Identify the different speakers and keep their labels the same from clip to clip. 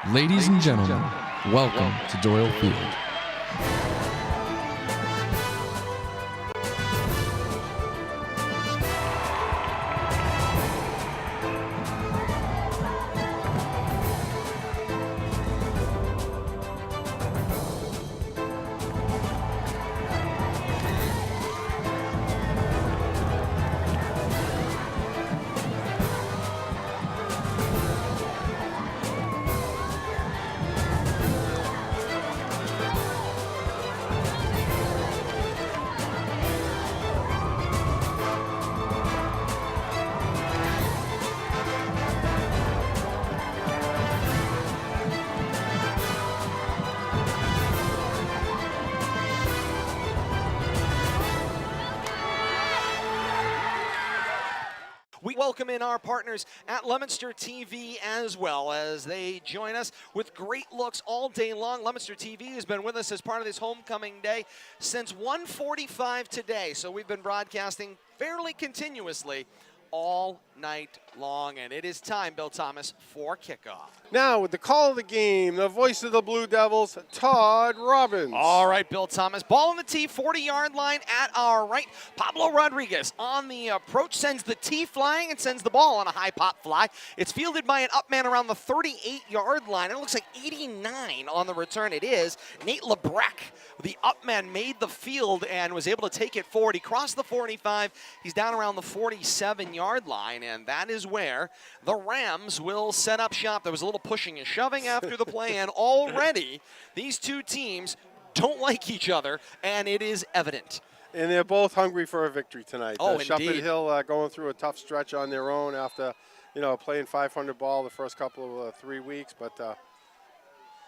Speaker 1: Ladies and gentlemen, welcome to Doyle Field.
Speaker 2: We welcome in our partners at Leominster TV as well as they join us with great looks all day long. Leominster TV has been with us as part of this homecoming day since 1:45 today. So we've been broadcasting fairly continuously all night long, and it is time, Bill Thomas, for kickoff.
Speaker 3: Now, with the call of the game, the voice of the Blue Devils, Todd Robbins.
Speaker 2: All right, Bill Thomas. Ball on the tee, 40-yard line at our right. Pablo Rodriguez on the approach, sends the tee flying and sends the ball on a high pop fly. It's fielded by an up man around the 38-yard line. It looks like 89 on the return. It is. Nate Lebrecht, the up man, made the field and was able to take it forward. He crossed the 45. He's down around the 47-yard line, and that is where the Rams will set up shop. There was a little pushing and shoving after the play, and already these two teams don't like each other, and it is evident.
Speaker 3: And they're both hungry for a victory tonight.
Speaker 2: Oh,
Speaker 3: Shepherd
Speaker 2: indeed.
Speaker 3: Hill going through a tough stretch on their own after, playing 500 ball the first couple of 3 weeks, but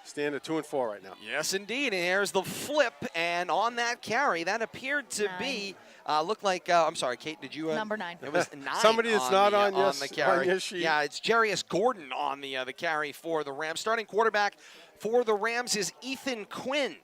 Speaker 3: stand at 2-4 right now.
Speaker 2: Yes, indeed. And here's the flip, and on that carry, that appeared to be looked like. I'm sorry, Kate. Did you?
Speaker 4: Number 9.
Speaker 2: It was 9.
Speaker 3: Somebody that's not on
Speaker 2: the carry.
Speaker 3: on your sheet.
Speaker 2: Yeah, it's Jarius Gordon on the carry for the Rams. Starting quarterback for the Rams is Ethan Quinn.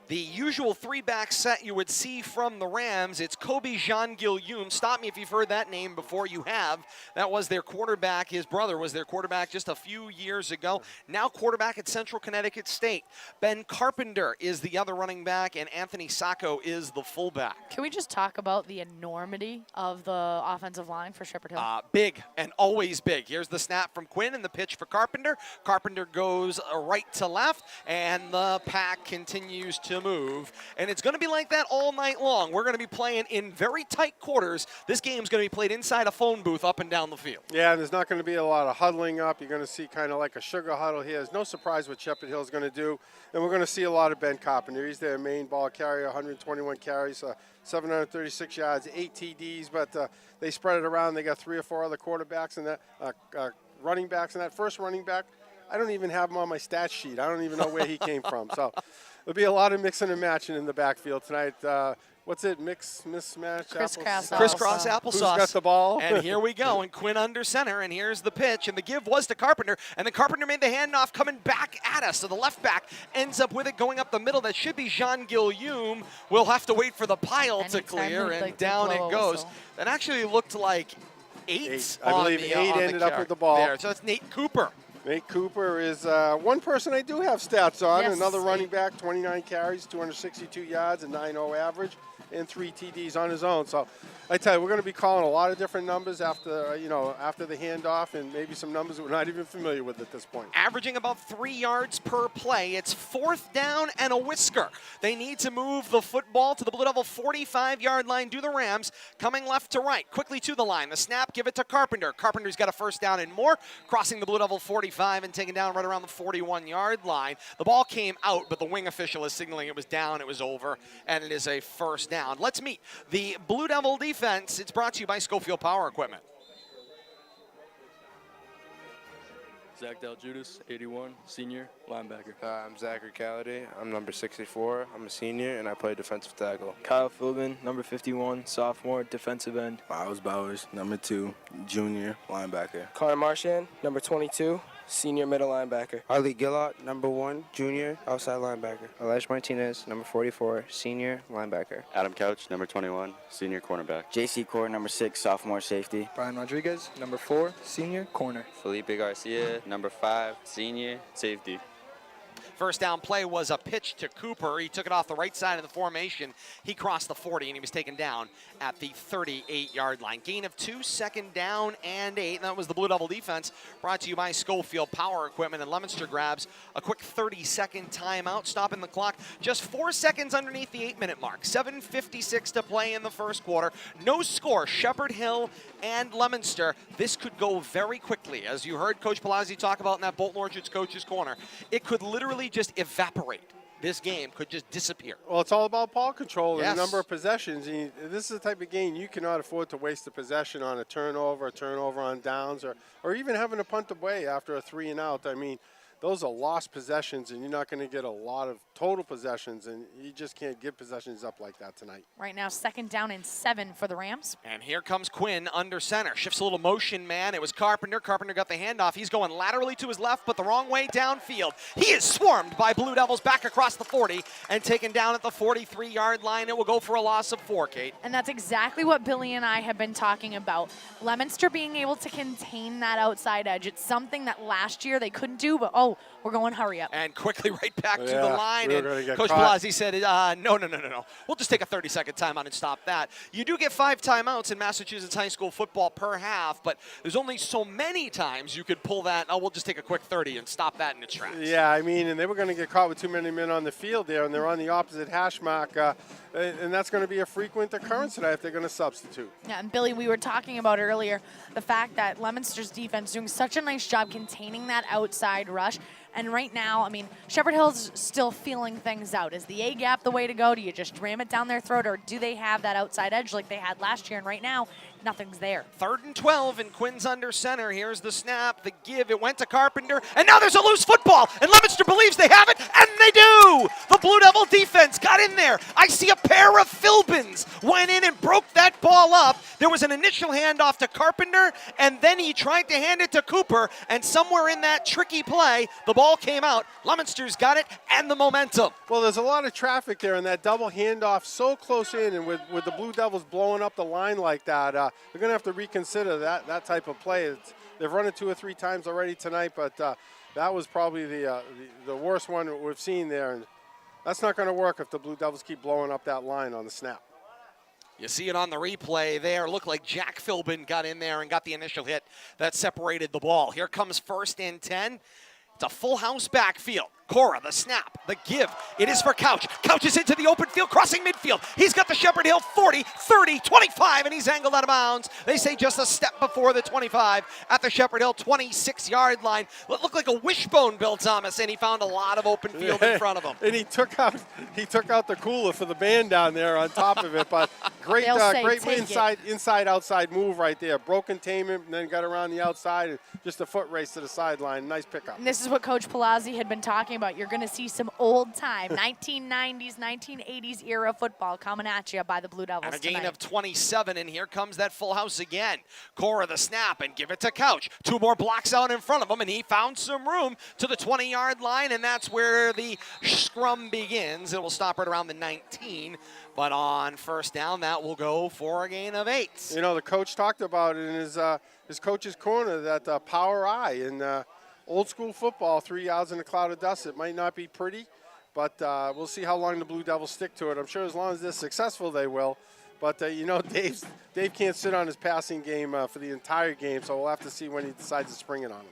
Speaker 2: The usual three-back set you would see from the Rams, it's Kobe Jean-Guillaume. Stop me if you've heard that name before. You have. That was their quarterback. His brother was their quarterback just a few years ago. Now quarterback at Central Connecticut State. Ben Carpenter is the other running back, and Anthony Sacco is the fullback.
Speaker 4: Can we just talk about the enormity of the offensive line for Shepherd Hill?
Speaker 2: Big, and always big. Here's the snap from Quinn and the pitch for Carpenter. Carpenter goes right to left, and the pack continues to move, and it's going to be like that all night long. We're going to be playing in very tight quarters. This game's going to be played inside a phone booth up and down the field.
Speaker 3: Yeah, and there's not going to be a lot of huddling up. You're going to see kind of like a sugar huddle here. There's no surprise what Shepherd Hill is going to do, and we're going to see a lot of Ben Carpenter. He's their main ball carrier, 121 carries, 736 yards, 8 TDs, but they spread it around. They got 3 or 4 other quarterbacks and that running backs, and that first running back, I don't even have him on my stat sheet. I don't even know where he came from. So there'll be a lot of mixing and matching in the backfield tonight. What's it? Mismatch?
Speaker 2: Crisscross applesauce.
Speaker 3: Who's got the ball?
Speaker 2: And here we go. And Quinn under center. And here's the pitch. And the give was to Carpenter. And then Carpenter made the handoff coming back at us. So the left back ends up with it going up the middle. That should be Jean-Guillaume. We'll have to wait for the pile to clear. And down it goes. That actually looked like 8.
Speaker 3: I believe 8 ended up with the ball.
Speaker 2: There. So that's Nate Cooper.
Speaker 3: Nate Cooper is one person I do have stats on.
Speaker 4: Yes.
Speaker 3: Another running back, 29 carries, 262 yards, a 9.0 average, and 3 TDs on his own. So I tell you, we're going to be calling a lot of different numbers after after the handoff, and maybe some numbers that we're not even familiar with at this point.
Speaker 2: Averaging about 3 yards per play. It's 4th down and a whisker. They need to move the football to the Blue Devil 45-yard line. Do the Rams coming left to right, quickly to the line. The snap, give it to Carpenter. Carpenter's got a 1st down and more, crossing the Blue Devil 45 and taken down right around the 41-yard line. The ball came out, but the wing official is signaling it was down, it was over, and it is a 1st down. Let's meet the Blue Devil defense. It's brought to you by Schofield Power Equipment.
Speaker 5: Zach Del Judas, 81, senior, linebacker.
Speaker 6: I'm Zachary Calladay. I'm number 64. I'm a senior, and I play defensive tackle.
Speaker 7: Kyle Philbin, number 51, sophomore, defensive end.
Speaker 8: Miles Bowers, number 2, junior, linebacker.
Speaker 9: Connor Marchand, number 22,
Speaker 7: senior middle linebacker.
Speaker 6: Ali Gillot, number 1, junior, outside linebacker.
Speaker 8: Elijah Martinez, number 44, senior linebacker.
Speaker 9: Adam Couch, number 21, senior cornerback.
Speaker 10: JC Core, number 6, sophomore safety.
Speaker 7: Brian Rodriguez, number 4, senior corner.
Speaker 9: Felipe Garcia, number 5, senior safety.
Speaker 2: First down play was a pitch to Cooper. He took it off the right side of the formation. He crossed the 40, and he was taken down at the 38-yard line. Gain of 2, second down and 8. And that was the Blue Devil defense, brought to you by Schofield Power Equipment. And Leominster grabs a quick 30-second timeout, stopping the clock just 4 seconds underneath the 8-minute mark. 7:56 to play in the first quarter. No score, Shepherd Hill and Leominster. This could go very quickly. As you heard Coach Palazzi talk about in that Bolton Orchards Coach's Corner, it could literally just evaporate. This game could just disappear.
Speaker 3: Well, it's all about ball control and
Speaker 2: Yes.
Speaker 3: the number of possessions. And this is the type of game you cannot afford to waste a possession on a turnover on downs, or even having to punt away after a 3 and out. I mean, those are lost possessions, and you're not going to get a lot of total possessions, and you just can't give possessions up like that tonight.
Speaker 4: Right now, second down and 7 for the Rams.
Speaker 2: And here comes Quinn under center. Shifts a little motion, man. It was Carpenter. Carpenter got the handoff. He's going laterally to his left, but the wrong way downfield. He is swarmed by Blue Devils back across the 40 and taken down at the 43-yard line. It will go for a loss of 4, Kate.
Speaker 4: And that's exactly what Billy and I have been talking about. Leominster being able to contain that outside edge. It's something that last year they couldn't do, but we're going hurry up.
Speaker 2: And quickly right back to the line.
Speaker 3: we were
Speaker 2: And
Speaker 3: gonna get
Speaker 2: Coach
Speaker 3: caught.
Speaker 2: Palazzi said, no. We'll just take a 30-second timeout and stop that. You do get 5 timeouts in Massachusetts high school football per half, but there's only so many times you could pull that, we'll just take a quick 30 and stop that in its tracks.
Speaker 3: Yeah, I mean, and they were going to get caught with too many men on the field there, and they're on the opposite hash mark, and that's going to be a frequent occurrence tonight if they're going to substitute.
Speaker 4: Yeah, and Billy, we were talking about earlier the fact that Leominster's defense doing such a nice job containing that outside rush. And right now, I mean, Shepherd Hill's still feeling things out. Is the A-gap the way to go? Do you just ram it down their throat, or do they have that outside edge like they had last year? And right now, nothing's there.
Speaker 2: 3rd and 12, and Quinn's under center. Here's the snap, the give. It went to Carpenter, and now there's a loose football, and Leominster believes they have it, and they do! The Blue Devil defense got in there. I see a pair of Philbins went in and broke that ball up. There was an initial handoff to Carpenter, and then he tried to hand it to Cooper, and somewhere in that tricky play, the ball came out. Leominster's got it, and the momentum.
Speaker 3: Well, there's a lot of traffic there, and that double handoff so close in, and with the Blue Devils blowing up the line like that, they're going to have to reconsider that type of play. They've run it 2 or 3 times already tonight, but that was probably the worst one we've seen there, and that's not going to work if the Blue Devils keep blowing up that line on the snap.
Speaker 2: You see it on the replay there. Looked like Jack Philbin got in there and got the initial hit that separated the ball. Here comes 1st and 10. It's a full house backfield. Cora, the snap, the give. It is for Couch. Couch is into the open field, crossing midfield. He's got the Shepherd Hill 40, 30, 25, and he's angled out of bounds. They say just a step before the 25 at the Shepherd Hill 26-yard line. What looked like a wishbone, Bill Thomas, and he found a lot of open field in front of him.
Speaker 3: And he took out the cooler for the band down there on top of it. But great,
Speaker 4: They'll say,
Speaker 3: great
Speaker 4: "Take it."
Speaker 3: inside-outside move right there. Broke containment and then got around the outside and just a foot race to the sideline. Nice pickup.
Speaker 4: And this is what Coach Palazzi had been talking about. You're going to see some old-time 1990s, 1980s era football coming at you by the Blue Devils
Speaker 2: And a gain
Speaker 4: tonight.
Speaker 2: of 27, and here comes that full house again. Cora the snap and give it to Couch. 2 more blocks out in front of him, and he found some room to the 20-yard line, and that's where the scrum begins. It will stop right around the 19, but on 1st down, that will go for a gain of 8.
Speaker 3: You know, the coach talked about it in his coach's corner, that power eye. And old school football, 3 yards in a cloud of dust. It might not be pretty, but we'll see how long the Blue Devils stick to it. I'm sure as long as they're successful, they will. But, you know, Dave can't sit on his passing game for the entire game, so we'll have to see when he decides to spring it on him.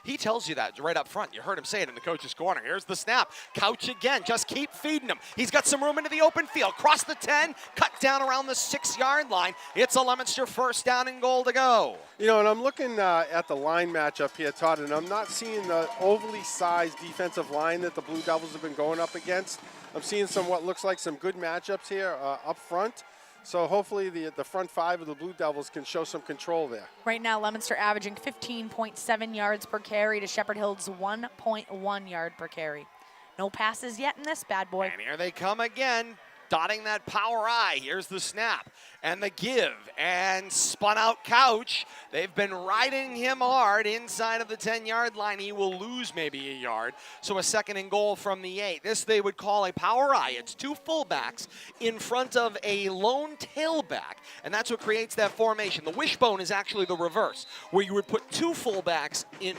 Speaker 2: He tells you that right up front. You heard him say it in the coach's corner. Here's the snap. Couch again. Just keep feeding him. He's got some room into the open field. Cross the 10. Cut down around the 6-yard line. It's a Leominster 1st down and goal to go.
Speaker 3: You know, and I'm looking at the line matchup here, Todd, and I'm not seeing the overly sized defensive line that the Blue Devils have been going up against. I'm seeing what looks like some good matchups here up front. So hopefully the front 5 of the Blue Devils can show some control there.
Speaker 4: Right now, Leominster averaging 15.7 yards per carry to Shepherd Hill's 1.1 yard per carry. No passes yet in this bad boy.
Speaker 2: And here they come again, dotting that power eye. Here's the snap and the give, and spun out Couch They've been riding him hard inside of the 10-yard line. He will lose maybe a yard. So a 2nd and goal from the 8. This they would call a power I. It's 2 fullbacks in front of a lone tailback, and that's what creates that formation. The wishbone is actually the reverse, where you would put 2 fullbacks in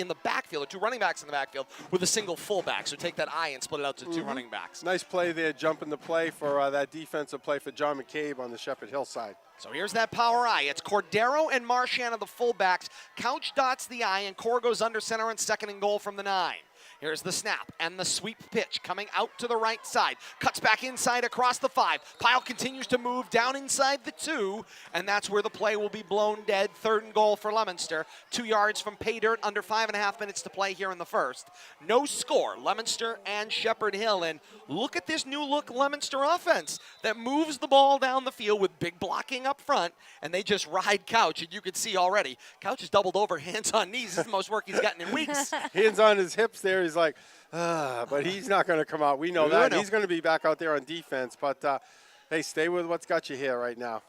Speaker 2: the backfield, or 2 running backs in the backfield with a single fullback. So take that I and split it out to 2 running backs.
Speaker 3: Nice play there, jumping the play for that defensive play for John McCabe on the Shepherd Hill side.
Speaker 2: So here's that power I. It's Cordero and Marchand are the fullbacks. Couch dots the I, and Core goes under center on 2nd and goal from the 9. Here's the snap and the sweep pitch coming out to the right side. Cuts back inside across the 5. Pyle continues to move down inside the 2, and that's where the play will be blown dead. 3rd and goal for Leominster. 2 yards from pay dirt, under 5.5 minutes to play here in the 1st. No score, Leominster and Shepherd Hill. And look at this new look Leominster offense that moves the ball down the field with big blocking up front, and they just ride Couch. And you can see already, Couch is doubled over, hands on knees. This is the most work he's gotten in weeks.
Speaker 3: Hands on his hips there. He's like, but he's not going to come out. We know that. He's going to be back out there on defense. But, hey, stay with what's got you here right now.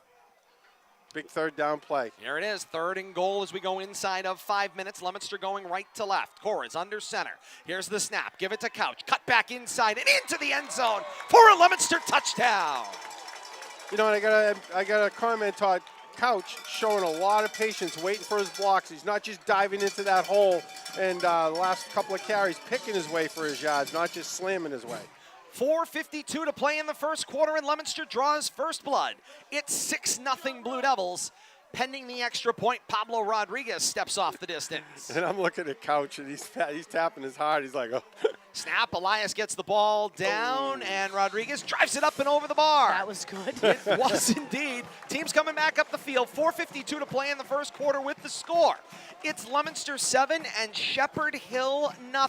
Speaker 3: Big 3rd down play.
Speaker 2: Here it is, 3rd and goal as we go inside of 5 minutes. Leominster going right to left. Core is under center. Here's the snap. Give it to Couch. Cut back inside and into the end zone for a Leominster touchdown.
Speaker 3: You know, I got a comment, Todd. Couch showing a lot of patience, waiting for his blocks. He's not just diving into that hole and the last couple of carries picking his way for his yards, not just slamming his way.
Speaker 2: 4:52 to play in the 1st quarter, and Leominster draws first blood. It's 6-0 Blue Devils. Pending the extra point, Pablo Rodriguez steps off the distance.
Speaker 3: And I'm looking at Couch, and he's tapping his heart. He's like, oh.
Speaker 2: Snap, Elias gets the ball down, and Rodriguez drives it up and over the bar.
Speaker 4: That was good.
Speaker 2: It was indeed. Team's coming back up the field. 4:52 to play in the 1st quarter with the score. It's Leominster 7 and Shepherd Hill 0.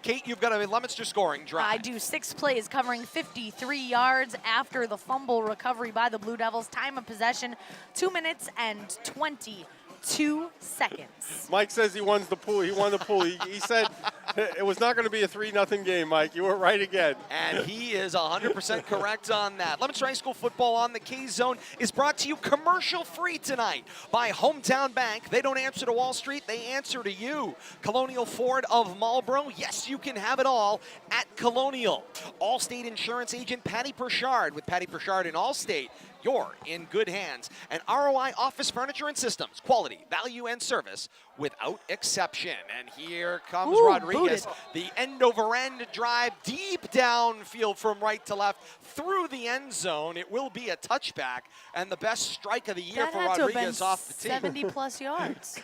Speaker 2: Kate, you've got a Leominster scoring drive.
Speaker 4: I do 6 plays covering 53 yards after the fumble recovery by the Blue Devils. Time of possession, 2 minutes and 22 seconds.
Speaker 3: Mike says he won the pool. He won the pool. He said it was not going to be a 3-0 game, Mike. You were right again.
Speaker 2: And he is 100% correct on that. Leominster High School football on the K-Zone is brought to you commercial-free tonight by Hometown Bank. They don't answer to Wall Street. They answer to you. Colonial Ford of Marlboro. Yes, you can have it all at Colonial. Allstate Insurance Agent Patty Perchard. With Patty Perchard in Allstate, you're in good hands. And ROI Office Furniture and Systems. Quality, value, and service without exception. And here comes Rodriguez.
Speaker 4: Booted.
Speaker 2: The end-over-end drive deep downfield from right to left through the end zone. It will be a touchback and the best strike of the year
Speaker 4: That
Speaker 2: for
Speaker 4: had to have been
Speaker 2: Rodriguez off the team.
Speaker 4: 70-plus yards.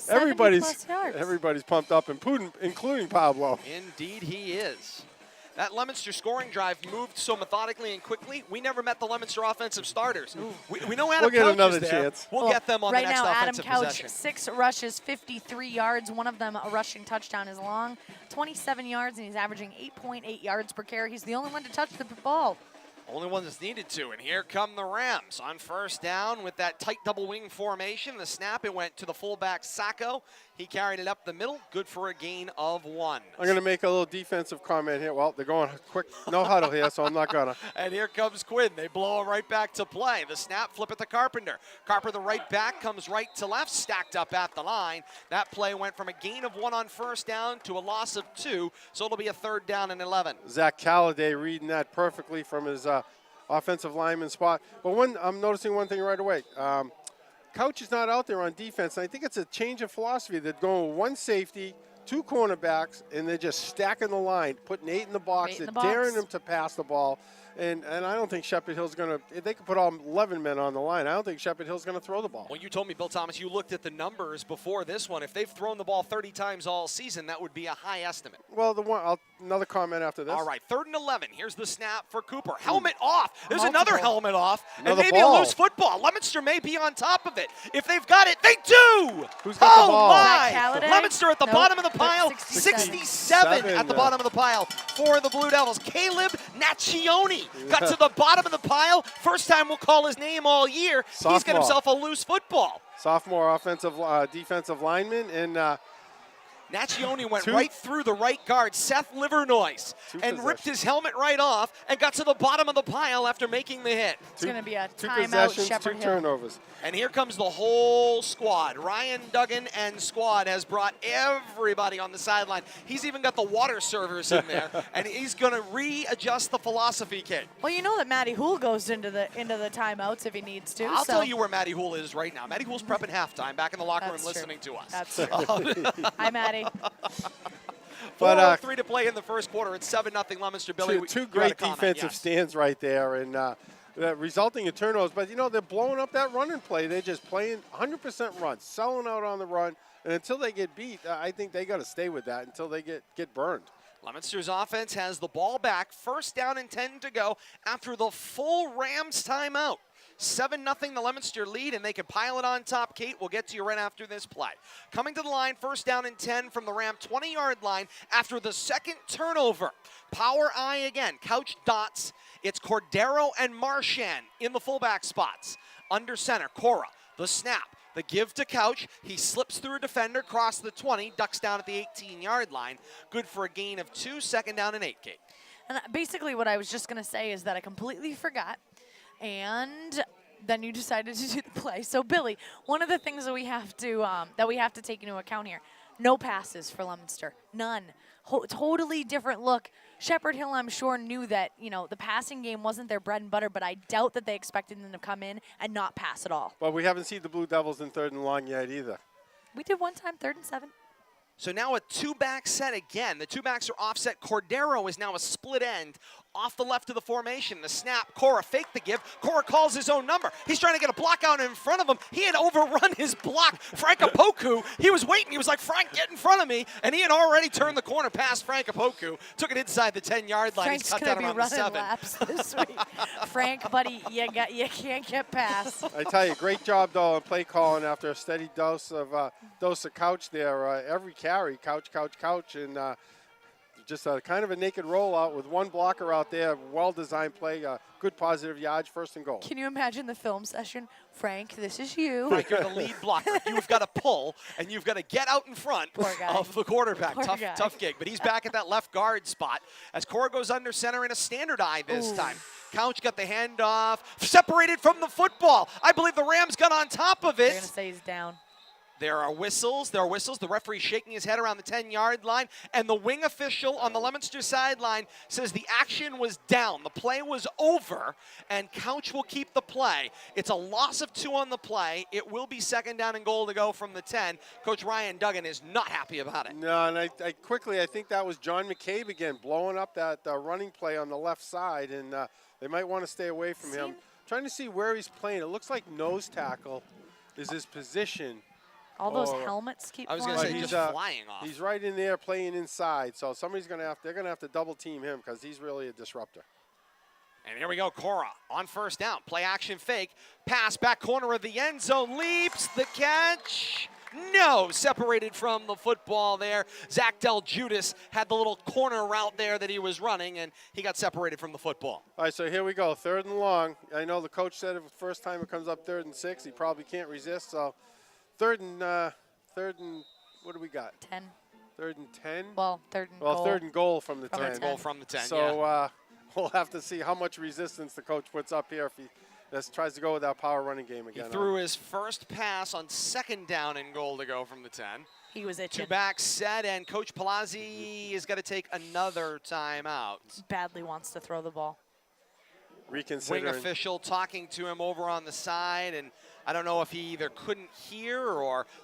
Speaker 3: Everybody's
Speaker 4: 70-plus yards.
Speaker 3: everybody's pumped up, including Pablo.
Speaker 2: Indeed he is. That Leominster scoring drive moved so methodically and quickly, we never met the Leominster offensive starters. We know Adam
Speaker 3: We'll get
Speaker 2: Couch
Speaker 3: another
Speaker 2: is there.
Speaker 3: chance.
Speaker 2: We'll get them on
Speaker 4: right
Speaker 2: the next
Speaker 4: now, Adam
Speaker 2: offensive
Speaker 4: Couch,
Speaker 2: possession.
Speaker 4: 6 rushes, 53 yards. One of them a rushing touchdown is long. 27 yards, and he's averaging 8.8 yards per carry. He's the only one to touch the ball.
Speaker 2: Only one that's needed to, and here come the Rams on 1st down with that tight double wing formation. The snap, it went to the fullback Sacco. He carried it up the middle, good for a gain of 1.
Speaker 3: I'm going to make a little defensive comment here. Well, they're going quick, no huddle here, so I'm not going to.
Speaker 2: And here comes Quinn. They blow him right back to play. The snap, flip it to Carpenter. Carpenter, the right back, comes right to left, stacked up at the line. That play went from a gain of 1 on 1st down to a loss of 2, so it'll be a 3rd down and 11.
Speaker 3: Zach Calladay reading that perfectly from his offensive lineman spot. But I'm noticing one thing right away. Couch is not out there on defense, and I think it's a change of philosophy. They're going with 1 safety, 2 cornerbacks, and they're just stacking the line, putting 8 in the box. They're daring them to pass the ball. And I don't think Shepherd Hill's going to – they could put all 11 men on the line. I don't think Shepherd Hill's going to throw the ball.
Speaker 2: Well, you told me, Bill Thomas, you looked at the numbers before this one. If they've thrown the ball 30 times all season, that would be a high estimate.
Speaker 3: Well, another comment after this.
Speaker 2: All right, 3rd and 11. Here's the snap for Cooper. Helmet off. There's another helmet off.
Speaker 3: Another
Speaker 2: and maybe
Speaker 3: ball.
Speaker 2: a loose football. Leominster may be on top of it. If they've got it, they do!
Speaker 3: Who's got the ball?
Speaker 2: My!
Speaker 4: Calladay?
Speaker 2: Leominster at the
Speaker 4: Nope.
Speaker 2: bottom of the pile.
Speaker 4: 67.
Speaker 2: 67 at the bottom of the pile for the Blue Devils. Caleb Naccioni got to the bottom of the pile. First time we'll call his name all year.
Speaker 3: Sophomore.
Speaker 2: He's got himself a loose football.
Speaker 3: Sophomore defensive lineman. And
Speaker 2: Naccioni went right through the right guard, Seth Livernoise, and ripped his helmet right off and got to the bottom of the pile after making the hit.
Speaker 4: It's going to be a
Speaker 3: Two
Speaker 4: timeout,
Speaker 3: possessions,
Speaker 4: Shepherd
Speaker 3: two
Speaker 4: Hill.
Speaker 3: turnovers.
Speaker 2: And here comes the whole squad. Ryan Duggan and squad has brought everybody on the sideline. He's even got the water servers in there, and he's going to readjust the philosophy kit.
Speaker 4: Well, you know that Matty Hool goes into the timeouts if he needs to.
Speaker 2: I'll tell you where Matty Hool is right now. Matty Hool's prepping halftime, back in the locker room
Speaker 4: That's true.
Speaker 2: listening to us.
Speaker 4: That's true. Hi, Matty.
Speaker 2: 4:03 to play in the first quarter. It's 7-0 Leominster. Billy,
Speaker 3: Two great defensive stands right there, and resulting in turnovers. But, you know, they're blowing up that running play. They're just playing 100% runs, selling out on the run. And until they get beat, I think they got to stay with that until they get burned.
Speaker 2: Leominster's offense has the ball back. First down and 10 to go after the full Rams timeout. 7-0 the Leominster lead, and they can pile it on top. Kate, we'll get to you right after this play. Coming to the line, first down and 10 from the Ram 20-yard line after the second turnover. Power I again, Couch dots. It's Cordero and Marchand in the fullback spots. Under center, Cora, the snap. The give to Couch. He slips through a defender, across the 20, ducks down at the 18-yard line. Good for a gain of 2, second down and 8, Kate.
Speaker 4: And basically what I was just going to say is that I completely forgot, and then you decided to do the play. So, Billy, one of the things that we have to take into account here, no passes for Leominster. None. Totally different look. Shepherd Hill, I'm sure, knew that, you know, the passing game wasn't their bread and butter, but I doubt that they expected them to come in and not pass at all.
Speaker 3: Well, we haven't seen the Blue Devils in 3rd and long yet either.
Speaker 4: We did one time, 3rd and 7.
Speaker 2: So now a two-back set again. The two backs are offset. Cordero is now a split end off the left of the formation. The snap, Cora faked the give. Cora calls his own number. He's trying to get a block out in front of him. He had overrun his block, Frank Apoku. He was waiting. He was like, Frank, get in front of me. And he had already turned the corner past Frank Apoku. Took it inside the 10-yard line.
Speaker 4: Frank's
Speaker 2: He's cut
Speaker 4: gonna
Speaker 2: down
Speaker 4: be
Speaker 2: around
Speaker 4: running
Speaker 2: the 7.
Speaker 4: laps this week. Frank, buddy, you can't get past.
Speaker 3: I tell you, great job, though, on play calling after a steady dose of Couch there. Every carry, Couch, and just a kind of a naked rollout with one blocker out there. Well-designed play, good positive yards, 1st and goal.
Speaker 4: Can you imagine the film session? Frank, this is you.
Speaker 2: Frank, you're the lead blocker. You've got to pull, and you've got to get out in front of the quarterback. Tough gig. But he's back at that left guard spot as Cora goes under center in a standard eye this time. Couch got the handoff, separated from the football. I believe the Rams got on top of it.
Speaker 4: They're going to say he's down.
Speaker 2: There are whistles. The referee shaking his head around the 10-yard line. And the wing official on the Leominster sideline says the action was down. The play was over, and Couch will keep the play. It's a loss of 2 on the play. It will be second down and goal to go from the 10. Coach Ryan Duggan is not happy about it.
Speaker 3: No, and I think that was John McCabe again, blowing up that running play on the left side, and they might want to stay away from him. Trying to see where he's playing. It looks like nose tackle is his position.
Speaker 4: All those helmets keep flying.
Speaker 2: I was going to say, just flying off.
Speaker 3: He's right in there playing inside, so they're going to have to double team him because he's really a disruptor.
Speaker 2: And here we go, Cora on first down. Play action fake. Pass back corner of the end zone. Leaps the catch. No, separated from the football there. Zach Del Judas had the little corner route there that he was running, and he got separated from the football.
Speaker 3: All right, so here we go, 3rd and long. I know the coach said if the first time it comes up 3rd and 6, he probably can't resist, so third and what do we got?
Speaker 4: 10.
Speaker 3: 3rd and 10?
Speaker 4: Well, 3rd and goal.
Speaker 3: 3rd and goal from the 10.
Speaker 2: 3rd and goal from the 10,
Speaker 3: So we'll have to see how much resistance the coach puts up here if he tries to go with that power running game again.
Speaker 2: He threw his first pass on second down and goal to go from the 10.
Speaker 4: He was itching.
Speaker 2: Two back set, and Coach Palazzi is going to take another timeout.
Speaker 4: Badly wants to throw the ball.
Speaker 3: Reconsidering.
Speaker 2: Wing official talking to him over on the side, and I don't know if he either couldn't hear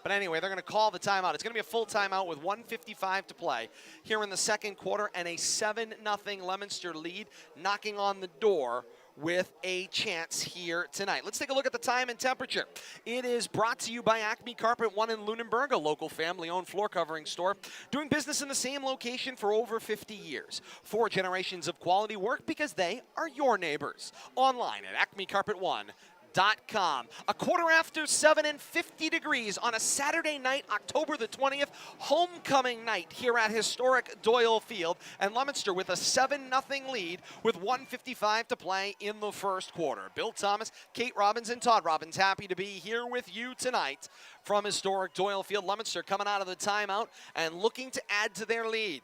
Speaker 2: but anyway, they're going to call the timeout. It's going to be a full timeout with 1:55 to play here in the second quarter, and a 7-0 Leominster lead knocking on the door with a chance here tonight. Let's take a look at the time and temperature. It is brought to you by Acme Carpet One in Lunenburg, a local family-owned floor covering store doing business in the same location for over 50 years. 4 generations of quality work because they are your neighbors. Online at acmecarpetone.com. A quarter after 7 and 50 degrees on a Saturday night, October the 20th, homecoming night here at historic Doyle Field, and Leominster with a 7-0 lead with 1:55 to play in the first quarter. Bill Thomas, Kate Robbins, and Todd Robbins happy to be here with you tonight from historic Doyle Field. Leominster coming out of the timeout and looking to add to their lead.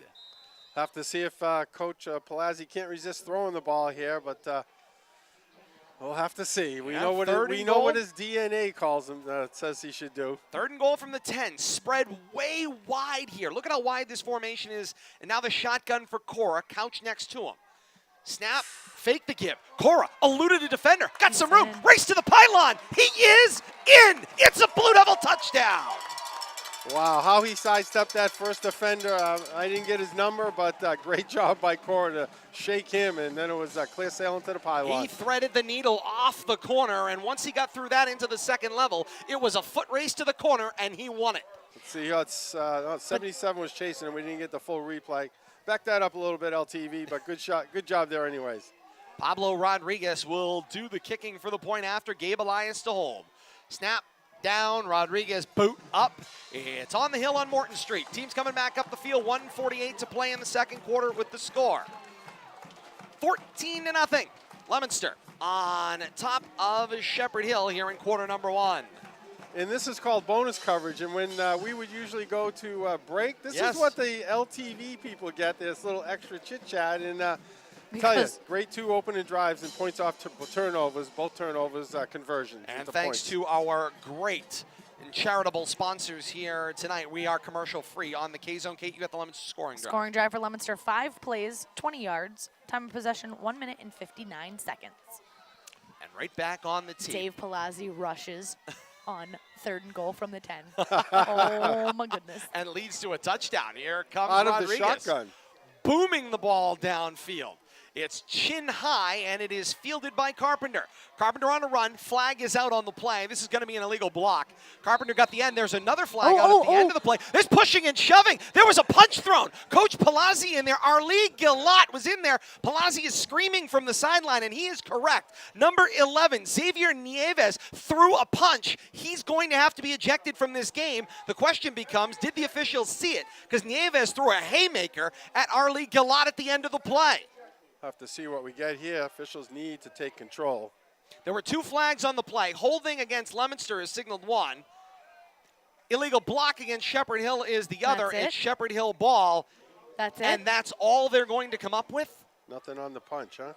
Speaker 3: Have to see if Coach Palazzi can't resist throwing the ball here, but we'll have to see. We know what his DNA calls him. Says he should do.
Speaker 2: 3rd and goal from the 10. Spread way wide here. Look at how wide this formation is. And now the shotgun for Cora. Couch next to him. Snap. Fake the give. Cora eluded a defender. Got some room. Race to the pylon. He is in. It's a Blue Devil touchdown.
Speaker 3: Wow, how he sidestepped that first defender. I didn't get his number, but great job by Cora to shake him, and then it was clear sailing to the pylon.
Speaker 2: He threaded the needle off the corner, and once he got through that into the second level, it was a foot race to the corner, and he won it.
Speaker 3: Let's see, it's 77 was chasing him. We didn't get the full replay. Back that up a little bit, LTV, but good shot, good job there anyways.
Speaker 2: Pablo Rodriguez will do the kicking for the point after. Gabe Elias to hold. Snap. Down, Rodriguez boot up. It's on the hill on Morton Street. Team's coming back up the field, 1:48 to play in the second quarter with the score. 14-0. Leominster on top of Shepherd Hill here in quarter number 1.
Speaker 3: And this is called bonus coverage, and when we would usually go to break, this is what the LTV people get, this little extra chit-chat, and tell you, great 2 opening drives and points off turnovers, both turnovers conversions.
Speaker 2: And thanks to our great and charitable sponsors here tonight, we are commercial free on the K-Zone. Kate, you got the Leominster scoring drive.
Speaker 4: Scoring drive for Leominster, 5 plays, 20 yards, time of possession 1 minute and 59 seconds.
Speaker 2: And right back on the tee.
Speaker 4: Dave Palazzi rushes on 3rd and goal from the 10. Oh my goodness.
Speaker 2: And leads to a touchdown. Here comes
Speaker 3: out
Speaker 2: Rodriguez.
Speaker 3: of the shotgun.
Speaker 2: Booming the ball downfield. It's chin high, and it is fielded by Carpenter. Carpenter on a run. Flag is out on the play. This is going to be an illegal block. Carpenter got the end. There's another flag out at the end of the play. There's pushing and shoving. There was a punch thrown. Coach Palazzi in there. Arlie Gillot was in there. Palazzi is screaming from the sideline, and he is correct. Number 11, Xavier Nieves, threw a punch. He's going to have to be ejected from this game. The question becomes, did the officials see it? Because Nieves threw a haymaker at Arlie Gillot at the end of the play.
Speaker 3: Have to see what we get here. Officials need to take control.
Speaker 2: There were 2 flags on the play. Holding against Leominster is signaled 1. Illegal block against Shepherd Hill is the other. It's Shepherd Hill ball.
Speaker 4: That's it.
Speaker 2: And that's all they're going to come up with?
Speaker 3: Nothing on the punch, huh?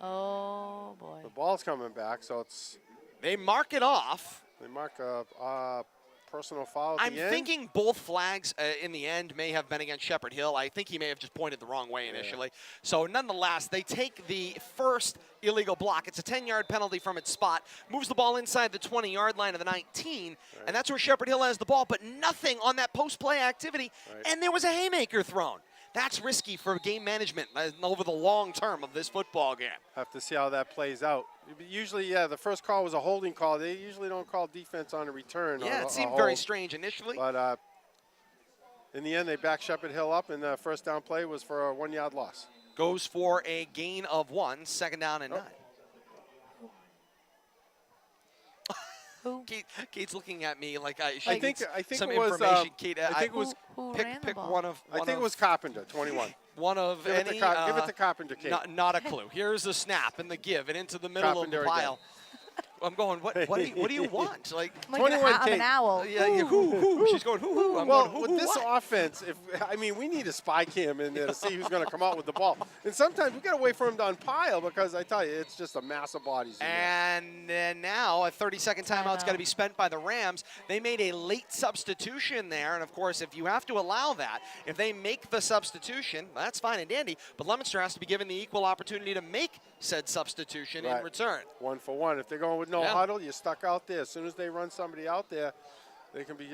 Speaker 4: Oh, boy.
Speaker 3: The ball's coming back, so it's...
Speaker 2: They mark it off.
Speaker 3: They mark a personal foul at
Speaker 2: I'm
Speaker 3: the end.
Speaker 2: thinking both flags in the end may have been against Shepherd Hill. I think he may have just pointed the wrong way initially. So nonetheless, they take the first illegal block. It's a 10-yard penalty from its spot. Moves the ball inside the 20-yard line of the 19, and that's where Shepherd Hill has the ball, but nothing on that post-play activity, and there was a haymaker thrown. That's risky for game management over the long term of this football game.
Speaker 3: Have to see how that plays out. Usually, the first call was a holding call. They usually don't call defense on a return.
Speaker 2: Yeah, it seemed very strange initially.
Speaker 3: But in the end, they backed Shepherd Hill up, and the first down play was for a 1-yard loss.
Speaker 2: Goes for a gain of 1, 2nd down and 9. Kate's looking at me like I think some
Speaker 3: it was,
Speaker 2: information. Kate,
Speaker 3: I think it was
Speaker 2: pick one of.
Speaker 3: I think it was Carpenter, 21.
Speaker 2: One of
Speaker 3: give
Speaker 2: any.
Speaker 3: Give it to Carpenter, Kate.
Speaker 2: Not a clue. Here's the snap and the give and into the middle
Speaker 3: Carpenter
Speaker 2: of the pile. I'm going, what do you want? Like
Speaker 3: 21
Speaker 4: I'm an owl.
Speaker 2: Yeah, who? She's going, who? I'm
Speaker 3: well,
Speaker 2: going,
Speaker 3: with this offense, we need a spy cam in there to see who's going to come out with the ball. And sometimes we got to wait for him to unpile because I tell you, it's just a mass of bodies.
Speaker 2: And now a 30-second timeout's got to be spent by the Rams. They made a late substitution there, and of course, if you have to allow that, if they make the substitution, that's fine and dandy. But Leominster has to be given the equal opportunity to make said substitution in return.
Speaker 3: 1 for 1. If they're going with no huddle, you're stuck out there. As soon as they run somebody out there, they can be,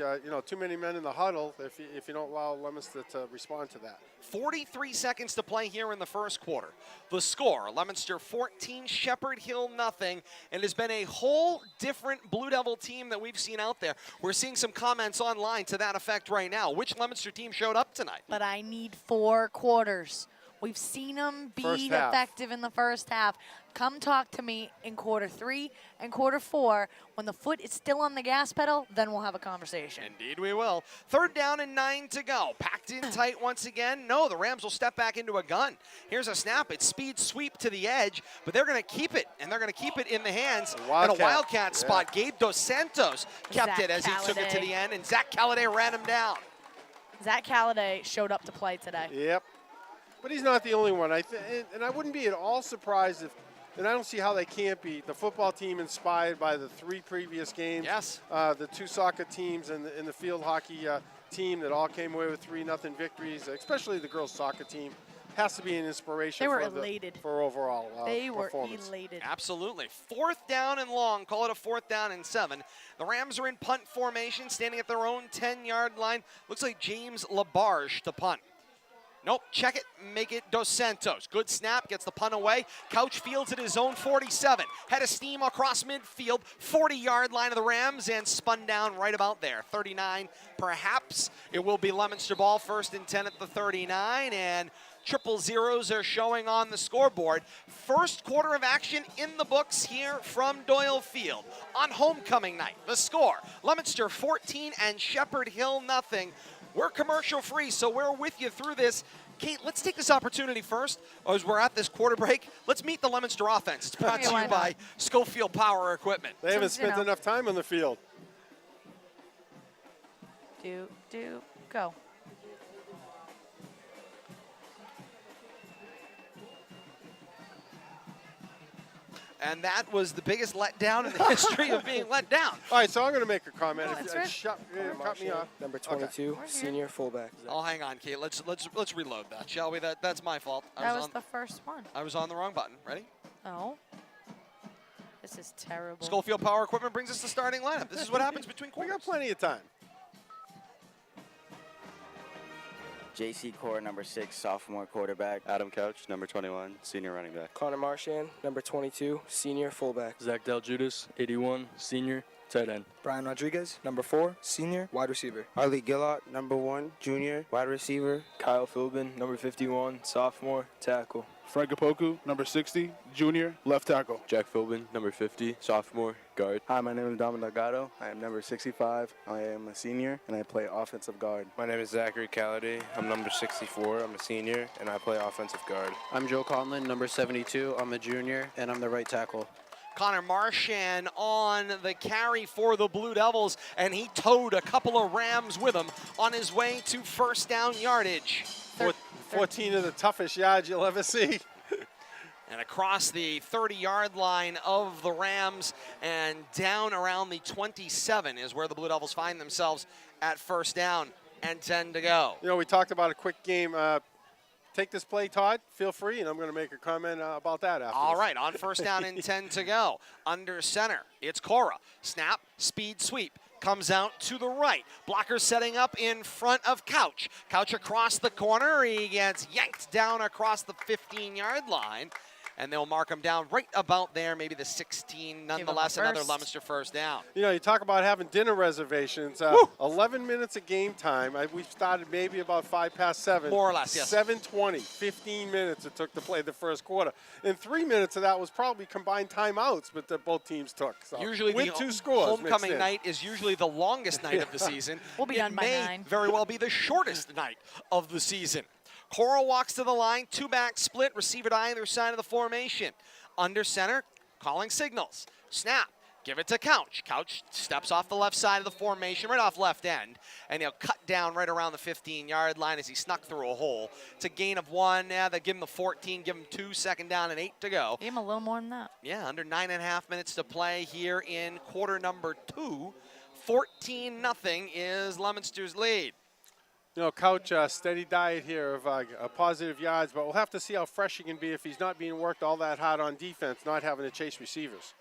Speaker 3: too many men in the huddle if you don't allow Leominster to respond to that.
Speaker 2: 43 seconds to play here in the first quarter. The score, Leominster 14, Shepherd Hill nothing, and has been a whole different Blue Devil team that we've seen out there. We're seeing some comments online to that effect right now. Which Leominster team showed up tonight?
Speaker 4: But I need 4 quarters. We've seen them be
Speaker 3: First half.
Speaker 4: effective in the first half. Come talk to me in quarter 3 and quarter 4. When the foot is still on the gas pedal, then we'll have a conversation.
Speaker 2: Indeed we will. 3rd down and 9 to go. Packed in tight once again. No, the Rams will step back into a gun. Here's a snap. It's speed sweep to the edge, but they're going to keep it, and they're going to keep it in the hands. And a Wildcat spot. Gabe Dos Santos kept
Speaker 4: Zach
Speaker 2: it as he took it to
Speaker 4: Calladay.
Speaker 2: the end, and Zach Calladay ran him down.
Speaker 4: Zach Calladay showed up to play today.
Speaker 3: Yep. But he's not the only one. And I wouldn't be at all surprised if, and I don't see how they can't be, the football team inspired by the 3 previous games.
Speaker 2: Yes.
Speaker 3: The 2 soccer teams and the field hockey team that all came away with 3-0 victories, especially the girls' soccer team, has to be an inspiration
Speaker 4: They were elated.
Speaker 3: for overall
Speaker 4: They were
Speaker 3: performance.
Speaker 4: elated.
Speaker 2: Absolutely. 4th down and long. Call it a 4th down and 7. The Rams are in punt formation, standing at their own 10-yard line. Looks like James Labarge to punt. Nope, check it, make it Dos Santos. Good snap, gets the punt away. Couch fields at his own 47. Head of steam across midfield, 40-yard line of the Rams, and spun down right about there. 39, perhaps. It will be Leominster ball, 1st and 10 at the 39, and triple zeros are showing on the scoreboard. First quarter of action in the books here from Doyle Field. On homecoming night, the score, Leominster 14 and Shepherd Hill nothing. We're commercial free, so we're with you through this. Kate, let's take this opportunity first, as we're at this quarter break. Let's meet the Leominster offense. It's brought to you by Schofield Power Equipment.
Speaker 3: They haven't spent enough time on the field.
Speaker 4: Go.
Speaker 2: And that was the biggest letdown in the history of being let down.
Speaker 3: All right, so I'm going to make a comment.
Speaker 4: Oh, that's right.
Speaker 3: Cut me off.
Speaker 7: Number 22, senior fullback.
Speaker 2: Oh, hang on, Kate. Let's reload that, shall we? That's my fault.
Speaker 4: That was the first one.
Speaker 2: I was on the wrong button. Ready?
Speaker 4: Oh. This is terrible.
Speaker 2: Schofield Power Equipment brings us the starting lineup. This is what happens between
Speaker 3: We
Speaker 2: quarters.
Speaker 3: got plenty of time.
Speaker 10: JC Core, number 6, sophomore quarterback.
Speaker 9: Adam Couch, number 21, senior running back.
Speaker 7: Connor Marchand, number 22, senior fullback.
Speaker 5: Zach Del Judas, 81, senior, tight end.
Speaker 7: Brian Rodriguez, number 4, senior wide receiver.
Speaker 8: Harley Gillott, number 1, junior wide receiver.
Speaker 5: Kyle Philbin, number 51, sophomore, tackle.
Speaker 11: Frank Opoku, number 60, junior, left tackle.
Speaker 5: Jack Philbin, number 50, sophomore, guard.
Speaker 6: Hi, my name is Dominic Delgado. I am number 65. I am a senior, and I play offensive guard.
Speaker 12: My name is Zachary Calladay. I'm number 64. I'm a senior, and I play offensive guard.
Speaker 8: I'm Joe Conlon, number 72. I'm a junior, and I'm the right tackle.
Speaker 2: Connor Marchand on the carry for the Blue Devils, and he towed a couple of Rams with him on his way to 1st down yardage.
Speaker 3: 14 of the toughest yards you'll ever see.
Speaker 2: And across the 30-yard line of the Rams and down around the 27 is where the Blue Devils find themselves at 1st down and 10 to go.
Speaker 3: You know, we talked about a quick game. Take this play, Todd. Feel free, and I'm going to make a comment about that after.
Speaker 2: All right, on 1st down and 10 to go. Under center, it's Cora. Snap, speed sweep. Comes out to the right. Blocker setting up in front of Couch. Couch across the corner. He gets yanked down across the 15-yard line. And they'll mark him down right about there, maybe the 16. Nonetheless, another Leominster 1st down.
Speaker 3: You know, you talk about having dinner reservations. 11 minutes of game time. We started maybe about 5 past 7.
Speaker 2: More or less, yes.
Speaker 3: 7:20, 15 minutes it took to play the first quarter. And 3 minutes of that was probably combined timeouts, but that both teams took. So
Speaker 2: Usually
Speaker 3: with
Speaker 2: the
Speaker 3: 2 scores
Speaker 2: homecoming night is usually the longest night of the season.
Speaker 4: We'll be done by 9.
Speaker 2: It may very well be the shortest night of the season. Cora walks to the line, 2-back split, receiver to either side of the formation. Under center, calling signals. Snap, give it to Couch. Couch steps off the left side of the formation, right off left end, and he'll cut down right around the 15-yard line as he snuck through a hole. It's a gain of 1. Yeah, they give him the 14, give him 2, 2nd down and 8 to go.
Speaker 4: Give him a little more than that.
Speaker 2: Yeah, under 9.5 minutes to play here in quarter number 2. 14-0 is Leominster's lead.
Speaker 3: You know, Couch, steady diet here of positive yards, but we'll have to see how fresh he can be if he's not being worked all that hard on defense, not having to chase receivers.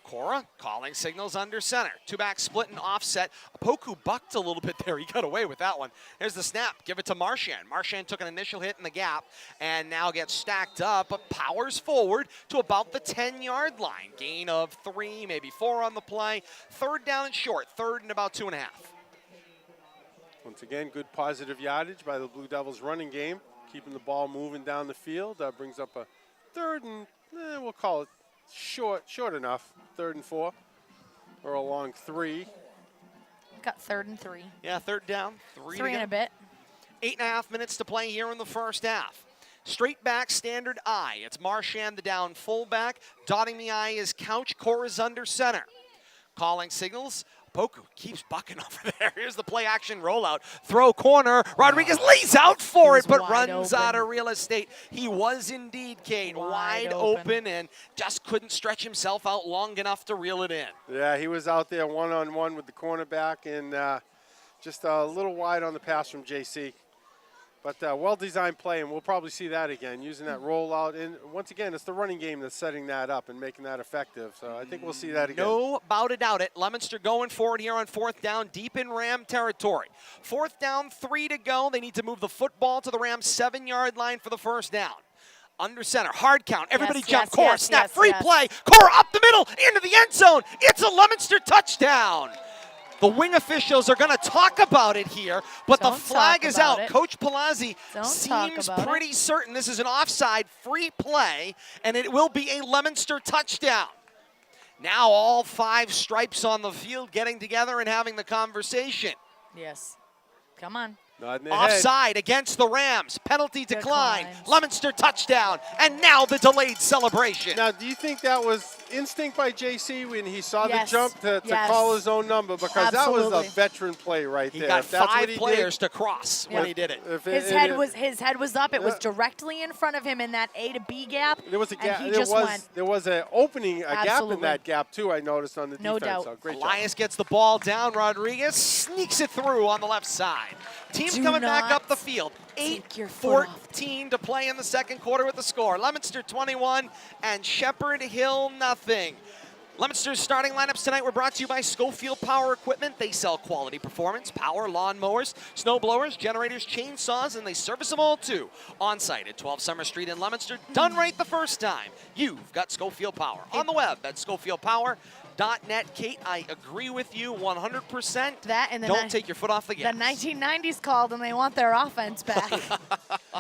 Speaker 2: Cora calling signals under center. 2-back split and offset. Opoku bucked a little bit there. He got away with that one. Here's the snap. Give it to Marchand. Marchand took an initial hit in the gap and now gets stacked up, but powers forward to about the 10-yard line. Gain of 3, maybe 4 on the play. 3rd down and short. 3rd and about 2.5.
Speaker 3: Once again, good positive yardage by the Blue Devils running game. keeping the ball moving down the field. Brings up a third and, we'll call it short enough, 3rd and 4, or a long 3.
Speaker 4: Got 3rd and 3.
Speaker 2: Yeah, 3rd down,
Speaker 4: 3 and a bit.
Speaker 2: 8.5 minutes to play here in the first half. Straight back, standard I. It's Marchand, the down fullback. Dotting the I is Couch. Cora's under center. Calling signals. Poku keeps bucking over there. Here's the play action rollout. Throw corner. Rodriguez lays out for it, but runs out of real estate. He was indeed, Kate, wide open and just couldn't stretch himself out long enough to reel it in.
Speaker 3: Yeah, he was out there one-on-one with the cornerback and just a little wide on the pass from JC. But well-designed play, and we'll probably see that again, using that rollout. And once again, it's the running game that's setting that up and making that effective. So I think we'll see that again.
Speaker 2: No doubt about it. Leominster going forward here on 4th down, deep in Ram territory. 4th down, 3 to go. They need to move the football to the Rams' 7-yard line for the first down. Under center, hard count. Everybody jump. Cora, snap, free play. Cora up the middle, into the end zone. It's a Leominster touchdown. The wing officials are going to talk about it here, but the flag is out. Coach Palazzi seems pretty certain this is an offside free play, and it will be a Leominster touchdown. Now all 5 stripes on the field getting together and having the conversation.
Speaker 4: Yes. Come on.
Speaker 2: Offside against the Rams. Penalty decline. Leominster touchdown. And now the delayed celebration.
Speaker 3: Now, do you think that was instinct by JC when he saw the jump to call his own number? Because that was a veteran play right there.
Speaker 2: He got 5 players to cross when he did it.
Speaker 4: His head was up. It was directly in front of him in that A to B gap.
Speaker 3: There was a gap. There was an opening, a gap in that gap too. I noticed on the defense.
Speaker 4: No doubt.
Speaker 3: So great
Speaker 2: Elias gets the ball down. Rodriguez sneaks it through on the left side. Team coming back up the field. 8:14 to play in the second quarter with the score. Leominster 21 and Shepherd Hill nothing. Leominster's starting lineups tonight were brought to you by Schofield Power Equipment. They sell quality performance, power, lawn mowers, snow blowers, generators, chainsaws, and they service them all too. On site at 12 Summer Street in Leominster. Done right the first time. You've got Schofield Power. On the web at SchofieldPower.net. Kate, I agree with you 100%.
Speaker 4: That and
Speaker 2: don't take your foot off the gas.
Speaker 4: The 1990s called and they want their offense back.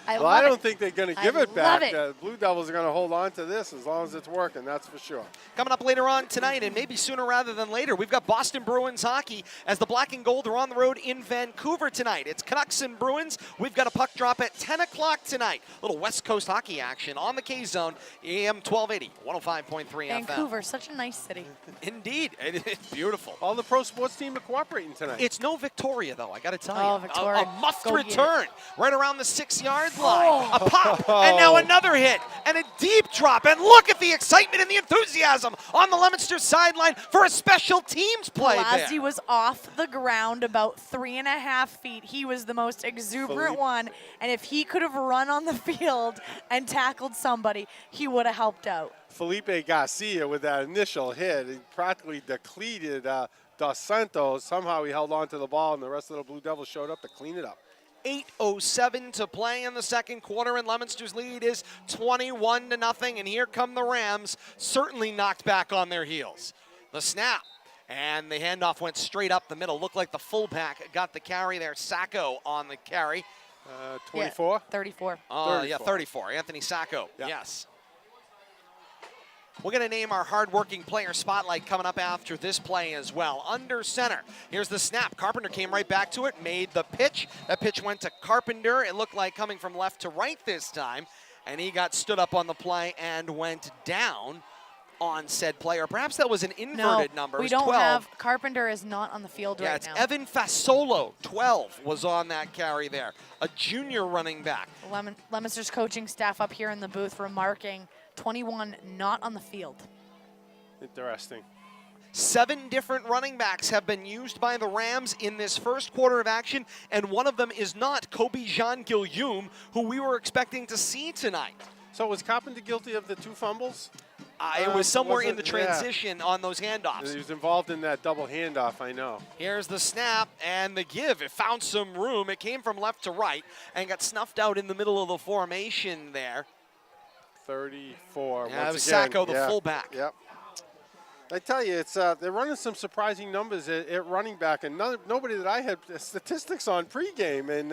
Speaker 3: I don't think they're going to give it back.
Speaker 4: Love it.
Speaker 3: Blue Devils are going to hold on to this as long as it's working, that's for sure.
Speaker 2: Coming up later on tonight, and maybe sooner rather than later, we've got Boston Bruins hockey as the Black and Gold are on the road in Vancouver tonight. It's Canucks and Bruins. We've got a puck drop at 10 o'clock tonight. A little West Coast hockey action on the K-Zone, AM 1280, 105.3 FM.
Speaker 4: Vancouver, such a nice city.
Speaker 2: Indeed. It's beautiful.
Speaker 3: All the pro sports teams are cooperating tonight.
Speaker 2: It's no Victoria, though, I got to tell you.
Speaker 4: Oh, Victoria.
Speaker 2: A muffed return right around the 6-yard line. A pop, and now another hit, and a deep drop. And look at the excitement and the enthusiasm on the Leominster sideline for a special teams play there.
Speaker 4: He was off the ground about 3.5 feet. He was the most exuberant one, and if he could have run on the field and tackled somebody, he would have helped out.
Speaker 3: Felipe Garcia with that initial hit, he practically depleted Dos Santos. Somehow he held on to the ball, and the rest of the Blue Devils showed up to clean it up.
Speaker 2: 8:07 to play in the second quarter, and Leominster's lead is 21-0, and here come the Rams, certainly knocked back on their heels. The snap, and the handoff went straight up the middle. Looked like the fullback got the carry there. Sacco on the carry.
Speaker 3: 24?
Speaker 4: Yeah, 34.
Speaker 2: 34. Anthony Sacco, yes. We're going to name our hard-working player spotlight coming up after this play as well. Under center, here's the snap. Carpenter came right back to it, made the pitch. That pitch went to Carpenter. It looked like coming from left to right this time, and he got stood up on the play and went down on said play. Or perhaps that was an inverted number.
Speaker 4: We don't
Speaker 2: 12.
Speaker 4: have, Carpenter is not on the field right now.
Speaker 2: Yeah, it's Evan Fasolo, 12, was on that carry there. A junior running back.
Speaker 4: Leominster's coaching staff up here in the booth remarking 21 not on the field.
Speaker 3: Interesting.
Speaker 2: 7 different running backs have been used by the Rams in this first quarter of action, and one of them is not Kobe Jean Guillaume, who we were expecting to see tonight.
Speaker 3: So was Carpenter guilty of the 2 fumbles?
Speaker 2: It was somewhere in the transition on those handoffs.
Speaker 3: He was involved in that double handoff, I know.
Speaker 2: Here's the snap and the give. It found some room. It came from left to right and got snuffed out in the middle of the formation there.
Speaker 3: 34.
Speaker 2: Yeah, it was
Speaker 3: again,
Speaker 2: Sacco, the fullback.
Speaker 3: Yep. I tell you, it's they're running some surprising numbers at running back, and nobody that I had statistics on pregame. And,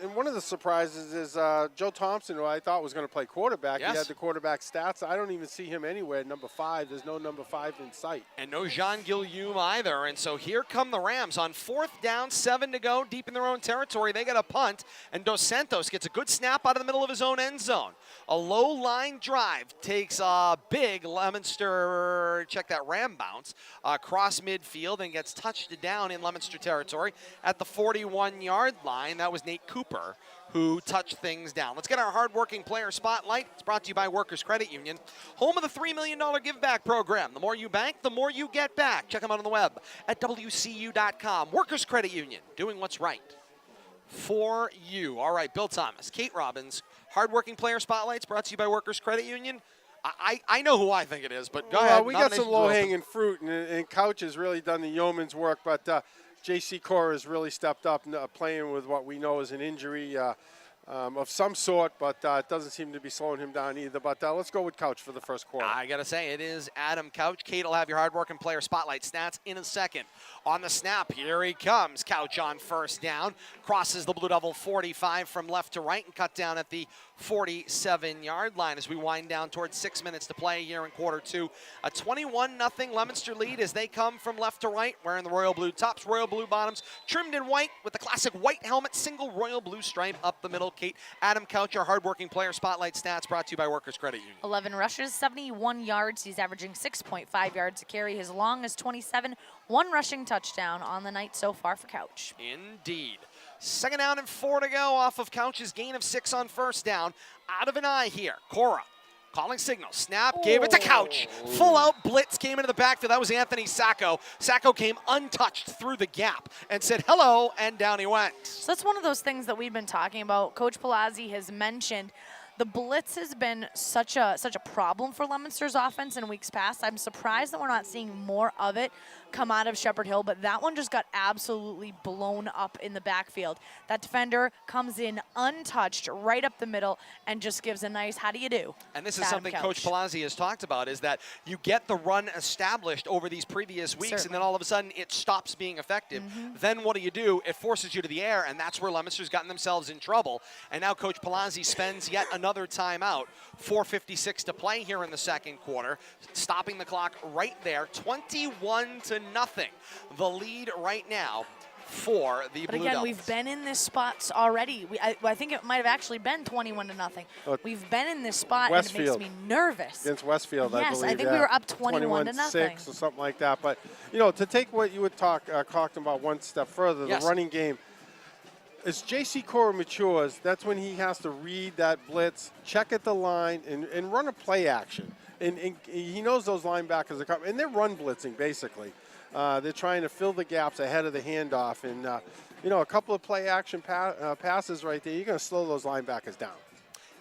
Speaker 3: and one of the surprises is Joe Thompson, who I thought was going to play quarterback.
Speaker 2: Yes.
Speaker 3: He had the quarterback stats. I don't even see him anywhere. Number 5, there's no number 5 in sight.
Speaker 2: And no Jean Guillaume either. And so here come the Rams on 4th down, 7 to go, deep in their own territory. They get a punt, and Dos Santos gets a good snap out of the middle of his own end zone. A low line drive takes a big Leominster, check that, Ram bounce, across midfield and gets touched down in Leominster territory at the 41-yard line. That was Nate Cooper who touched things down. Let's get our hardworking player spotlight. It's brought to you by Workers Credit Union, home of the $3 million give back program. The more you bank, the more you get back. Check them out on the web at WCU.com. Workers Credit Union, doing what's right for you. All right, Bill Thomas, Kate Robbins, hardworking player spotlights brought to you by Workers Credit Union. I know who I think it is, but go ahead.
Speaker 3: We got some low-hanging fruit, and Couch has really done the yeoman's work, but J.C. Cora has really stepped up, playing with what we know is an injury of some sort, but it doesn't seem to be slowing him down either. But let's go with Couch for the first quarter.
Speaker 2: I got to say, it is Adam Couch. Kate will have your hard-working player spotlight stats in a second. On the snap, here he comes. Couch on first down. Crosses the Blue Devil 45 from left to right and cut down at the 47-yard line as we wind down towards 6 minutes to play here in quarter 2. A 21-0 Leominster lead as they come from left to right, wearing the royal blue tops, royal blue bottoms, trimmed in white with the classic white helmet, single royal blue stripe up the middle. Kate, Adam Couch, our hardworking player spotlight stats brought to you by Workers Credit Union.
Speaker 4: 11 rushes, 71 yards. He's averaging 6.5 yards a carry. His long is 27. 1 rushing touchdown on the night so far for Couch.
Speaker 2: Indeed. 2nd down and 4 to go off of Couch's gain of 6 on first down. Out of an eye here. Cora calling signal. Snap, gave it to Couch. Full out blitz came into the backfield. That was Anthony Sacco. Sacco came untouched through the gap and said hello, and down he went.
Speaker 4: So that's one of those things that we've been talking about. Coach Palazzi has mentioned the blitz has been such a problem for Leominster's offense in weeks past. I'm surprised that we're not seeing more of it come out of Shepherd Hill, but that one just got absolutely blown up in the backfield. That defender comes in untouched right up the middle and just gives a nice how do you do.
Speaker 2: And this is something Coach Palazzi has talked about, is that you get the run established over these previous weeks, and then all of a sudden it stops being effective. Then what do? It forces you to the air, and that's where Leominster's gotten themselves in trouble. And now Coach Palazzi spends yet another timeout. 4:56 to play here in the second quarter, stopping the clock right there. 21-0. The lead right now for the Blue Devils.
Speaker 4: But again, we've been in this spot already. I think it might have actually been 21-0. We've been in this spot,
Speaker 3: Westfield.
Speaker 4: and it makes me nervous.
Speaker 3: Against Westfield, I believe.
Speaker 4: Yes, I think we were up 21-0.
Speaker 3: 21-6 or something like that. But, to take what you would talking about one step further, the running game, as J.C. Cora matures, that's when he has to read that blitz, check at the line, and run a play action. And he knows those linebackers are coming. And they're run blitzing, basically. They're trying to fill the gaps ahead of the handoff. And, a couple of play action passes right there, you're going to slow those linebackers down.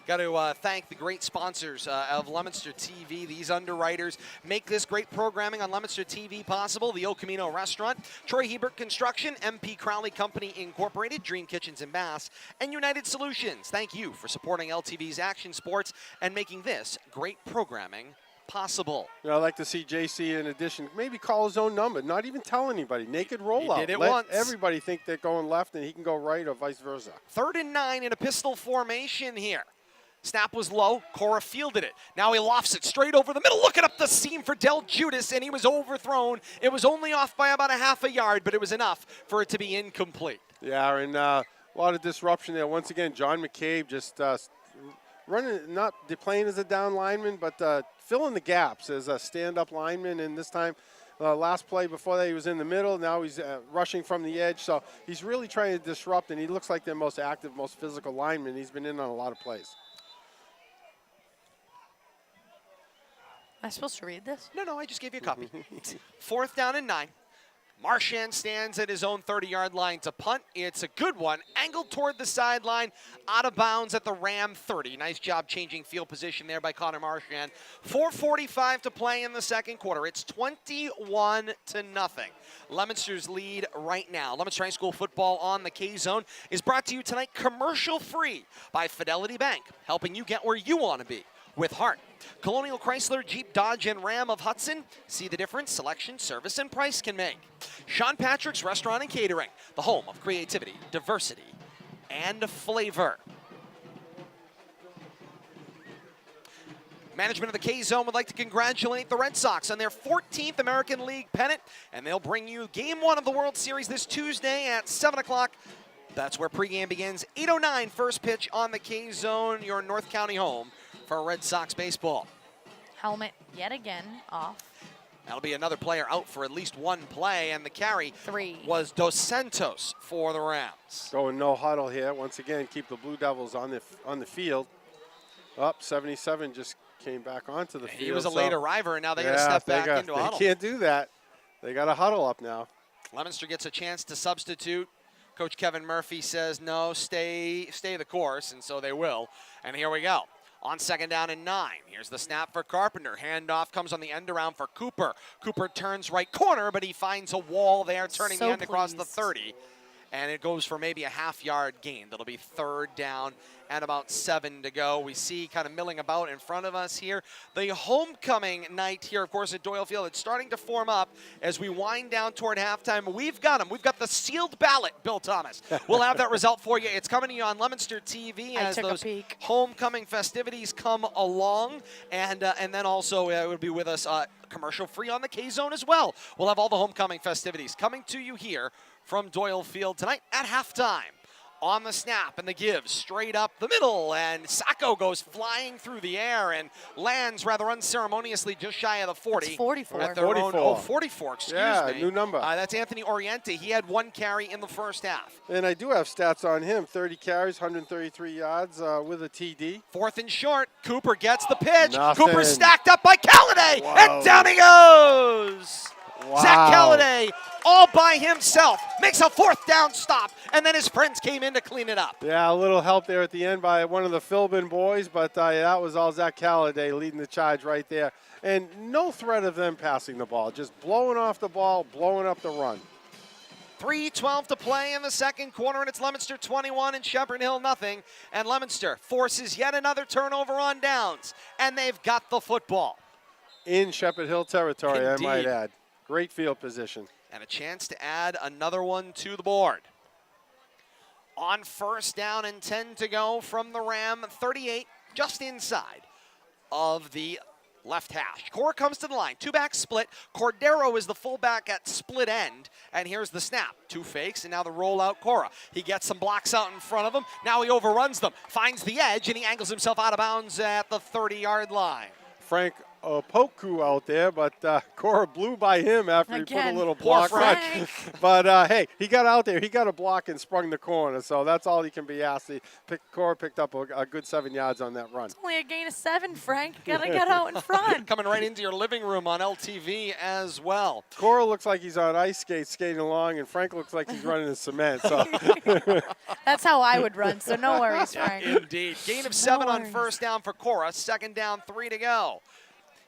Speaker 2: Got to thank the great sponsors of Leominster TV. These underwriters make this great programming on Leominster TV possible. The El Camino Restaurant, Troy Hebert Construction, MP Crowley Company Incorporated, Dream Kitchens and Baths, and United Solutions. Thank you for supporting LTV's action sports and making this great programming possible.
Speaker 3: I'd like to see JC, in addition, maybe call his own number, not even tell anybody. Naked rollout.
Speaker 2: He did it
Speaker 3: Let
Speaker 2: once.
Speaker 3: everybody think they're going left and he can go right or vice versa.
Speaker 2: 3rd and 9 in a pistol formation here. Snap was low. Cora fielded it. Now he lofts it straight over the middle. Looking up the seam for Del Judas, and he was overthrown. It was only off by about a half a yard, but it was enough for it to be incomplete.
Speaker 3: Yeah, and a lot of disruption there. Once again, John McCabe just running, not playing as a down lineman, but filling the gaps as a stand-up lineman. And this time, last play before that, he was in the middle. Now he's rushing from the edge. So he's really trying to disrupt, and he looks like their most active, most physical lineman. He's been in on a lot of plays.
Speaker 4: Am I supposed to read this?
Speaker 2: No, I just gave you a copy. 4th down and 9. Marchand stands at his own 30-yard line to punt. It's a good one. Angled toward the sideline, out of bounds at the Ram 30. Nice job changing field position there by Connor Marchand. 4:45 to play in the second quarter. It's 21-0. Leominster's lead right now. Leominster High School football on the K-Zone is brought to you tonight commercial-free by Fidelity Bank, helping you get where you want to be with heart. Colonial Chrysler, Jeep, Dodge, and Ram of Hudson. See the difference selection, service, and price can make. Sean Patrick's Restaurant and Catering, the home of creativity, diversity, and flavor. Management of the K-Zone would like to congratulate the Red Sox on their 14th American League pennant, and they'll bring you Game 1 of the World Series this Tuesday at 7 o'clock. That's where pregame begins. 8:09 first pitch on the K-Zone, your North County home for Red Sox baseball.
Speaker 4: Helmet yet again off.
Speaker 2: That'll be another player out for at least one play, and the carry
Speaker 4: 3
Speaker 2: was Dos Santos for the Rams.
Speaker 3: Going no huddle here. Once again, keep the Blue Devils on the field. Up 77 just came back onto the field.
Speaker 2: He was a late arriver, and now they're going to step back into a huddle.
Speaker 3: They can't do that. They got to huddle up now.
Speaker 2: Leominster gets a chance to substitute. Coach Kevin Murphy says, no, stay the course, and so they will. And here we go. On 2nd down and 9. Here's the snap for Carpenter. Handoff comes on the end around for Cooper. Cooper turns right corner, but he finds a wall there, turning the end across the 30. And it goes for maybe a half-yard gain. That'll be 3rd down and about 7 to go. We see kind of milling about in front of us here. The homecoming night here, of course, at Doyle Field, it's starting to form up as we wind down toward halftime. We've got them. We've got the sealed ballot, Bill Thomas. We'll have that result for you. It's coming to you on Leominster TV as those homecoming festivities come along. And then also it will be with us commercial-free on the K-Zone as well. We'll have all the homecoming festivities coming to you here from Doyle Field tonight at halftime. On the snap and the give, straight up the middle, and Sacco goes flying through the air and lands rather unceremoniously just shy of the 40.
Speaker 4: It's 44.
Speaker 2: At their
Speaker 3: 44.
Speaker 2: Own, oh, 44, excuse me.
Speaker 3: Yeah, new number.
Speaker 2: That's Anthony Oriente. He had 1 carry in the first half.
Speaker 3: And I do have stats on him. 30 carries, 133 yards with a TD.
Speaker 2: 4th and short. Cooper gets the pitch.
Speaker 3: Nothing.
Speaker 2: Cooper stacked up by Calladay,
Speaker 3: Whoa.
Speaker 2: and down he goes.
Speaker 3: Wow.
Speaker 2: Zach Calladay all by himself makes a 4th down stop, and then his friends came in to clean it up.
Speaker 3: Yeah, a little help there at the end by one of the Philbin boys, but that was all Zach Calladay leading the charge right there. And no threat of them passing the ball, just blowing off the ball, blowing up the run.
Speaker 2: 3:12 to play in the second quarter, and it's Leominster 21 and Shepherd Hill nothing. And Leominster forces yet another turnover on downs, and they've got the football.
Speaker 3: In Shepherd Hill territory,
Speaker 2: Indeed.
Speaker 3: I might add. Great field position.
Speaker 2: And a chance to add another one to the board. On 1st down and 10 to go from the Ram 38, just inside of the left hash. Cora comes to the line, 2-back split. Cordero is the fullback at split end. And here's the snap. 2 fakes, and now the rollout Cora. He gets some blocks out in front of him. Now he overruns them, finds the edge, and he angles himself out of bounds at the 30-yard line.
Speaker 3: Frank Opoku out there, but Cora blew by him after he put a little block on. But hey, he got out there. He got a block and sprung the corner, so that's all he can be asked. Cora picked up a good 7 yards on that run.
Speaker 4: It's only a gain of 7, Frank. You gotta get out in front.
Speaker 2: Coming right into your living room on LTV as well.
Speaker 3: Cora looks like he's on ice skates skating along, and Frank looks like he's running in cement. So
Speaker 4: That's how I would run, so no worries, Frank.
Speaker 2: Indeed. Gain of 7 on 1st down for Cora. 2nd down, 3 to go.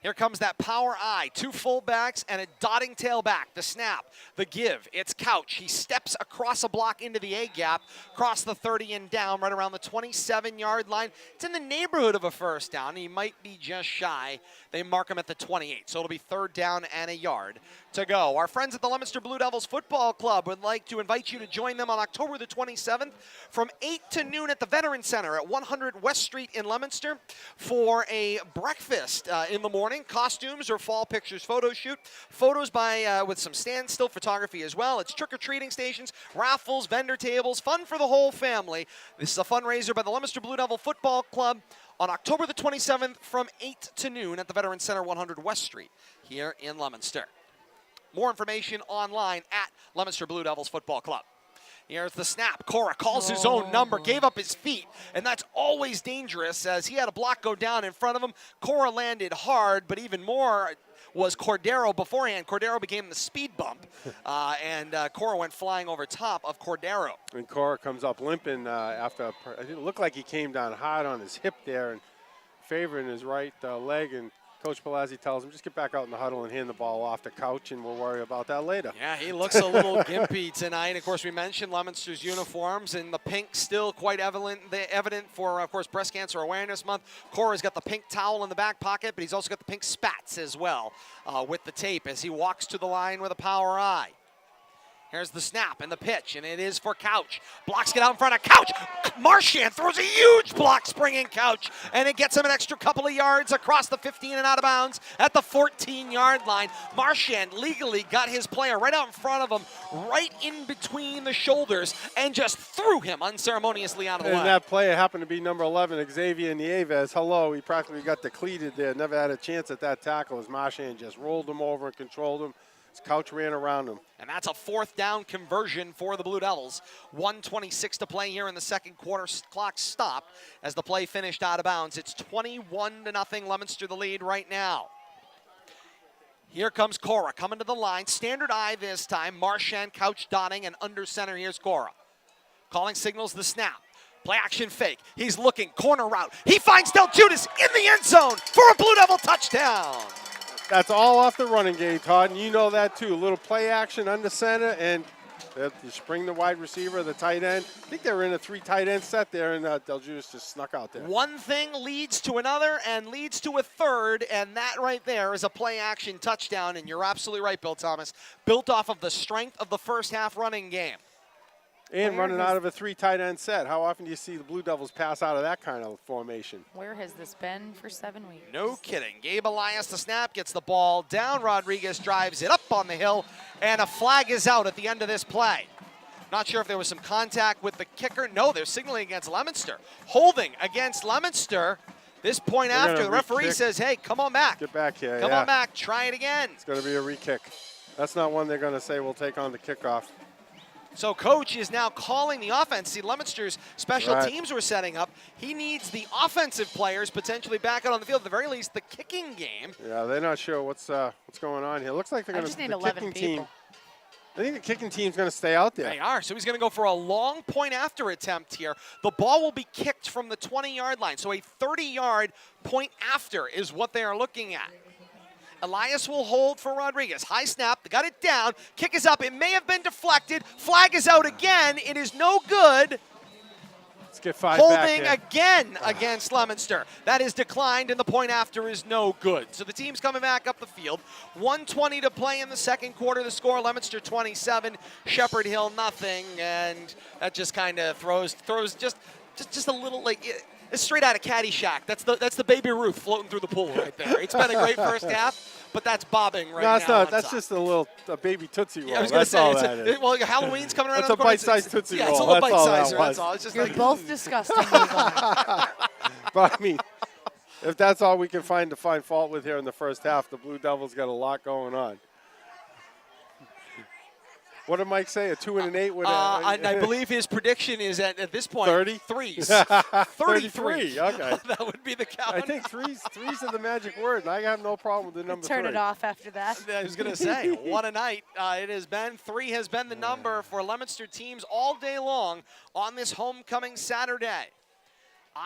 Speaker 2: Here comes that power eye, 2 fullbacks and a dotting tailback. The snap, the give, it's Couch. He steps across a block into the A gap, across the 30 and down, right around the 27-yard line. It's in the neighborhood of a 1st down. He might be just shy. They mark him at the 28, so it'll be 3rd down and a yard to go. Our friends at the Leominster Blue Devils Football Club would like to invite you to join them on October the 27th from 8 to noon at the Veteran Center at 100 West Street in Leominster for a breakfast in the morning. Costumes or fall pictures photo shoot. Photos by with some standstill photography as well. It's trick-or-treating stations, raffles, vendor tables, fun for the whole family. This is a fundraiser by the Leominster Blue Devil Football Club on October the 27th from 8 to noon at the Veteran Center, 100 West Street here in Leominster. More information online at Leominster Blue Devils Football Club. Here's the snap. Cora calls his own number, gave up his feet, and that's always dangerous as he had a block go down in front of him. Cora landed hard, but even more was Cordero beforehand. Cordero became the speed bump, and Cora went flying over top of Cordero.
Speaker 3: And Cora comes up limping after, it looked like he came down hard on his hip there and favoring his right leg, and Coach Palazzi tells him, just get back out in the huddle and hand the ball off to Couch, and we'll worry about that later.
Speaker 2: Yeah, he looks a little gimpy tonight. Of course, we mentioned Leominster's uniforms, and the pink still quite evident for, of course, Breast Cancer Awareness Month. Cora's got the pink towel in the back pocket, but he's also got the pink spats as well with the tape as he walks to the line with a power eye. Here's the snap and the pitch, and it is for Couch. Blocks get out in front of Couch. Marchand throws a huge block, springing Couch, and it gets him an extra couple of yards across the 15 and out of bounds at the 14-yard line. Marchand legally got his player right out in front of him, right in between the shoulders, and just threw him unceremoniously out of the way.
Speaker 3: And that player happened to be number 11, Xavier Nieves. Hello, he practically got depleted there. Never had a chance at that tackle as Marchand just rolled him over and controlled him. His Couch ran around him.
Speaker 2: And that's a 4th down conversion for the Blue Devils. 1:26 to play here in the second quarter. Clock stopped as the play finished out of bounds. It's 21-0, Leominster the lead right now. Here comes Cora coming to the line. Standard I this time. Marchand, Couch, Donning, and under center, here's Cora. Calling signals the snap. Play action fake. He's looking, corner route. He finds Del Judas in the end zone for a Blue Devil touchdown.
Speaker 3: That's all off the running game, Todd, and you know that too. A little play action under center, and you spring the wide receiver, the tight end. I think they were in a 3 tight end set there, and Del Judas just snuck out there.
Speaker 2: One thing leads to another and leads to a third, and that right there is a play action touchdown, and you're absolutely right, Bill Thomas. Built off of the strength of the first half running game.
Speaker 3: And running out of a 3 tight end set. How often do you see the Blue Devils pass out of that kind of formation?
Speaker 4: Where has this been for 7 weeks?
Speaker 2: No kidding. Gabe Elias, the snap, gets the ball down. Rodriguez drives it up on the hill, and a flag is out at the end of this play. Not sure if there was some contact with the kicker. No, they're signaling against Leominster. Holding against Leominster. This point after, the referee says, hey, come on back.
Speaker 3: Get back here.
Speaker 2: Come on back. Try it again.
Speaker 3: It's going to be a re-kick. That's not one they're going to say we'll take on the kickoff.
Speaker 2: So Coach is now calling the offense. See, Leominster's special teams were setting up. He needs the offensive players potentially back out on the field. At the very least, the kicking game.
Speaker 3: Yeah, they're not sure what's going on here. Looks like they're going to.
Speaker 4: I just need 11 people.
Speaker 3: I think the kicking team's going to stay out there.
Speaker 2: They are. So he's going to go for a long point after attempt here. The ball will be kicked from the 20-yard line. So a 30-yard point after is what they are looking at. Elias will hold for Rodriguez. High snap. They got it down. Kick is up. It may have been deflected. Flag is out again. It is no good.
Speaker 3: Let's get 5
Speaker 2: Holding
Speaker 3: back
Speaker 2: again against Leominster. That is declined, and the point after is no good. So the team's coming back up the field. 1:20 to play in the second quarter. The score, Leominster 27, Shepherd Hill nothing, and that just kind of throws just a little like. It's straight out of Caddyshack. That's the Baby Ruth floating through the pool right there. It's been a great first half, but that's bobbing right now.
Speaker 3: No, it's not. That's just a baby Tootsie Roll.
Speaker 2: Yeah, I was going to say,
Speaker 3: well,
Speaker 2: Halloween's coming around.
Speaker 3: It's a bite-sized Tootsie Roll.
Speaker 2: Yeah, it's a little bite-sizer.
Speaker 3: That's
Speaker 2: all. It's just
Speaker 4: You're
Speaker 2: like,
Speaker 4: both disgusting.
Speaker 3: But I mean, if that's all we can find to find fault with here in the first half, the Blue Devils got a lot going on. What did Mike say? A 2 and an 8 with
Speaker 2: I believe his prediction is at this point
Speaker 3: 30
Speaker 2: threes.
Speaker 3: 33. Okay,
Speaker 2: that would be the count.
Speaker 3: I think threes are the magic word, and I have no problem with the number 3.
Speaker 4: Turn it off after that.
Speaker 2: I was going to say, what a night it has been. 3 has been the number for Leominster teams all day long on this homecoming Saturday.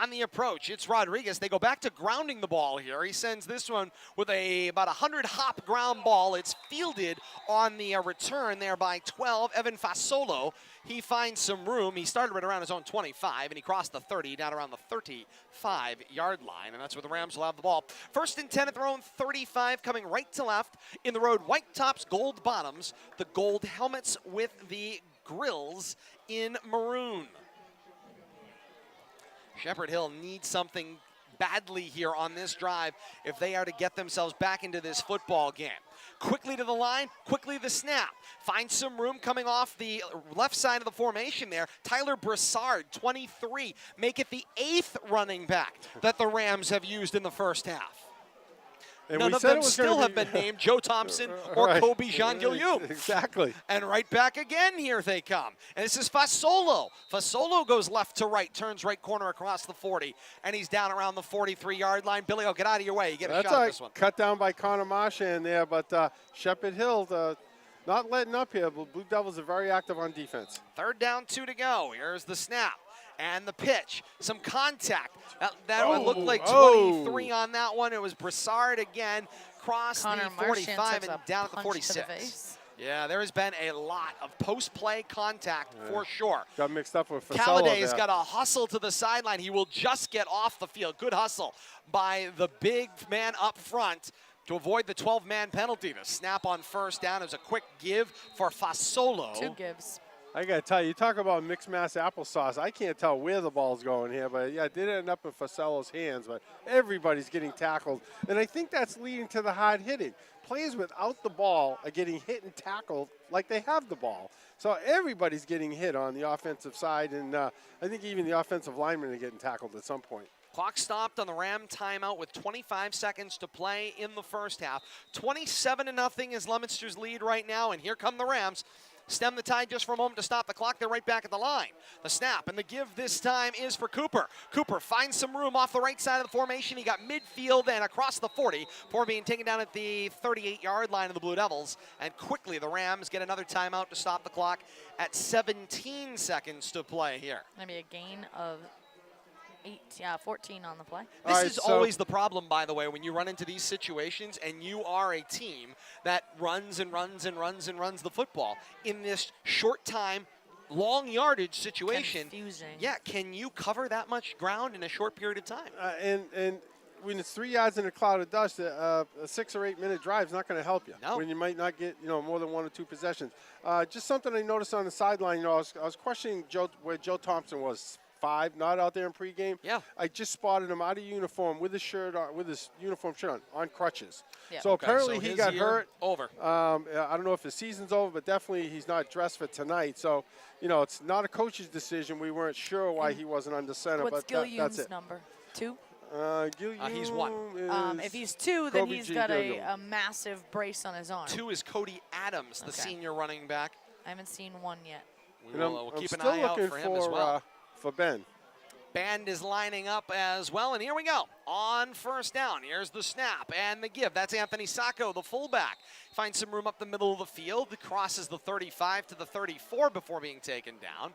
Speaker 2: On the approach, it's Rodriguez. They go back to grounding the ball here. He sends this one with about 100-hop ground ball. It's fielded on the return there by 12, Evan Fasolo. He finds some room. He started right around his own 25, and he crossed the 30 down around the 35-yard line, and that's where the Rams will have the ball. 1st and 10 at their own 35, coming right to left. In the road, white tops, gold bottoms, the gold helmets with the grills in maroon. Shepherd Hill needs something badly here on this drive if they are to get themselves back into this football game. Quickly to the line, quickly the snap. Finds some room coming off the left side of the formation there. Tyler Broussard, 23. Make it the 8th running back that the Rams have used in the first half.
Speaker 3: And
Speaker 2: none of them still have been named Joe Thompson or Kobe Jean-Guillaume.
Speaker 3: Exactly.
Speaker 2: And right back again, here they come. And this is Fasolo. Fasolo goes left to right, turns right corner across the 40, and he's down around the 43-yard line. Billy, get out of your way. You get a shot at this one.
Speaker 3: Cut down by Connor Marchand there, but Shepherd Hill not letting up here. But Blue Devils are very active on defense.
Speaker 2: 3rd down, 2 to go. Here's the snap. And the pitch, some contact. That looked like 23 on that one. It was Broussard again, crossed the 45 and down at the 46. Yeah, there has been a lot of post-play contact for sure.
Speaker 3: Got mixed up with Fasolo.
Speaker 2: Calladay's got a hustle to the sideline. He will just get off the field. Good hustle by the big man up front. to avoid the 12-man penalty. The snap on first down is a quick give for Fasolo.
Speaker 4: 2 gives.
Speaker 3: I got to tell you, talk about mixed mass applesauce. I can't tell where the ball's going here, but yeah, it did end up in Fasolo's hands, but everybody's getting tackled. And I think that's leading to the hard hitting. Players without the ball are getting hit and tackled like they have the ball. So everybody's getting hit on the offensive side, and I think even the offensive linemen are getting tackled at some point.
Speaker 2: Clock stopped on the Ram timeout with 25 seconds to play in the first half. 27-0 is Leominster's lead right now, and here come the Rams. Stem the tide just for a moment to stop the clock. They're right back at the line. The snap and the give this time is for Cooper. Cooper finds some room off the right side of the formation. He got midfield and across the 40 before being taken down at the 38-yard line of the Blue Devils. And quickly the Rams get another timeout to stop the clock at 17 seconds to play here.
Speaker 4: Maybe a gain of 14 on the play.
Speaker 2: This is always the problem, by the way, when you run into these situations and you are a team that runs and runs and runs and runs the football. In this short time, long yardage situation,
Speaker 4: confusing.
Speaker 2: Yeah, can you cover that much ground in a short period of time?
Speaker 3: And when it's 3 yards in a cloud of dust, a 6 or 8 minute drive is not going to help you.
Speaker 2: No.
Speaker 3: When you might not get more than 1 or 2 possessions. Just something I noticed on the sideline. I was questioning where Joe Thompson was. 5, not out there in pregame.
Speaker 2: Yeah.
Speaker 3: I just spotted him out of uniform with his shirt on, with his uniform shirt on crutches.
Speaker 4: Yeah.
Speaker 3: So apparently
Speaker 2: so
Speaker 3: he
Speaker 2: his
Speaker 3: got
Speaker 2: year
Speaker 3: hurt.
Speaker 2: Over.
Speaker 3: I don't know if his season's over, but definitely he's not dressed for tonight. So, it's not a coach's decision. We weren't sure why he wasn't under center,
Speaker 4: What's
Speaker 3: but
Speaker 4: Gil
Speaker 3: that's
Speaker 4: Yoon's
Speaker 3: it.
Speaker 4: number? 2?
Speaker 3: Gil
Speaker 2: He's 1.
Speaker 3: Yoon
Speaker 4: If he's 2, then
Speaker 3: Kobe
Speaker 4: he's
Speaker 3: G.
Speaker 4: got
Speaker 3: Gilliam.
Speaker 4: a massive brace on his arm.
Speaker 2: 2 is Cody Adams, the
Speaker 4: Okay.
Speaker 2: senior running back.
Speaker 4: I haven't seen 1 yet.
Speaker 2: We'll
Speaker 3: I'm
Speaker 2: keep an
Speaker 3: still
Speaker 2: eye out
Speaker 3: looking
Speaker 2: for him as well.
Speaker 3: For Ben.
Speaker 2: Band is lining up as well, and here we go. On first down, here's the snap and the give. That's Anthony Sacco, the fullback. Finds some room up the middle of the field. Crosses the 35 to the 34 before being taken down.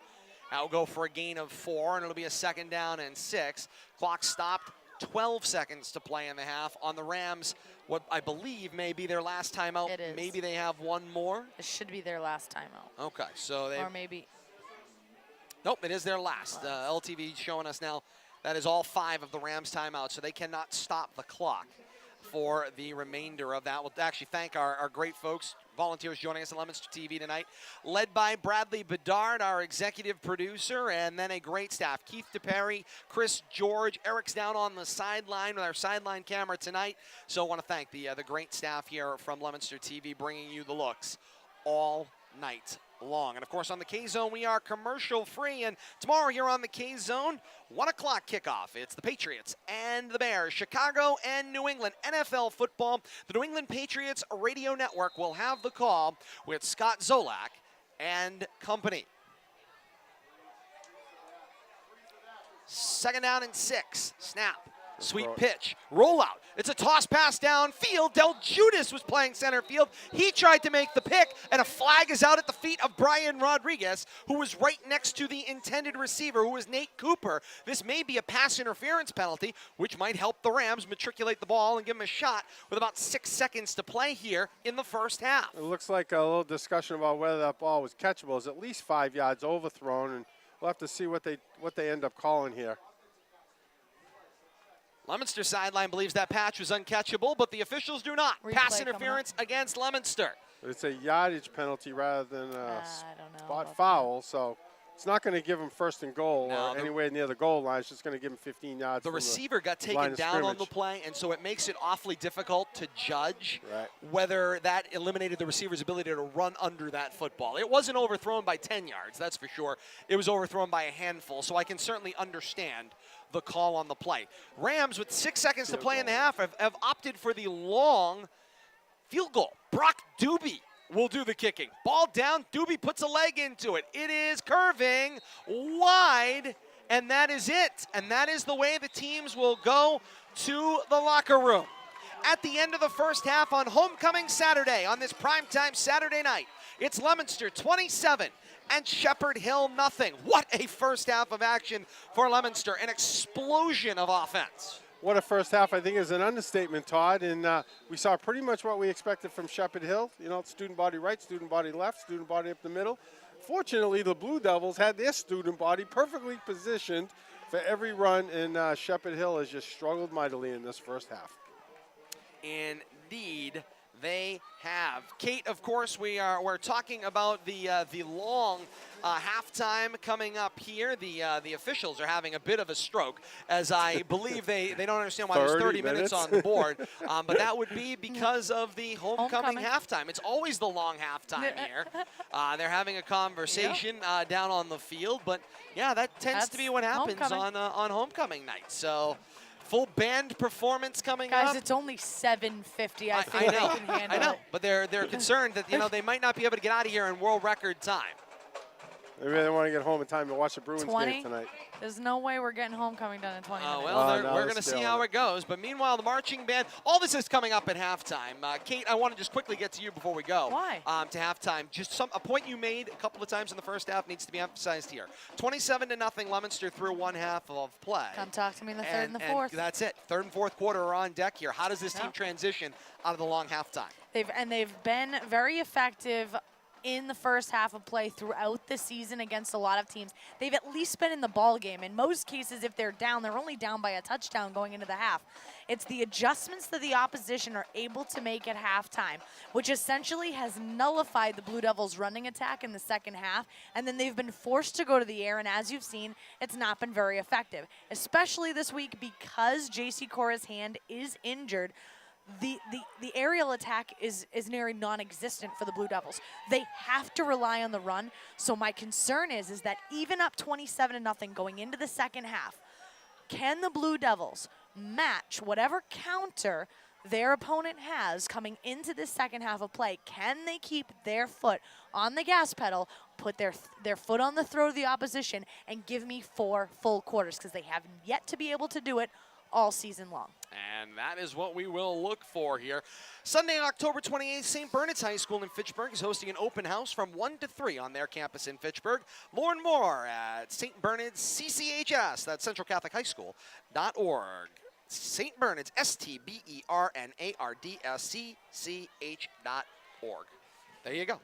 Speaker 2: That will go for a gain of 4, and it'll be a 2nd down and 6. Clock stopped. 12 seconds to play in the half. On the Rams, what I believe may be their last timeout.
Speaker 4: It is.
Speaker 2: Maybe they have one more.
Speaker 4: It should be their last timeout.
Speaker 2: Okay, so they.
Speaker 4: Or maybe.
Speaker 2: Nope, it is their last. LTV showing us now that is all 5 of the Rams timeouts, so they cannot stop the clock for the remainder of that. We'll actually thank our great folks, volunteers joining us at Leominster TV tonight, led by Bradley Bedard, our executive producer, and then a great staff. Keith DePerry, Chris George, Eric's down on the sideline with our sideline camera tonight. So I want to thank the great staff here from Leominster TV bringing you the looks all night long. And of course on the K-Zone we are commercial free, and tomorrow here on the K-Zone 1 o'clock kickoff. It's the Patriots and the Bears, Chicago and New England, NFL football. The New England Patriots radio network will have the call with Scott Zolak and company. 2nd down and 6. Snap. Sweet pitch. Rollout. It's a toss pass downfield. Del Judas was playing center field. He tried to make the pick, and a flag is out at the feet of Brian Rodriguez, who was right next to the intended receiver, who was Nate Cooper. This may be a pass interference penalty, which might help the Rams matriculate the ball and give them a shot with about 6 seconds to play here in the first half.
Speaker 3: It looks like a little discussion about whether that ball was catchable. It's at least 5 yards overthrown, and we'll have to see what they end up calling here.
Speaker 2: Leominster sideline believes that patch was uncatchable, but the officials do not.
Speaker 4: Replay
Speaker 2: Pass interference against Leominster.
Speaker 3: It's a yardage penalty rather than a
Speaker 4: I don't know
Speaker 3: spot
Speaker 4: about
Speaker 3: foul, so it's not going to give him 1st and goal
Speaker 2: No,
Speaker 3: or anywhere near the goal line. It's just going to give him 15 yards.
Speaker 2: The
Speaker 3: from
Speaker 2: receiver got
Speaker 3: line
Speaker 2: taken
Speaker 3: of
Speaker 2: down on the
Speaker 3: scrimmage.
Speaker 2: play, and so it makes it awfully difficult to judge
Speaker 3: Right.
Speaker 2: whether that eliminated the receiver's ability to run under that football. It wasn't overthrown by 10 yards, that's for sure. It was overthrown by a handful, so I can certainly understand the call on the play. Rams, with 6 seconds to play in the half, have opted for the long field goal. Brock Doobie will do the kicking. Ball down, Doobie puts a leg into it. It is curving wide, and that is it. And that is the way the teams will go to the locker room. At the end of the first half on Homecoming Saturday, on this primetime Saturday night, it's Leominster 27 and Shepherd Hill nothing. What a first half of action for Leominster, an explosion of offense.
Speaker 3: What a first half, I think, is an understatement, Todd. And we saw pretty much what we expected from Shepherd Hill. Student body right, student body left, student body up the middle. Fortunately, the Blue Devils had their student body perfectly positioned for every run, and Shepherd Hill has just struggled mightily in this first half.
Speaker 2: And indeed they have. Kate, of course, we're talking about the long halftime coming up here. The officials are having a bit of a stroke, as I believe they don't understand why there's 30 minutes on the board. But that would be because of the homecoming halftime. It's always the long halftime here. They're having a conversation down on the field, but yeah, that tends to be what happens on homecoming night. So. Full band performance coming up.
Speaker 4: Guys, it's only 7:50. I think they can handle it.
Speaker 2: I know, but they're concerned that they might not be able to get out of here in world record time.
Speaker 3: They really want to get home in time to watch the Bruins game tonight.
Speaker 4: There's no way we're getting homecoming done in 20 minutes.
Speaker 2: Well, we're going to see how it goes. But meanwhile, the marching band, all this is coming up at halftime. Kate, I want to just quickly get to you before we go.
Speaker 4: Why?
Speaker 2: To halftime. Just a point you made a couple of times in the first half needs to be emphasized here. 27-0 Leominster through one half of play.
Speaker 4: Come talk to me in the third and the fourth.
Speaker 2: That's it. Third and fourth quarter are on deck here. How does this team transition out of the long halftime?
Speaker 4: They've been very effective in the first half of play throughout the season against a lot of teams. They've at least been in the ball game. In most cases, if they're down, they're only down by a touchdown going into the half. It's the adjustments that the opposition are able to make at halftime, which essentially has nullified the Blue Devils' running attack in the second half, and then they've been forced to go to the air, and as you've seen, it's not been very effective, especially this week because J.C. Cora's hand is injured. The aerial attack is nearly non-existent for the Blue Devils. They have to rely on the run. So my concern is that even up 27-0 going into the second half, can the Blue Devils match whatever counter their opponent has coming into the second half of play? Can they keep their foot on the gas pedal, put their foot on the throat of the opposition, and give me 4 full quarters? Because they have yet to be able to do it all season long.
Speaker 2: And that is what we will look for here. Sunday, October 28th, St. Bernard's High School in Fitchburg is hosting an open house from 1 to 3 on their campus in Fitchburg. Learn more at St. Bernard's CCHS, that's centralcatholichighschool.org. St. Bernard's, STBERNARDSCCH.org. There you go.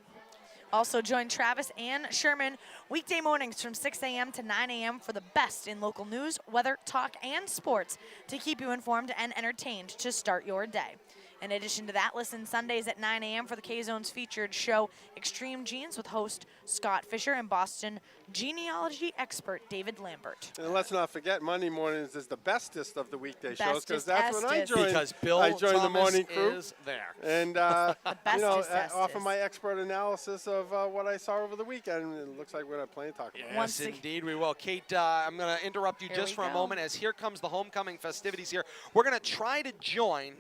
Speaker 4: Also join Travis and Sherman weekday mornings from 6 a.m. to 9 a.m. for the best in local news, weather, talk, and sports to keep you informed and entertained to start your day. In addition to that, listen Sundays at 9 a.m. for the K-Zone's featured show Extreme Genes with host Scott Fisher and Boston genealogy expert David Lambert.
Speaker 3: And let's not forget, Monday mornings is the bestest of the weekday shows, because that's when I joined.
Speaker 2: Because Bill
Speaker 3: the morning crew
Speaker 2: is there.
Speaker 3: And offer my expert analysis of what I saw over the weekend. It looks like we're going to have plenty to talk about.
Speaker 2: Yes, indeed we will. Kate, I'm going to interrupt you just for a moment, as here comes the homecoming festivities here. We're going to try to join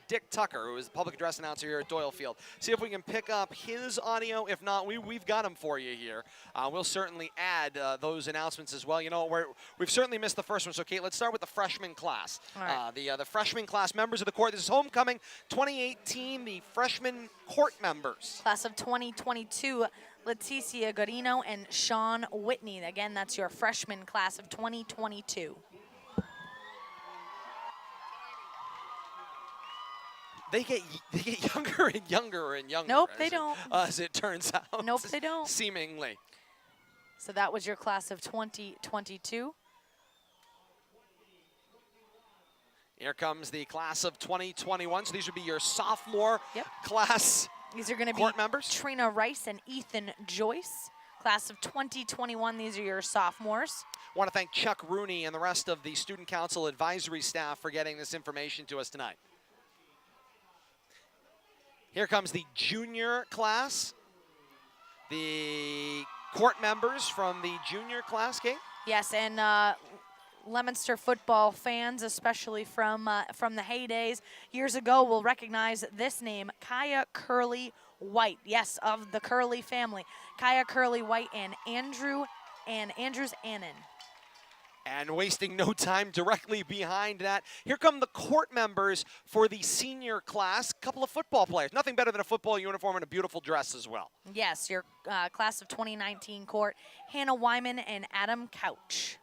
Speaker 2: Dick Tucker, who is the public address announcer here at Doyle Field. See if we can pick up his audio. If not, we've got him for you here. We'll certainly add those announcements as well. You know, we've certainly missed the first one. So, Kate, let's start with the freshman class.
Speaker 4: All right.
Speaker 2: The freshman class members of the court. This is homecoming 2018, the freshman court members.
Speaker 4: Class of 2022, Leticia Godino and Sean Whitney. Again, that's your freshman class of 2022.
Speaker 2: They get younger and younger and younger.
Speaker 4: Nope, they don't.
Speaker 2: As it turns out.
Speaker 4: Nope, they don't.
Speaker 2: Seemingly.
Speaker 4: So that was your class of 2022.
Speaker 2: Here comes the class of 2021. So these would be your sophomore class.
Speaker 4: These are going to be
Speaker 2: members.
Speaker 4: Trina Rice and Ethan Joyce. Class of 2021, these are your sophomores.
Speaker 2: I want to thank Chuck Rooney and the rest of the Student Council advisory staff for getting this information to us tonight. Here comes the junior class. The court members from the junior class, Kate?
Speaker 4: Yes, and Leominster football fans, especially from the heydays years ago, will recognize this name, Kaya Curley White. Yes, of the Curley family. Kaya Curley White and Andrews Annan.
Speaker 2: And wasting no time directly behind that, here come the court members for the senior class. Couple of football players. Nothing better than a football uniform and a beautiful dress as well.
Speaker 4: Yes, your class of 2019 court, Hannah Wyman and Adam Couch.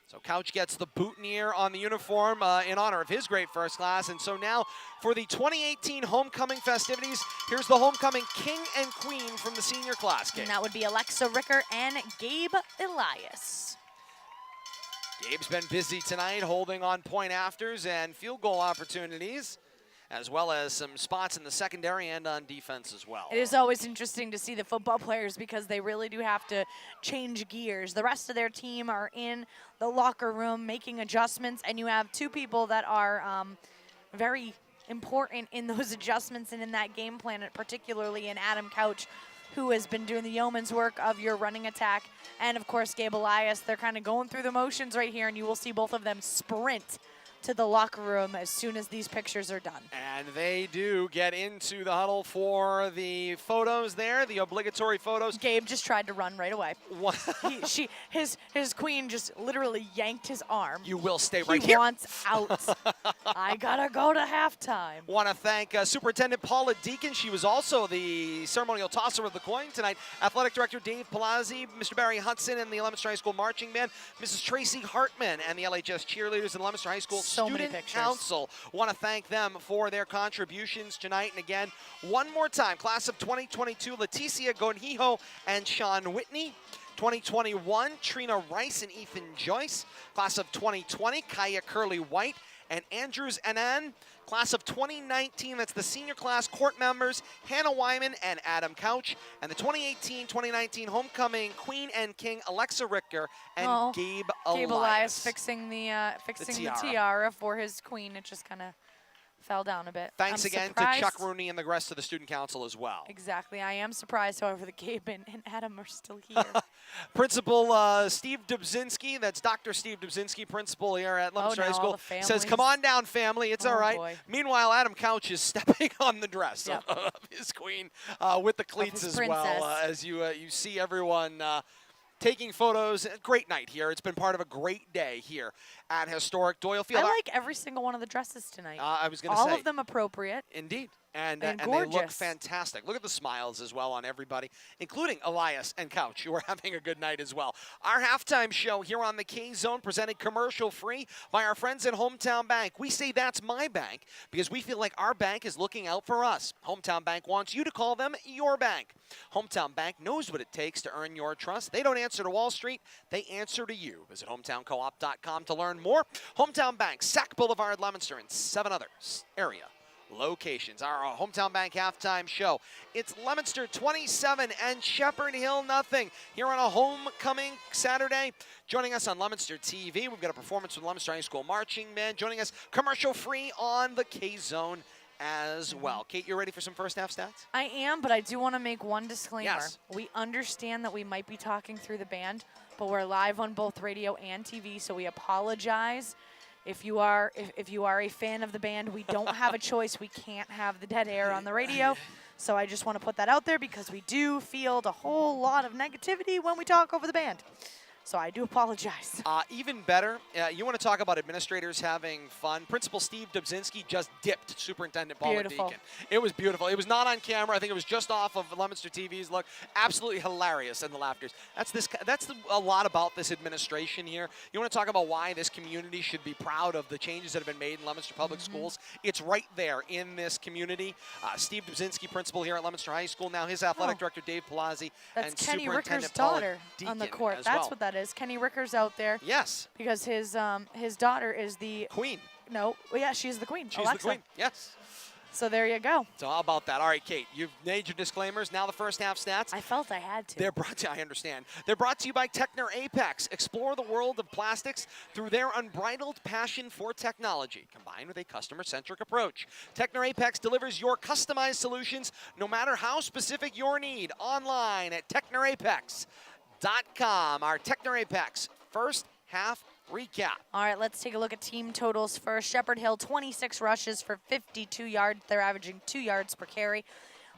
Speaker 2: So Couch gets the boutonniere on the uniform in honor of his great first class. And so now for the 2018 homecoming festivities, here's the homecoming king and queen from the senior class, Kate.
Speaker 4: And that would be Alexa Ricker and Gabe Elias.
Speaker 2: Gabe's been busy tonight holding on point afters and field goal opportunities as well as some spots in the secondary and on defense as well.
Speaker 4: It is always interesting to see the football players because they really do have to change gears. The rest of their team are in the locker room making adjustments, and you have two people that are very important in those adjustments and in that game plan, particularly in Adam Couch, who has been doing the yeoman's work of your running attack, and of course Gabe Elias. They're kind of going through the motions right here, and you will see both of them sprint to the locker room as soon as these pictures are done.
Speaker 2: And they do get into the huddle for the photos there, the obligatory photos.
Speaker 4: Gabe just tried to run right away. His queen just literally yanked his arm.
Speaker 2: You will stay right
Speaker 4: he
Speaker 2: here.
Speaker 4: He wants out. I gotta go to halftime.
Speaker 2: Want to thank Superintendent Paula Deacon. She was also the ceremonial tosser of the coin tonight. Athletic Director Dave Palazzi, Mr. Barry Hudson, and the Leominster High School Marching Band, Mrs. Tracy Hartman, and the LHS cheerleaders and Leominster High School Student Council. Want to thank them for their contributions tonight. And again, one more time, class of 2022, Leticia Gonhijo and Sean Whitney. 2021, Trina Rice and Ethan Joyce. Class of 2020, Kaya Curley White and Andrews Anan. Class of 2019, that's the senior class court members, Hannah Wyman and Adam Couch. And the 2018-2019 homecoming queen and king, Alexa Richter and Gabe Elias.
Speaker 4: Gabe Elias fixing the tiara for his queen. It just kind of fell down a bit.
Speaker 2: Thanks again to Chuck Rooney and the rest of the student council as well.
Speaker 4: Exactly. I am surprised, however, that Gabe and Adam are still here.
Speaker 2: Principal Steve Dubzinski, that's Dr. Steve Dubzinski, principal here at Leominster High School, says, "Come on down, family. It's all right."
Speaker 4: Boy.
Speaker 2: Meanwhile, Adam Couch is stepping on the dress of his queen with the cleats as well, as you see everyone taking photos. Great night here. It's been part of a great day here at historic Doyle Field.
Speaker 4: I like every single one of the dresses tonight.
Speaker 2: I was going to say.
Speaker 4: All of them appropriate.
Speaker 2: Indeed. And they look fantastic. Look at the smiles as well on everybody, including Elias and Couch, who are having a good night as well. Our halftime show here on the K-Zone, presented commercial-free by our friends at Hometown Bank. We say that's my bank because we feel like our bank is looking out for us. Hometown Bank wants you to call them your bank. Hometown Bank knows what it takes to earn your trust. They don't answer to Wall Street. They answer to you. Visit hometowncoop.com to learn more. Hometown Bank, Sac Boulevard, Leominster, and 7 other area locations. Our Hometown Bank halftime show. It's Leominster 27 and Shepherd Hill nothing here on a homecoming Saturday. Joining us on Leominster TV, we've got a performance from Leominster High School Marching Band. Joining us commercial free on the K-Zone as well. Kate, you ready for some first half stats?
Speaker 4: I am, but I do want to make one disclaimer.
Speaker 2: Yes.
Speaker 4: We understand that we might be talking through the band, but we're live on both radio and TV, so we apologize. If you are a fan of the band, we don't have a choice. We can't have the dead air on the radio. So I just want to put that out there because we do field a whole lot of negativity when we talk over the band. So I do apologize.
Speaker 2: Even better, you want to talk about administrators having fun. Principal Steve Dubzinski just dipped Superintendent Paula Deacon. It was beautiful. It was not on camera. I think it was just off of Leominster TV's look. Absolutely hilarious, and the laughters. That's a lot about this administration here. You want to talk about why this community should be proud of the changes that have been made in Leominster Public Schools. It's right there in this community. Steve Dubzinski, principal here at Leominster High School. Now his athletic director, Dave Palazzi, and
Speaker 4: Kenny
Speaker 2: Superintendent
Speaker 4: Ricker's
Speaker 2: Paula
Speaker 4: daughter
Speaker 2: Deacon
Speaker 4: on the court.
Speaker 2: as
Speaker 4: That's
Speaker 2: well.
Speaker 4: what that is. Kenny Ricker's out there.
Speaker 2: Yes.
Speaker 4: Because his daughter is the
Speaker 2: queen.
Speaker 4: No, well, yeah, she's the queen.
Speaker 2: She's
Speaker 4: Alexa.
Speaker 2: the queen. Yes.
Speaker 4: So there you go.
Speaker 2: So how about that? All right, Kate, you've made your disclaimers. Now the first half stats.
Speaker 4: I felt I had to.
Speaker 2: They're brought to you, I understand. They're brought to you by Techner Apex. Explore the world of plastics through their unbridled passion for technology, combined with a customer-centric approach. Techner Apex delivers your customized solutions, no matter how specific your need, online at technerapex.com. Our Techner Apex first half recap.
Speaker 4: All right, let's take a look at team totals first. Shepherd Hill, 26 rushes for 52 yards. They're averaging 2 yards per carry.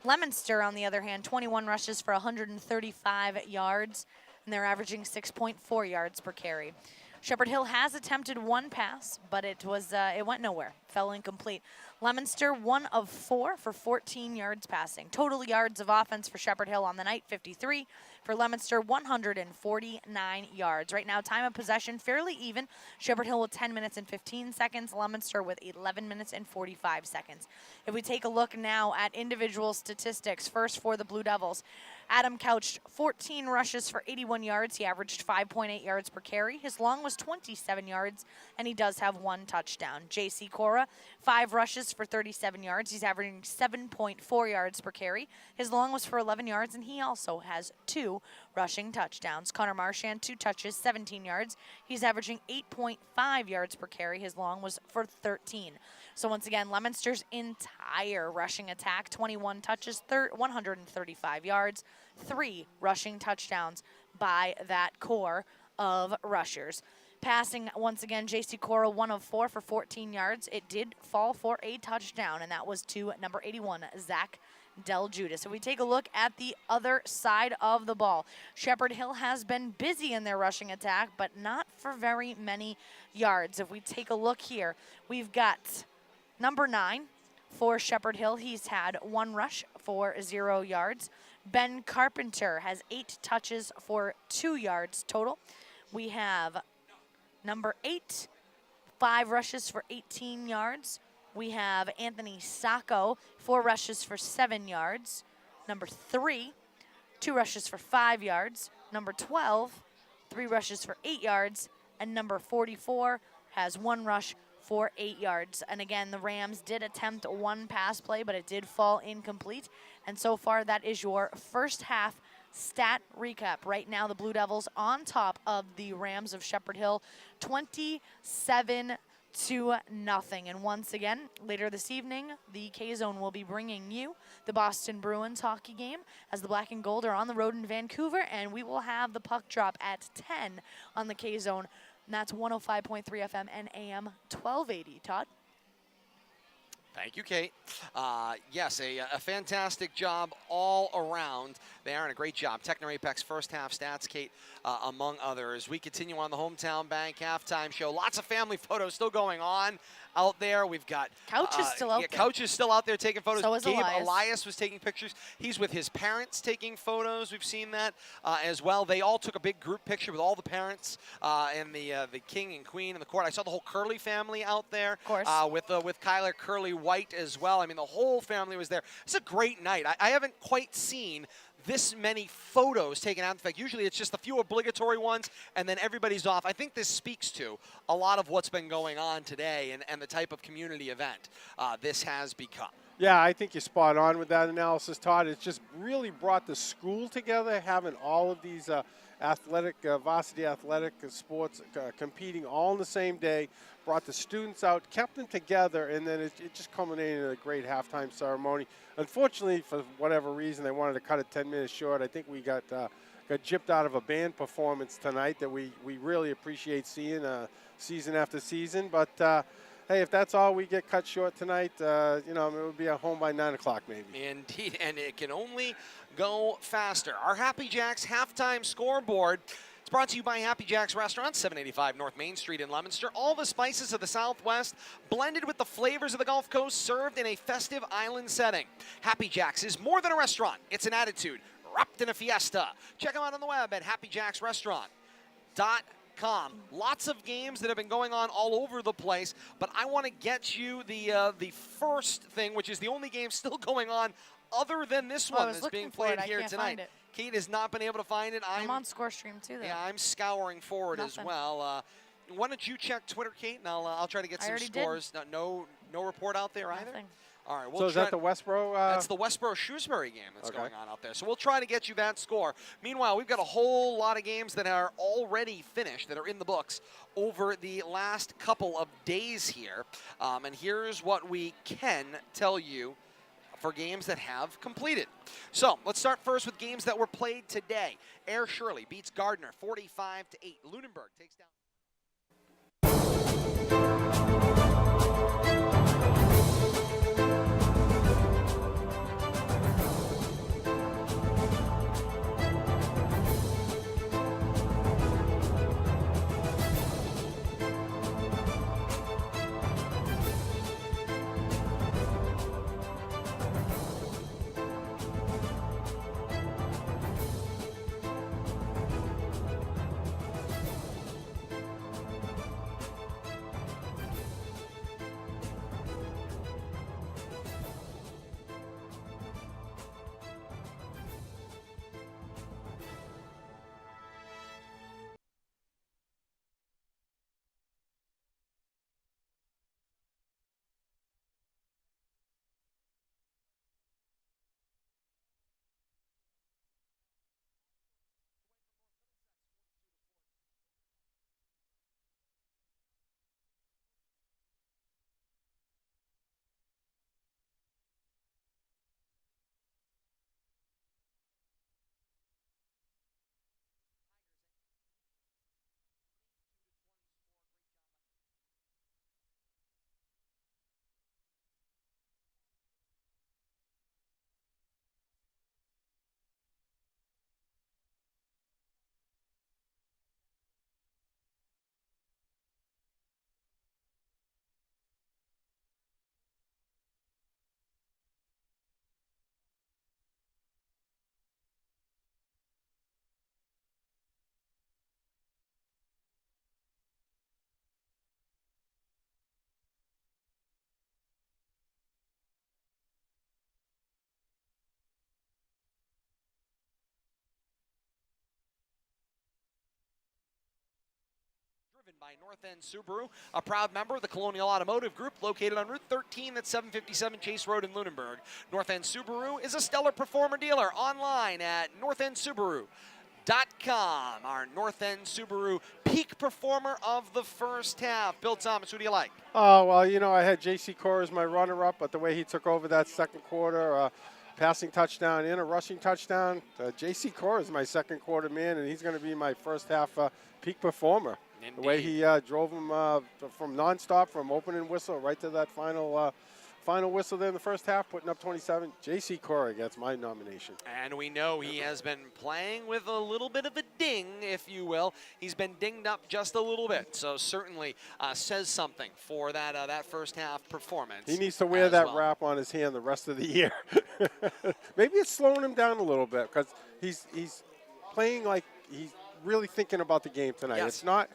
Speaker 4: Leominster, on the other hand, 21 rushes for 135 yards, and they're averaging 6.4 yards per carry. Shepherd Hill has attempted one pass, but it went nowhere, fell incomplete. Leominster, 1 of 4 for 14 yards passing. Total yards of offense for Shepherd Hill on the night, 53. For Leominster, 149 yards. Right now, time of possession fairly even. Shepherd Hill with 10 minutes and 15 seconds. Leominster with 11 minutes and 45 seconds. If we take a look now at individual statistics, first for the Blue Devils, Adam Couch, 14 rushes for 81 yards. He averaged 5.8 yards per carry. His long was 27 yards, and he does have 1 touchdown. J.C. Cora, 5 rushes for 37 yards. He's averaging 7.4 yards per carry. His long was for 11 yards, and he also has 2 rushing touchdowns. Connor Marchand, 2 touches, 17 yards. He's averaging 8.5 yards per carry. His long was for 13. So once again, Leominster's entire rushing attack, 21 touches, 135 yards, 3 rushing touchdowns by that core of rushers. Passing, once again, J.C. Cora, 1 of 4 for 14 yards. It did fall for a touchdown, and that was to number 81, Zach Del Judas. So we take a look at the other side of the ball. Shepherd Hill has been busy in their rushing attack, but not for very many yards. If we take a look here, we've got number 9 for Shepherd Hill. He's had 1 rush for 0 yards. Ben Carpenter has 8 touches for 2 yards total. We have number 8, 5 rushes for 18 yards. We have Anthony Sacco, 4 rushes for 7 yards. Number 3, 2 rushes for 5 yards. Number 12, 3 rushes for 8 yards. And number 44 has 1 rush for 8 yards. And again, the Rams did attempt 1 pass play, but it did fall incomplete. And so far, that is your first half stat recap. Right now, the Blue Devils on top of the Rams of Shepherd Hill, 27-0. And once again, later this evening, the K-Zone will be bringing you the Boston Bruins hockey game as the Black and Gold are on the road in Vancouver, and we will have the puck drop at 10 on the K-Zone. And that's 105.3 FM and AM 1280. Todd?
Speaker 2: Thank you, Kate. Yes, a fantastic job all around. They are in a great job. Techno Apex first half stats, Kate, among others. We continue on the Hometown Bank halftime show. Lots of family photos still going on out there. We've got
Speaker 4: Couch is still out there.
Speaker 2: Couch is still out there taking photos.
Speaker 4: So is
Speaker 2: Gabe
Speaker 4: Elias
Speaker 2: was taking pictures. He's with his parents taking photos. We've seen that as well. They all took a big group picture with all the parents and the king and queen in the court. I saw the whole Curly family out there.
Speaker 4: Of course.
Speaker 2: With Kyler Curly White as well. I mean, the whole family was there. It's a great night. I haven't quite seen this many photos taken out. In fact, usually it's just a few obligatory ones, and then everybody's off. I think this speaks to a lot of what's been going on today and the type of community event this has become.
Speaker 3: Yeah, I think you're spot on with that analysis, Todd. It's just really brought the school together, having all of these varsity athletic sports competing all on the same day, brought the students out, kept them together, and then it just culminated in a great halftime ceremony. Unfortunately, for whatever reason, they wanted to cut it 10 minutes short. I think we got gypped out of a band performance tonight that we really appreciate seeing season after season. But hey, if that's all we get cut short tonight, it would be at home by 9 o'clock maybe.
Speaker 2: Indeed, and it can only go faster. Our Happy Jacks halftime scoreboard. It's brought to you by Happy Jacks Restaurant, 785 North Main Street in Leominster. All the spices of the Southwest, blended with the flavors of the Gulf Coast, served in a festive island setting. Happy Jacks is more than a restaurant. It's an attitude, wrapped in a fiesta. Check them out on the web at happyjacksrestaurant.com. Lots of games that have been going on all over the place, but I want to get you the first thing, which is the only game still going on other than this one that's being played here tonight. Kate has not been able to find it.
Speaker 4: I'm on ScoreStream too, though.
Speaker 2: Yeah, I'm scouring for it as well. Why don't you check Twitter, Kate, and I'll try to get some scores. No report out there either? All right.
Speaker 3: So is that the Westboro?
Speaker 2: That's the Westboro-Shrewsbury game that's going on out there. So we'll try to get you that score. Meanwhile, we've got a whole lot of games that are already finished, that are in the books over the last couple of days here. And here's what we can tell you for games that have completed. So let's start first with games that were played today. Air Shirley beats Gardner 45-8. Lunenburg takes down by North End Subaru, a proud member of the Colonial Automotive Group located on Route 13 at 757 Chase Road in Lunenburg. North End Subaru is a stellar performer dealer online at northendsubaru.com. Our North End Subaru peak performer of the first half. Bill Thomas, who do you like?
Speaker 3: Oh, well, you know, I had J.C. Cora as my runner-up, but the way he took over that second quarter, passing touchdown and a rushing touchdown, J.C. Cora is my second quarter man, and he's going to be my first half peak performer. Indeed. The way he drove him from nonstop, from opening whistle right to that final whistle there in the first half, putting up 27. J.C. Cora gets my nomination.
Speaker 2: And we know he has been playing with a little bit of a ding, if you will. He's been dinged up just a little bit, so certainly says something for that first half performance.
Speaker 3: He needs to wear that wrap on his hand the rest of the year. Maybe it's slowing him down a little bit because he's playing like he's really thinking about the game tonight.
Speaker 2: Yes.
Speaker 3: It's not.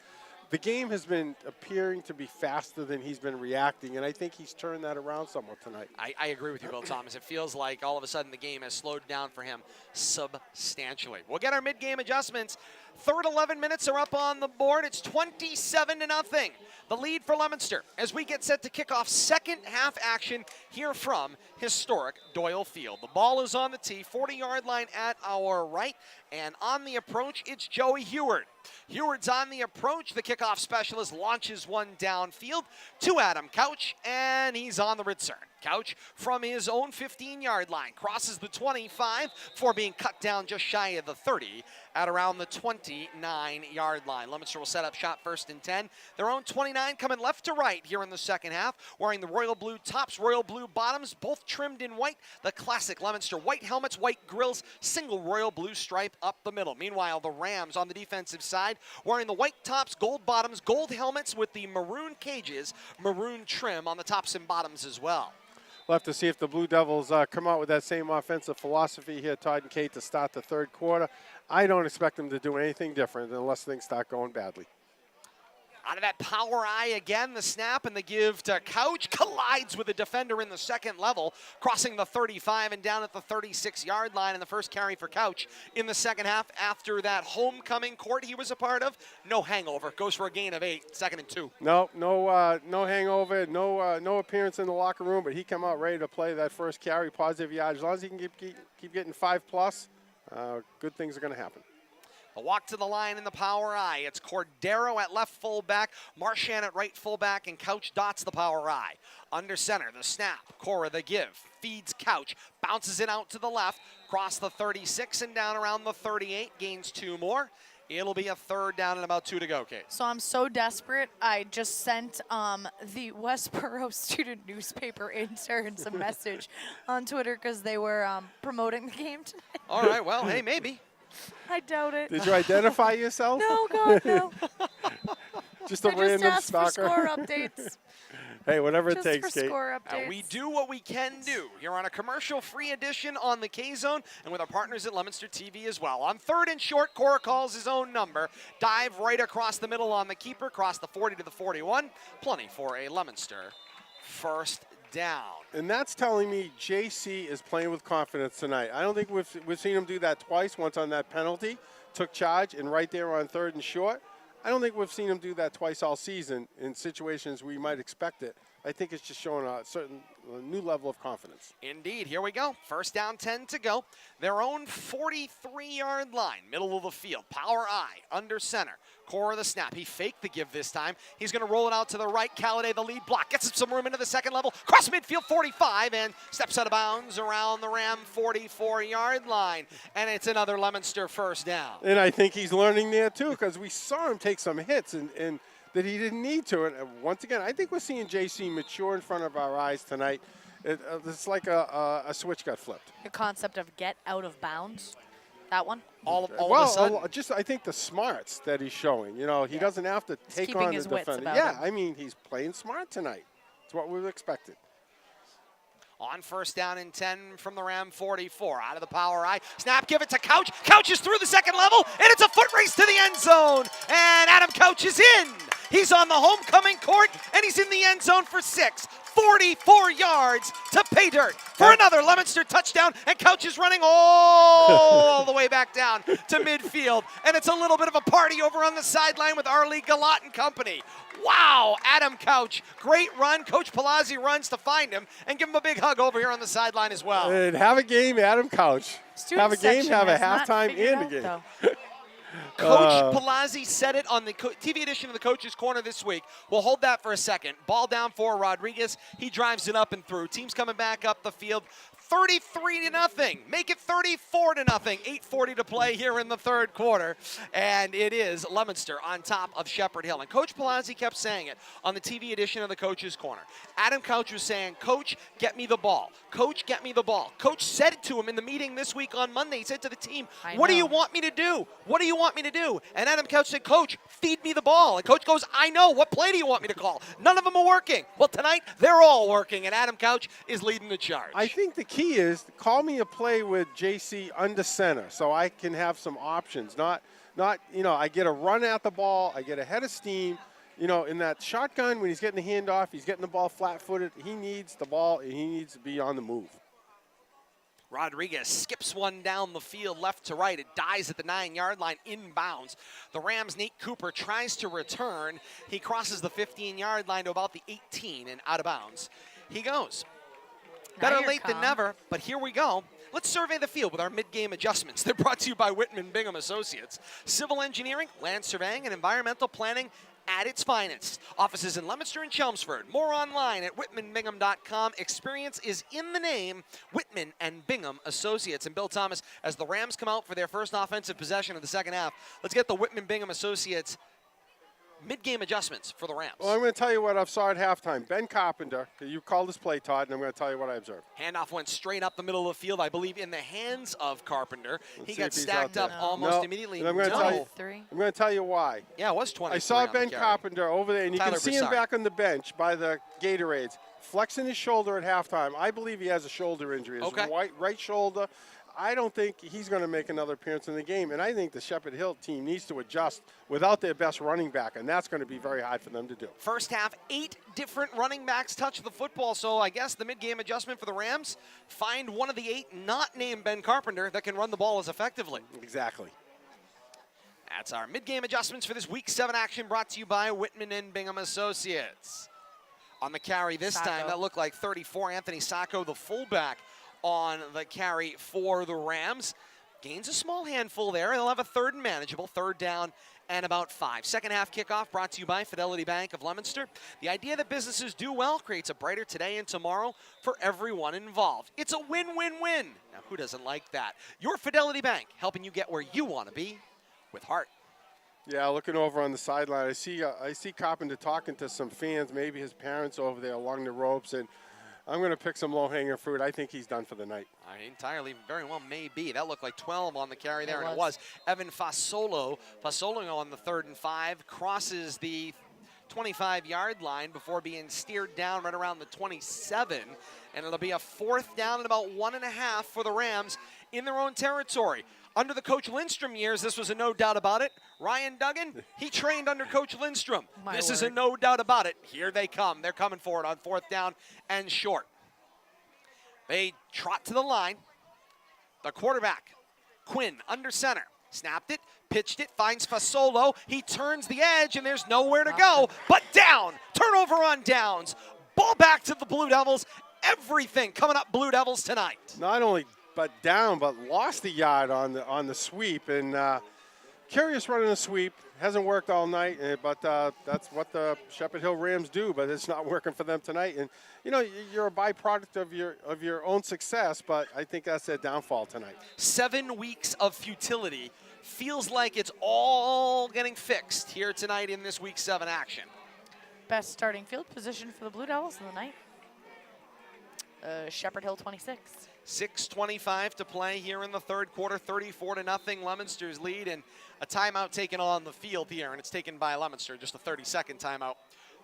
Speaker 3: The game has been appearing to be faster than he's been reacting, and I think he's turned that around somewhat tonight.
Speaker 2: I agree with you, Bill Thomas. It feels like all of a sudden the game has slowed down for him substantially. We'll get our mid-game adjustments. Third 11 minutes are up on the board. It's 27-0. The lead for Leominster as we get set to kick off second half action here from historic Doyle Field. The ball is on the tee, 40-yard line at our right, and on the approach, it's Joey Heward. Heward's on the approach. The kickoff specialist launches one downfield to Adam Couch, and he's on the return. Couch from his own 15-yard line crosses the 25 before being cut down just shy of the 30 at around the 29-yard line. Leominster will set up shop first and 10. Their own 29 coming left to right here in the second half, wearing the royal blue tops, royal blue bottoms, both trimmed in white. The classic Leominster white helmets, white grills, single royal blue stripe up the middle. Meanwhile, the Rams on the defensive side, wearing the white tops, gold bottoms, gold helmets with the maroon cages, maroon trim on the tops and bottoms as well.
Speaker 3: We'll have to see if the Blue Devils come out with that same offensive philosophy here, Todd and Kate, to start the third quarter. I don't expect them to do anything different unless things start going badly.
Speaker 2: Out of that power eye again, the snap and the give to Couch collides with a defender in the second level, crossing the 35 and down at the 36-yard line in the first carry for Couch in the second half after that homecoming court he was a part of. No hangover, goes for a gain of 8, 2nd and 2.
Speaker 3: No hangover, no appearance in the locker room, but he came out ready to play that first carry, positive yardage. As long as he can keep getting 5+, good things are going to happen.
Speaker 2: A walk to the line in the power eye. It's Cordero at left fullback, Marchand at right fullback, and Couch dots the power eye. Under center, the snap, Cora the give, feeds Couch, bounces it out to the left, across the 36 and down around the 38, gains 2 more. It'll be a third down and about 2 to go, Kate.
Speaker 4: So I'm so desperate, I just sent the Westboro student newspaper interns a message on Twitter because they were promoting the game tonight.
Speaker 2: All right, well, hey, maybe.
Speaker 4: I doubt it.
Speaker 3: Did you identify yourself?
Speaker 4: No, God, no.
Speaker 3: Just a random
Speaker 4: asked
Speaker 3: stalker.
Speaker 4: for score updates.
Speaker 3: Hey, whatever
Speaker 4: Just
Speaker 3: it takes,
Speaker 4: for
Speaker 3: Kate.
Speaker 4: score updates.
Speaker 2: We do what we can do here on a commercial-free edition on the K-Zone and with our partners at Leominster TV as well. On third and short, Cora calls his own number. Dive right across the middle on the keeper, across the 40 to the 41. Plenty for a Leominster first down.
Speaker 3: And that's telling me JC is playing with confidence tonight. I don't think we've seen him do that twice, once on that penalty, took charge, and right there on third and short. I don't think we've seen him do that twice all season in situations we might expect it. I think it's just showing a certain new level of confidence.
Speaker 2: Indeed, here we go. First down, 10 to go. Their own 43-yard line, middle of the field. Power eye, under center. Cora the snap. He faked the give this time. He's going to roll it out to the right. Calladay, the lead block. Gets him some room into the second level. Cross midfield, 45, and steps out of bounds around the Ram 44-yard line. And it's another Leominster first down.
Speaker 3: And I think he's learning there, too, because we saw him take some hits and that he didn't need to. And once again, I think we're seeing JC mature in front of our eyes tonight. It's like a switch got flipped.
Speaker 4: The concept of get out of bounds, that one?
Speaker 2: All of a sudden.
Speaker 3: I think the smarts that he's showing. You know, he doesn't have to take on the defender. Yeah, I mean, he's playing smart tonight. It's what we expected.
Speaker 2: On first down and 10 from the Ram 44. Out of the power eye. Snap, give it to Couch. Couch is through the second level, and it's a foot race to the end zone. And Adam Couch is in. He's on the homecoming court, and he's in the end zone for 6. 44 yards to pay dirt for another Leominster touchdown, and Couch is running all the way back down to midfield, and it's a little bit of a party over on the sideline with Arlie Galat and company. Wow, Adam Couch, great run. Coach Palazzi runs to find him and give him a big hug over here on the sideline as well.
Speaker 3: And have a game, Adam Couch.
Speaker 4: Student
Speaker 3: Have a game,
Speaker 4: section
Speaker 3: have a
Speaker 4: has not
Speaker 3: halftime
Speaker 4: figured
Speaker 3: and a
Speaker 4: out,
Speaker 3: game.
Speaker 4: though.
Speaker 2: Coach Palazzi said it on the TV edition of the Coach's Corner this week. We'll hold that for a second. Ball down for Rodriguez. He drives it up and through. Team's coming back up the field. 33-0. Make it 34-0. 8:40 to play here in the third quarter. And it is Leominster on top of Shepherd Hill. And Coach Palazzi kept saying it on the TV edition of the Coach's Corner. Adam Couch was saying, Coach, get me the ball. Coach, get me the ball. Coach said it to him in the meeting this week on Monday. He said to the team, what do you want me to do? What do you want me to do? And Adam Couch said, Coach, feed me the ball. And Coach goes, I know. What play do you want me to call? None of them are working. Well, tonight, they're all working, and Adam Couch is leading the charge.
Speaker 3: I think the key is call me a play with JC under center so I can have some options. Not I get a run at the ball, I get a head of steam. In that shotgun, when he's getting the handoff, he's getting the ball flat-footed. He needs the ball, and he needs to be on the move.
Speaker 2: Rodriguez skips one down the field left to right. It dies at the 9-yard line inbounds. The Rams' Nate Cooper tries to return. He crosses the 15-yard line to about the 18 and out of bounds. He goes. Better late than never, but here we go. Let's survey the field with our mid-game adjustments. They're brought to you by Whitman Bingham Associates. Civil engineering, land surveying, and environmental planning at its finest. Offices in Leominster and Chelmsford. More online at whitmanbingham.com. Experience is in the name, Whitman and Bingham Associates. And Bill Thomas, as the Rams come out for their first offensive possession of the second half, let's get the Whitman Bingham Associates mid-game adjustments for the Rams.
Speaker 3: Well, I'm going to tell you what I saw at halftime. Ben Carpenter, you called this play, Todd, and I'm going to tell you what I observed.
Speaker 2: Handoff went straight up the middle of the field, I believe, in the hands of Carpenter. He got stacked up almost immediately.
Speaker 3: And I'm going to tell you why.
Speaker 2: Yeah, it was 20.
Speaker 3: I saw Ben Carpenter over there, and you can see him back on the bench by the Gatorades, flexing his shoulder at halftime. I believe he has a shoulder injury. His right shoulder. I don't think he's going to make another appearance in the game, and I think the Shepherd Hill team needs to adjust without their best running back, and that's going to be very hard for them to do.
Speaker 2: First half, 8 different running backs touch the football, so I guess the mid-game adjustment for the Rams, find one of the 8 not named Ben Carpenter that can run the ball as effectively.
Speaker 3: Exactly.
Speaker 2: That's our mid-game adjustments for this Week 7 action brought to you by Whitman and Bingham Associates. On the carry this time, that looked like 34, Anthony Sacco, the fullback, on the carry for the Rams. Gains a small handful there, and they'll have a third and manageable, third down and about 5. Second half kickoff brought to you by Fidelity Bank of Leominster. The idea that businesses do well creates a brighter today and tomorrow for everyone involved. It's a win-win-win. Now, who doesn't like that? Your Fidelity Bank, helping you get where you want to be with heart.
Speaker 3: Yeah, looking over on the sideline, I see Carpenter talking to some fans, maybe his parents over there along the ropes, and I'm going to pick some low-hanging fruit. I think he's done for the night.
Speaker 2: Entirely, very well may be. That looked like 12 on the carry there, and it was. Evan Fasolo on the 3rd and 5, crosses the 25-yard line before being steered down right around the 27, and it'll be a 4th down and about 1.5 for the Rams in their own territory. Under the Coach Lindstrom years, this was a no doubt about it. Ryan Duggan, he trained under Coach Lindstrom. This is a no doubt about it. Here they come. They're coming for it on 4th down and short. They trot to the line. The quarterback, Quinn, under center. Snapped it, pitched it, finds Fasolo. He turns the edge, and there's nowhere to go but down. Turnover on downs. Ball back to the Blue Devils. Everything coming up Blue Devils tonight.
Speaker 3: Not only down, but lost a yard on the sweep. And curious running a sweep. Hasn't worked all night, but that's what the Shepherd Hill Rams do, but it's not working for them tonight. And, you're a byproduct of your own success, but I think that's their downfall tonight.
Speaker 2: 7 weeks of futility. Feels like it's all getting fixed here tonight in this Week 7 action.
Speaker 4: Best starting field position for the Blue Devils in the night. Shepherd Hill 26.
Speaker 2: 6:25 to play here in the third quarter, 34-0 Leominster's lead, and a timeout taken on the field here, and it's taken by Leominster, just a 30-second timeout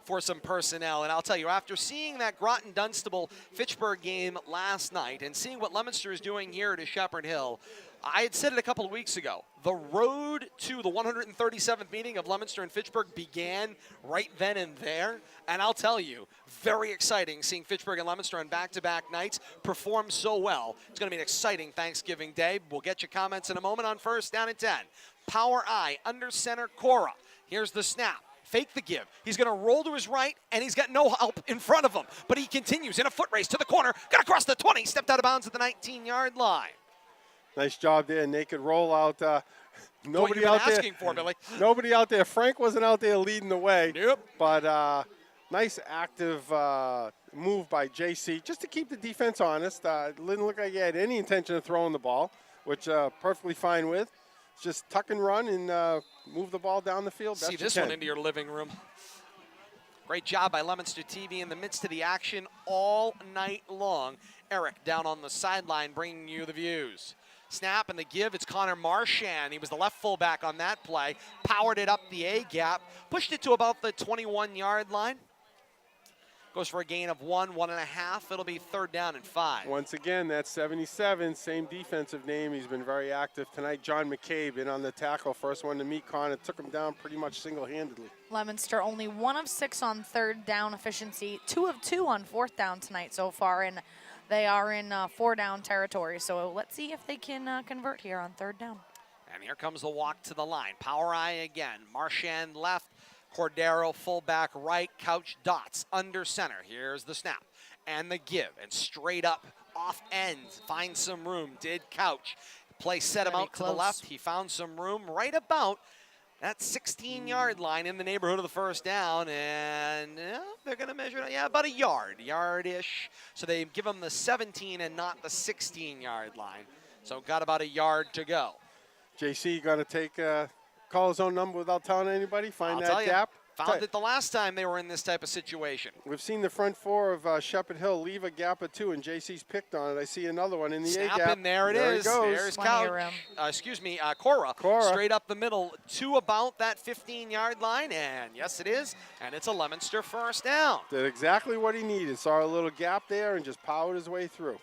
Speaker 2: for some personnel. And I'll tell you, after seeing that Groton-Dunstable-Fitchburg game last night and seeing what Leominster is doing here at Shepherd Hill, I had said it a couple of weeks ago. The road to the 137th meeting of Leominster and Fitchburg began right then and there. And I'll tell you, very exciting seeing Fitchburg and Leominster on back-to-back nights perform so well. It's going to be an exciting Thanksgiving Day. We'll get your comments in a moment on first down and 10. Power I, under center, Cora. Here's the snap. Fake the give. He's going to roll to his right, and he's got no help in front of him. But he continues in a foot race to the corner. Got across the 20, stepped out of bounds at the 19-yard line.
Speaker 3: Nice job there, naked rollout. Nobody
Speaker 2: out
Speaker 3: there.
Speaker 2: Asking for, Billy.
Speaker 3: Nobody out there. Frank wasn't out there leading the way.
Speaker 2: Nope.
Speaker 3: But nice active move by JC just to keep the defense honest. Didn't look like he had any intention of throwing the ball, which perfectly fine with. Just tuck and run and move the ball down the field.
Speaker 2: See this one into your living room. Great job by Leominster TV in the midst of the action all night long. Eric down on the sideline bringing you the views. Snap and the give, it's Connor Marchand. He was the left fullback on that play. Powered it up the A gap, pushed it to about the 21-yard line. Goes for a gain of 1.5. It'll be 3rd down and 5.
Speaker 3: Once again, that's 77, same defensive name. He's been very active tonight. John McCabe in on the tackle, first one to meet Connor, took him down pretty much single-handedly.
Speaker 4: Leominster only 1 of 6 on 3rd down efficiency, 2 of 2 on 4th down tonight so far, and they are in 4-down territory. So let's see if they can convert here on 3rd down.
Speaker 2: And here comes the walk to the line. Power I again. Marchand left. Cordero fullback right. Couch dots under center. Here's the snap and the give. And straight up off end. Finds some room. Did Couch. Play set him out to the left. He found some room right about that 16-yard line in the neighborhood of the 1st down, and they're going to measure it, about a yard-ish. So they give him the 17 and not the 16-yard line. So got about a yard to go.
Speaker 3: JC going to call his own number without telling anybody, find that gap.
Speaker 2: Found it the last time they were in this type of situation.
Speaker 3: We've seen the front four of Shepherd Hill leave a gap or two, and JC's picked on it. I see another one in the A gap.
Speaker 2: And there it is. There's Couch. Cora. Straight up the middle to about that 15-yard line, and yes, it is. And it's a Leominster 1st down.
Speaker 3: Did exactly what he needed. Saw a little gap there and just powered his way through.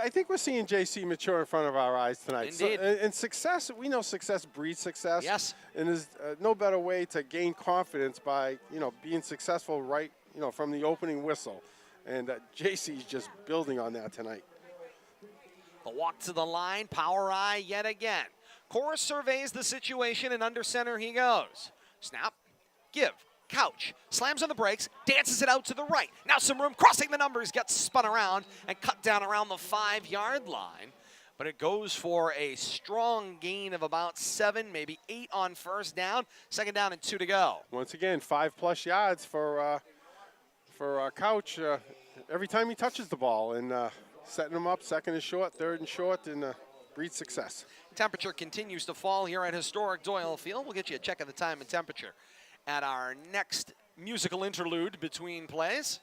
Speaker 3: I think we're seeing JC mature in front of our eyes tonight.
Speaker 2: Indeed.
Speaker 3: And success, we know success breeds success.
Speaker 2: Yes.
Speaker 3: And there's no better way to gain confidence by, being successful right, from the opening whistle. And JC's just building on that tonight.
Speaker 2: The walk to the line, power I yet again. Cora surveys the situation, and under center he goes. Snap, give. Couch slams on the brakes, dances it out to the right. Now some room, crossing the numbers, gets spun around and cut down around the 5-yard line. But it goes for a strong gain of about 7, maybe 8 on 1st down. 2nd down and 2 to go.
Speaker 3: Once again, 5+ yards for Couch every time he touches the ball, and setting him up 2nd and short, 3rd and short, and breeds success.
Speaker 2: Temperature continues to fall here at historic Doyle Field. We'll get you a check of the time and temperature at our next musical interlude between plays.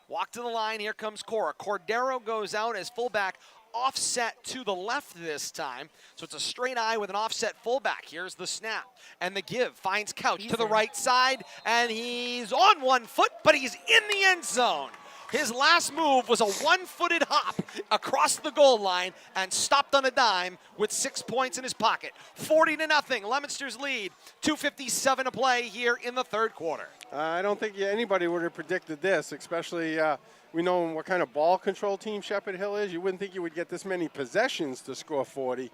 Speaker 2: Walk to the line, here comes Cora. Cordero goes out as fullback, offset to the left this time. So it's a straight eye with an offset fullback. Here's the snap and the give. Finds Couch to the right side, and he's on 1 foot, but he's in the end zone. His last move was a 1-footed hop across the goal line and stopped on a dime with 6 points in his pocket. 40-0, Leominster's lead. 2:57 to play here in the 3rd quarter.
Speaker 3: I don't think anybody would have predicted this, especially we know what kind of ball control team Shepherd Hill is. You wouldn't think you would get this many possessions to score 40.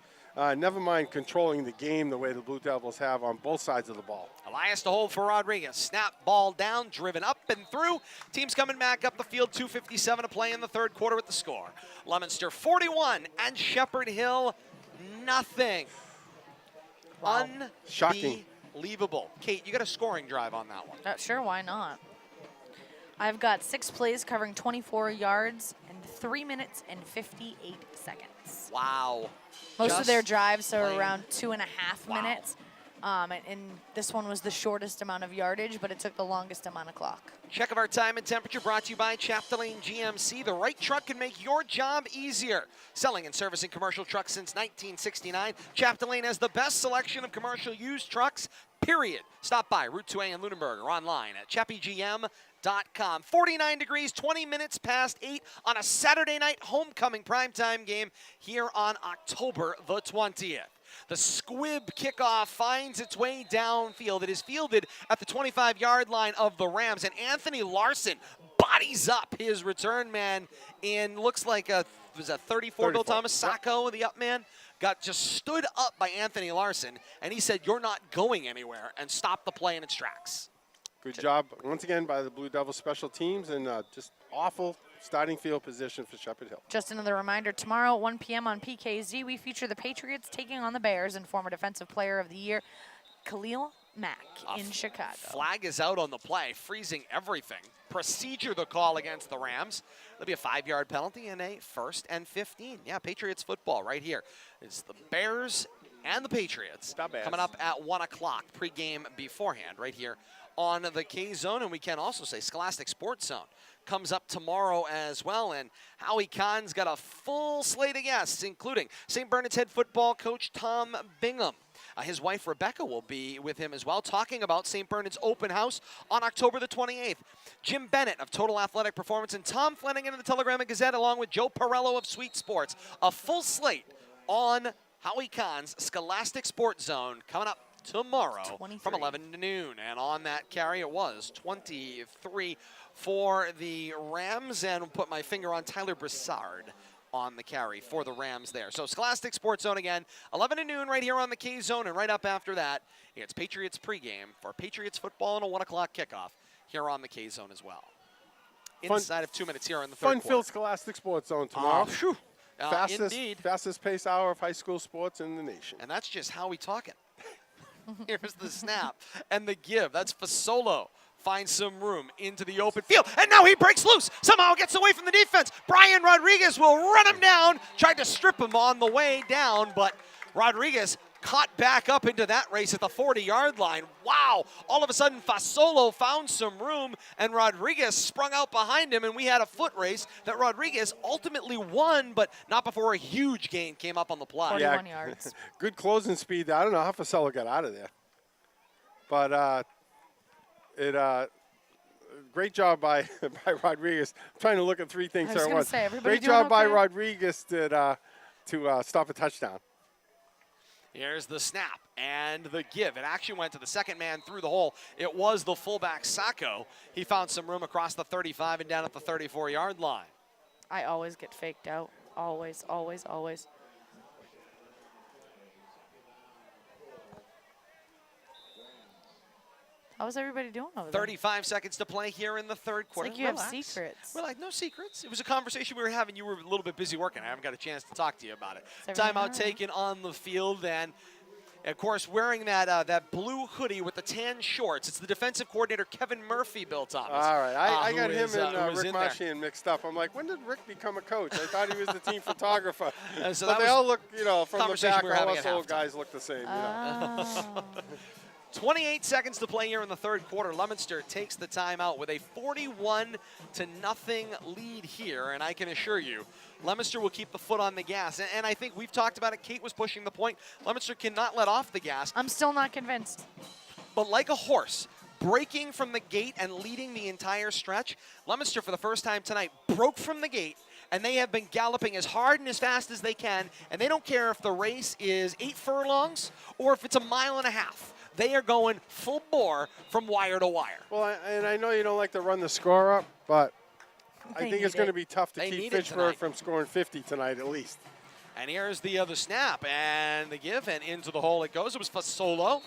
Speaker 3: Never mind controlling the game the way the Blue Devils have on both sides of the ball.
Speaker 2: Elias to hold for Rodriguez. Snap, ball down, driven up and through. Team's coming back up the field. 2:57 to play in the 3rd quarter with the score. Leominster 41 and Shepherd Hill nothing.
Speaker 3: Wow. Shocking.
Speaker 2: Unbelievable. Kate, you got a scoring drive on that one.
Speaker 4: Sure, why not? I've got 6 plays covering 24 yards and 3 minutes and 58 seconds.
Speaker 2: Wow.
Speaker 4: Most of their drives are around 2.5 minutes. And this one was the shortest amount of yardage, but it took the longest amount of clock.
Speaker 2: Check of our time and temperature brought to you by Chapdelaine GMC. The right truck can make your job easier. Selling and servicing commercial trucks since 1969. Chapdelaine has the best selection of commercial used trucks, period. Stop by Route 2A in Lunenburg or online at chappygm.com. com. 49 degrees, 20 minutes past 8 on a Saturday night homecoming primetime game here on October the 20th. The squib kickoff finds its way downfield. It is fielded at the 25-yard line of the Rams, and Anthony Larson bodies up his return man in looks like a 34 Bill Thomas Sacco, the up man. Got just stood up by Anthony Larson, and he said, "You're not going anywhere," and stopped the play in its tracks.
Speaker 3: Good job once again by the Blue Devil special teams, and just awful starting field position for Shepherd Hill.
Speaker 4: Just another reminder, tomorrow at 1 p.m. on PKZ, we feature the Patriots taking on the Bears and former Defensive Player of the Year, Khalil Mack in Chicago.
Speaker 2: Flag is out on the play, freezing everything. Procedure the call against the Rams. There'll be a 5-yard penalty and a 1st and 15. Yeah, Patriots football right here. It's the Bears and the Patriots coming up at 1 o'clock pregame beforehand right here on the K-Zone. And we can also say Scholastic Sports Zone comes up tomorrow as well. And Howie Kahn's got a full slate of guests, including St. Bernard's head football coach Tom Bingham. His wife Rebecca will be with him as well, talking about St. Bernard's open house on October the 28th. Jim Bennett of Total Athletic Performance and Tom Flanagan of the Telegram and Gazette, along with Joe Perello of Sweet Sports. A full slate on Howie Kahn's Scholastic Sports Zone coming up tomorrow from 11 to noon. And on that carry, it was 23 for the Rams. And we'll put my finger on Tyler Broussard on the carry for the Rams there. So Scholastic Sports Zone again, 11 to noon right here on the K-Zone. And right up after that, it's Patriots pregame for Patriots football and a 1 o'clock kickoff here on the K-Zone as well. Inside of 2 minutes here in the third quarter.
Speaker 3: Fun-filled Scholastic Sports Zone tomorrow.
Speaker 2: Indeed.
Speaker 3: Fastest pace hour of high school sports in the nation.
Speaker 2: And that's just how we talk it. Here's the snap and the give. That's Fasolo. Finds some room into the open field, and now he breaks loose. Somehow gets away from the defense. Brian Rodriguez will run him down. Tried to strip him on the way down, but Rodriguez caught back up into that race at the 40-yard line. Wow! All of a sudden, Fasolo found some room, and Rodriguez sprung out behind him, and we had a foot race that Rodriguez ultimately won, but not before a huge gain came up on the play.
Speaker 4: 41 yards.
Speaker 3: Good closing speed. I don't know how Fasolo got out of there, but great job by Rodriguez. I'm trying to look at three things at once. Great job by Rodriguez to stop a touchdown.
Speaker 2: Here's the snap and the give. It actually went to the second man through the hole. It was the fullback, Sacco. He found some room across the 35 and down at the 34-yard line.
Speaker 4: I always get faked out. Always, always, always. How's everybody doing over there?
Speaker 2: 35 seconds to play here in the third quarter.
Speaker 4: It's like you have secrets.
Speaker 2: We're like, no secrets. It was a conversation we were having. You were a little bit busy working. I haven't got a chance to talk to you about it. Timeout taken on the field, and of course, wearing that blue hoodie with the tan shorts. It's the defensive coordinator, Kevin Murphy, Bill Thomas.
Speaker 3: All right. I got him and Rick Marchand mixed up. I'm like, when did Rick become a coach? I thought he was the team photographer.
Speaker 2: So
Speaker 3: but they all look, from the back, all us old guys look the same.
Speaker 2: 28 seconds to play here in the third quarter. Leominster takes the timeout with a 41-0 lead here, and I can assure you, Leominster will keep the foot on the gas. And I think we've talked about it. Kate was pushing the point. Leominster cannot let off the gas.
Speaker 4: I'm still not convinced.
Speaker 2: But like a horse, breaking from the gate and leading the entire stretch, Leominster, for the first time tonight, broke from the gate, and they have been galloping as hard and as fast as they can, and they don't care if the race is 8 furlongs or if it's a mile and a half. They are going full bore from wire to wire.
Speaker 3: Well, and I know you don't like to run the score up, but I think it's going to be tough to keep Fitchburg from scoring 50 tonight at least.
Speaker 2: And here's the other snap and the give, and into the hole it goes. It was Fasolo.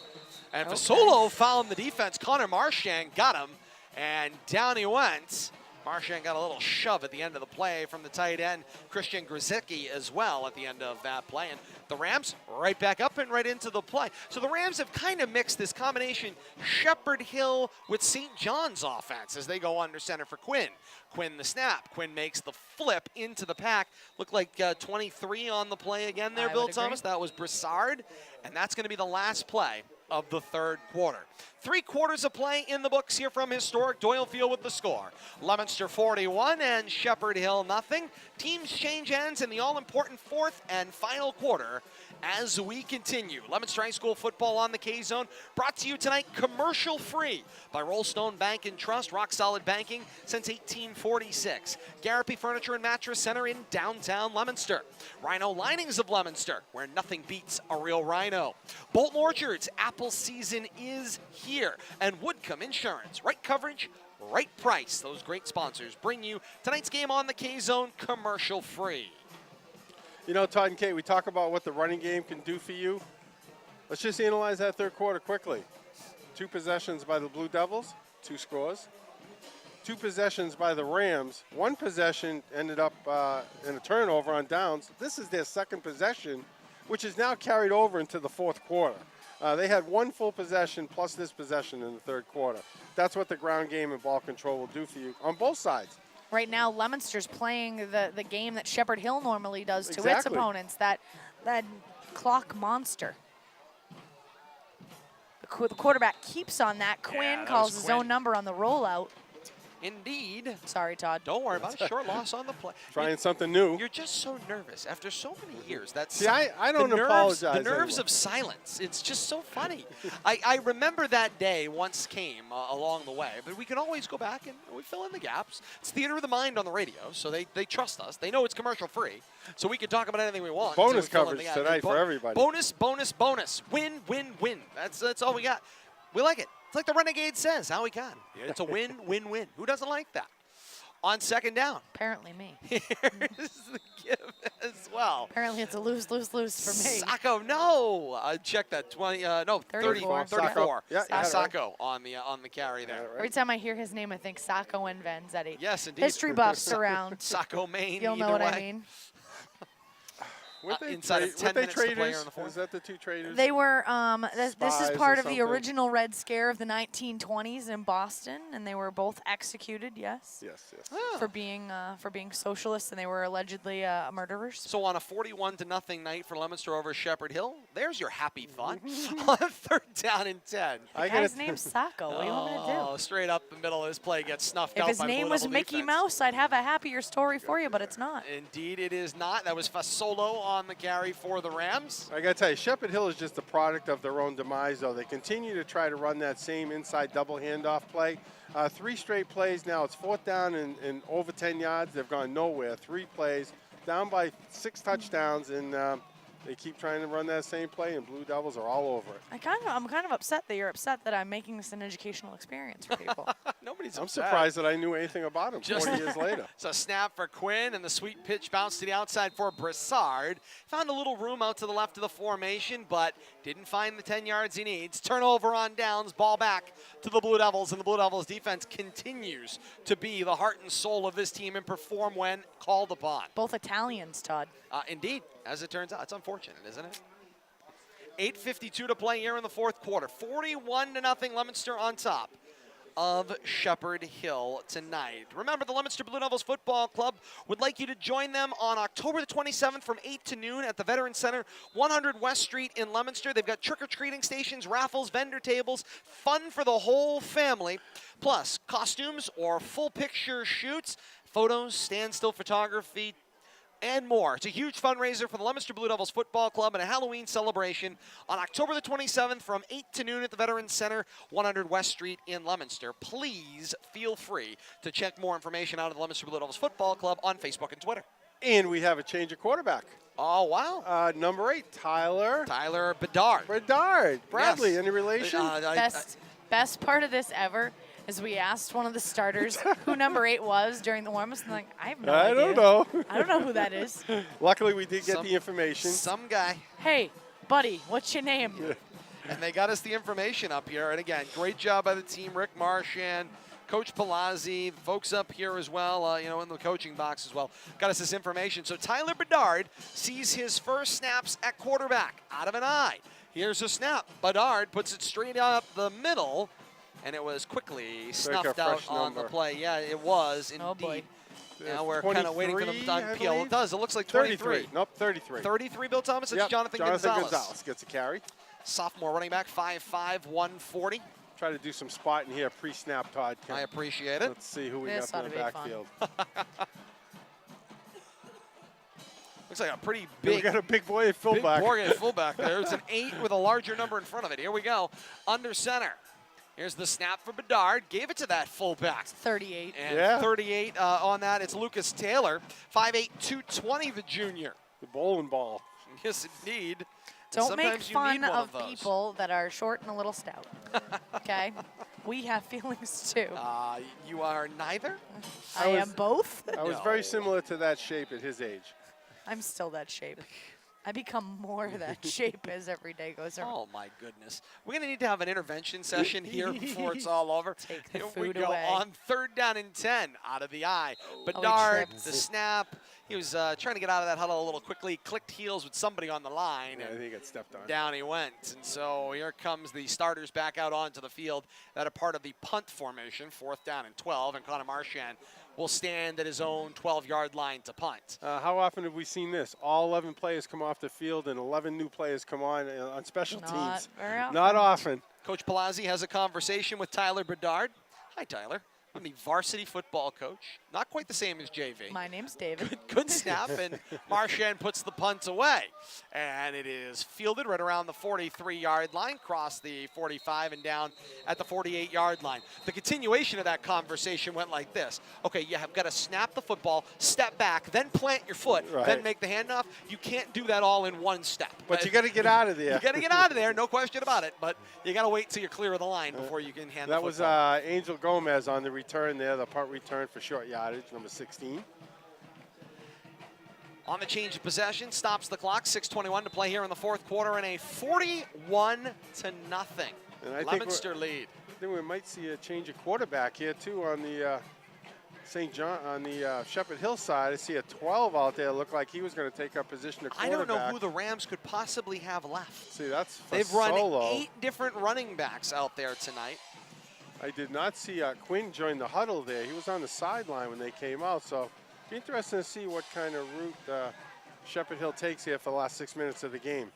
Speaker 2: And Fasolo found the defense. Connor Marchand got him, and down he went. Marchand got a little shove at the end of the play from the tight end, Christian Grzycki, as well at the end of that play. And the Rams right back up and right into the play. So the Rams have kind of mixed this combination Shepherd Hill with St. John's offense as they go under center for Quinn. Quinn the snap. Quinn makes the flip into the pack. Looked like 23 on the play again there, Bill Thomas. That was Broussard. And that's going to be the last play of the third quarter. 3 quarters of play in the books here from historic Doyle Field with the score. Leominster 41 and Shepherd Hill nothing. Teams change hands in the all-important fourth and final quarter as we continue. Leominster High School football on the K-Zone, brought to you tonight commercial-free by Rollstone Bank and Trust, rock-solid banking since 1846. Garapi Furniture and Mattress Center in downtown Leominster. Rhino Linings of Leominster, where nothing beats a real rhino. Bolton Orchards, apple season is here. And Woodcomb Insurance, right coverage, right price. Those great sponsors bring you tonight's game on the K-Zone commercial-free.
Speaker 3: You know, Todd and Kate, we talk about what the running game can do for you. Let's just analyze that third quarter quickly. 2 possessions by the Blue Devils, 2 scores. 2 possessions by the Rams. 1 possession ended up in a turnover on downs. This is their second possession, which is now carried over into the fourth quarter. They had 1 full possession plus this possession in the third quarter. That's what the ground game and ball control will do for you on both sides.
Speaker 4: Right now, Leominster's playing the game that Shepherd Hill normally does to its
Speaker 3: Exactly.
Speaker 4: opponents, that clock monster. The quarterback keeps on that. Quinn
Speaker 2: that
Speaker 4: calls
Speaker 2: was
Speaker 4: his
Speaker 2: Quinn.
Speaker 4: own number on the rollout.
Speaker 2: Indeed.
Speaker 4: Sorry, Todd.
Speaker 2: Don't worry about it. Short loss on the play.
Speaker 3: Trying something new.
Speaker 2: You're just so nervous after so many years. That's
Speaker 3: See, I don't
Speaker 2: the nerves,
Speaker 3: apologize
Speaker 2: The nerves
Speaker 3: anymore.
Speaker 2: of silence. It's just so funny. I remember that day once came along the way, but we can always go back and we fill in the gaps. It's theater of the mind on the radio, so they trust us. They know it's commercial free, so we can talk about anything we want.
Speaker 3: Bonus
Speaker 2: so we fill in
Speaker 3: coverage
Speaker 2: the gaps.
Speaker 3: tonight for everybody.
Speaker 2: Bonus, bonus, bonus. Win, win, win. That's all we got. We like it. It's like the Renegade says, how we can. It's a win, win, win. Who doesn't like that? On second down.
Speaker 4: Apparently me.
Speaker 2: Here's the give as well.
Speaker 4: Apparently it's a lose, lose, lose for me.
Speaker 2: Sacco, no. Check that. 34.
Speaker 3: Sacco. Yeah,
Speaker 2: Yeah,
Speaker 3: right.
Speaker 2: Sacco on the carry there.
Speaker 4: Every time I hear his name, I think Sacco and Vanzetti.
Speaker 2: Yes, indeed.
Speaker 4: History buffs around.
Speaker 2: Sacco Maine.
Speaker 4: You'll know
Speaker 2: either
Speaker 4: what
Speaker 2: way.
Speaker 4: I mean.
Speaker 2: Inside of 10 minutes to play here
Speaker 3: traders?
Speaker 2: in the fourth.
Speaker 3: Is that the 2 traders?
Speaker 4: They were, this is
Speaker 3: Spies
Speaker 4: part
Speaker 3: or
Speaker 4: of the
Speaker 3: something?
Speaker 4: original Red Scare of the 1920s in Boston, and they were both executed, yes,
Speaker 3: Yes.
Speaker 4: for being socialists, and they were allegedly murderers.
Speaker 2: So on a 41-0 night for Leominster over Shepherd Hill, there's your happy thought. On third down and 10.
Speaker 4: The guy's name's Sacco. What do you want me to do?
Speaker 2: Oh, straight up the middle of this play gets snuffed
Speaker 4: If
Speaker 2: out
Speaker 4: his
Speaker 2: by
Speaker 4: name
Speaker 2: Blue
Speaker 4: was
Speaker 2: Devil
Speaker 4: Mickey
Speaker 2: defense.
Speaker 4: Mouse, I'd have a happier story for you, but it's not.
Speaker 2: Indeed, it is not. That was Fasolo on the carry for the Rams.
Speaker 3: I got to tell you, Shepherd Hill is just a product of their own demise, though. They continue to try to run that same inside double handoff play. 3 straight plays now. It's 4th down and over 10 yards. They've gone nowhere. 3 plays, down by 6 touchdowns, and they keep trying to run that same play, and Blue Devils are all over it.
Speaker 4: I'm kind of upset that you're upset that I'm making this an educational experience for people.
Speaker 2: Nobody's
Speaker 3: I'm
Speaker 2: upset.
Speaker 3: surprised that I knew anything about him
Speaker 2: Just
Speaker 3: 40 years later.
Speaker 2: It's a snap for Quinn, and the sweet pitch bounced to the outside for Brassard. Found a little room out to the left of the formation, but didn't find the 10 yards he needs. Turnover on downs, ball back to the Blue Devils, and the Blue Devils defense continues to be the heart and soul of this team and perform when called upon.
Speaker 4: Both Italians, Todd.
Speaker 2: Indeed, as it turns out. It's unfortunate, isn't it? 8:52 to play here in the fourth quarter. 41-0 Leominster on top of Shepherd Hill tonight. Remember, the Leominster Blue Devils Football Club would like you to join them on October the 27th from 8 to noon at the Veterans Center, 100 West Street in Leominster. They've got trick-or-treating stations, raffles, vendor tables, fun for the whole family, plus costumes or full picture shoots, photos, standstill photography, and more. It's a huge fundraiser for the Leominster Blue Devils Football Club and a Halloween celebration on October the 27th from 8 to noon at the Veterans Center, 100 West Street in Leominster. Please feel free to check more information out of the Leominster Blue Devils Football Club on Facebook and Twitter.
Speaker 3: And we have a change of quarterback.
Speaker 2: Oh, wow.
Speaker 3: Number 8, Tyler
Speaker 2: Bedard.
Speaker 3: Bradley,
Speaker 2: Yes.
Speaker 3: any relation?
Speaker 4: Best part of this ever is we asked one of the starters who number 8 was during the warm-ups, and like, I have no idea.
Speaker 3: don't know.
Speaker 4: I don't know who that is.
Speaker 3: Luckily, we did get the information.
Speaker 2: Some guy.
Speaker 4: Hey, buddy, what's your name?
Speaker 2: And they got us the information up here. And again, great job by the team, Rick Marchand, Coach Palazzi, folks up here as well, in the coaching box as well. Got us this information. So Tyler Bedard sees his first snaps at quarterback out of an eye. Here's a snap. Bedard puts it straight up the middle, and it was quickly snuffed out on the play. Yeah, it was indeed.
Speaker 4: Oh, boy.
Speaker 2: Now we're kind of waiting for them to unpeel. It does. It looks like
Speaker 3: 33. Nope, 33.
Speaker 2: 33, Bill Thomas. It's
Speaker 3: Yep,
Speaker 2: Jonathan Gonzalez.
Speaker 3: Gets a carry.
Speaker 2: Sophomore running back, 5'5", 140.
Speaker 3: Try to do some spotting here pre-snap, Todd.
Speaker 2: I appreciate it.
Speaker 3: Let's see who we
Speaker 4: This
Speaker 3: got in the
Speaker 4: ought to be
Speaker 3: backfield.
Speaker 2: Looks like a pretty
Speaker 3: We
Speaker 2: big,
Speaker 3: got a big boy at
Speaker 2: big
Speaker 3: fullback.
Speaker 2: boy at fullback there. It's an 8 with a larger number in front of it. Here we go. Under center. Here's the snap for Bedard. Gave it to that fullback.
Speaker 4: 38.
Speaker 2: And 38 on that. It's Lucas Taylor. 5'8", 220, the junior.
Speaker 3: The bowling ball.
Speaker 2: Yes, indeed.
Speaker 4: Don't make
Speaker 2: Sometimes you
Speaker 4: fun
Speaker 2: need one
Speaker 4: of
Speaker 2: those.
Speaker 4: people that are short and a little stout. Okay? We have feelings too.
Speaker 2: You are neither?
Speaker 4: I am both.
Speaker 3: I was very similar to that shape at his age.
Speaker 4: I'm still that shape. I become more that shape as every day goes on.
Speaker 2: Oh, my goodness. We're going to need to have an intervention session here before it's all over.
Speaker 4: Take the
Speaker 2: Here
Speaker 4: food
Speaker 2: we go
Speaker 4: away.
Speaker 2: on 3rd down and 10 out of the eye.
Speaker 4: he
Speaker 2: Bedard,
Speaker 4: tripped.
Speaker 2: the snap. He was trying to get out of that huddle a little quickly. Clicked heels with somebody on the line.
Speaker 3: Yeah, I
Speaker 2: and
Speaker 3: think he got stepped on.
Speaker 2: down he went. And so here comes the starters back out onto the field that are part of the punt formation, 4th down and 12. And Connor Marchand will stand at his own 12-yard line to punt.
Speaker 3: How often have we seen this? All 11 players come off the field and 11 new players come on special
Speaker 4: Not
Speaker 3: teams.
Speaker 4: very often.
Speaker 3: Not often.
Speaker 2: Coach Palazzi has a conversation with Tyler Bedard. Hi, Tyler. I'm the varsity football coach. Not quite the same as JV.
Speaker 4: My name's David.
Speaker 2: Good snap, and Marchand puts the punt away. And it is fielded right around the 43-yard line, cross the 45 and down at the 48-yard line. The continuation of that conversation went like this. Okay, you have got to snap the football, step back, then plant your foot, then make the handoff. You can't do that all in one step.
Speaker 3: But you got to get out of there.
Speaker 2: You got to get out of there, no question about it. But you got to wait till you're clear of the line before you can hand the
Speaker 3: That
Speaker 2: football.
Speaker 3: was Angel Gomez on the return there, the punt return for short yardage, number 16.
Speaker 2: On the change of possession, stops the clock, 6:21 to play here in the 4th quarter, and a 41-0 Leominster lead.
Speaker 3: I think we might see a change of quarterback here too on the St. John, on the Shepherd Hill side. I see a 12 out there. Looked like he was going to take up position of
Speaker 2: I
Speaker 3: quarterback.
Speaker 2: don't know who the Rams could possibly have left.
Speaker 3: See, that's for
Speaker 2: They've run
Speaker 3: solo.
Speaker 2: 8 different running backs out there tonight.
Speaker 3: I did not see Quinn join the huddle there. He was on the sideline when they came out. So be interesting to see what kind of route Shepherd Hill takes here for the last 6 minutes of the game.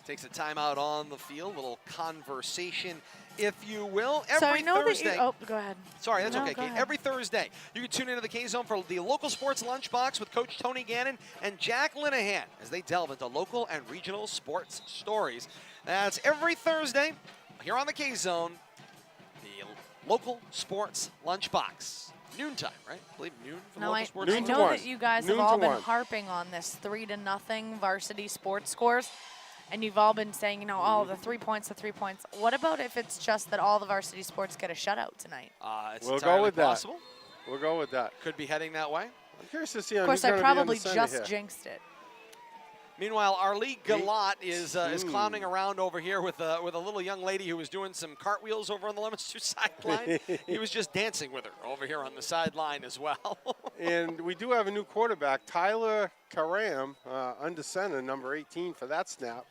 Speaker 2: Takes a timeout on the field, little conversation, if you will. Every
Speaker 4: So I know
Speaker 2: Thursday.
Speaker 4: that you. Oh, go ahead.
Speaker 2: Sorry, that's
Speaker 4: No,
Speaker 2: okay,
Speaker 4: go
Speaker 2: Kate.
Speaker 4: ahead.
Speaker 2: Every Thursday, you can tune into the K-Zone for the local sports lunchbox with Coach Tony Gannon and Jack Linehan as they delve into local and regional sports stories. That's every Thursday here on the K-Zone, the local sports lunchbox. Noontime, right? I believe noon for the
Speaker 4: No,
Speaker 2: local
Speaker 4: I
Speaker 2: sports.
Speaker 3: Noon to
Speaker 4: know
Speaker 3: one.
Speaker 4: that you guys
Speaker 3: Noon
Speaker 4: have all
Speaker 3: to
Speaker 4: been
Speaker 3: one.
Speaker 4: harping on this 3-0 varsity sports scores. And you've all been saying, you know, oh, the 3 points, the 3 points. What about if it's just that all the varsity sports get a shutout tonight?
Speaker 2: It's
Speaker 3: We'll go
Speaker 2: entirely
Speaker 3: with that.
Speaker 2: possible.
Speaker 3: We'll go with that.
Speaker 2: Could be heading that way.
Speaker 3: I'm curious to see
Speaker 4: Of
Speaker 3: on
Speaker 4: course,
Speaker 3: who's
Speaker 4: I
Speaker 3: going to be on
Speaker 4: probably
Speaker 3: the center
Speaker 4: just
Speaker 3: here.
Speaker 4: jinxed it.
Speaker 2: Meanwhile, Arlie Galat is clowning around over here with a little young lady who was doing some cartwheels over on the Leominster sideline. He was just dancing with her over here on the sideline as well.
Speaker 3: And we do have a new quarterback, Tyler Karam, under center, number 18 for that snap.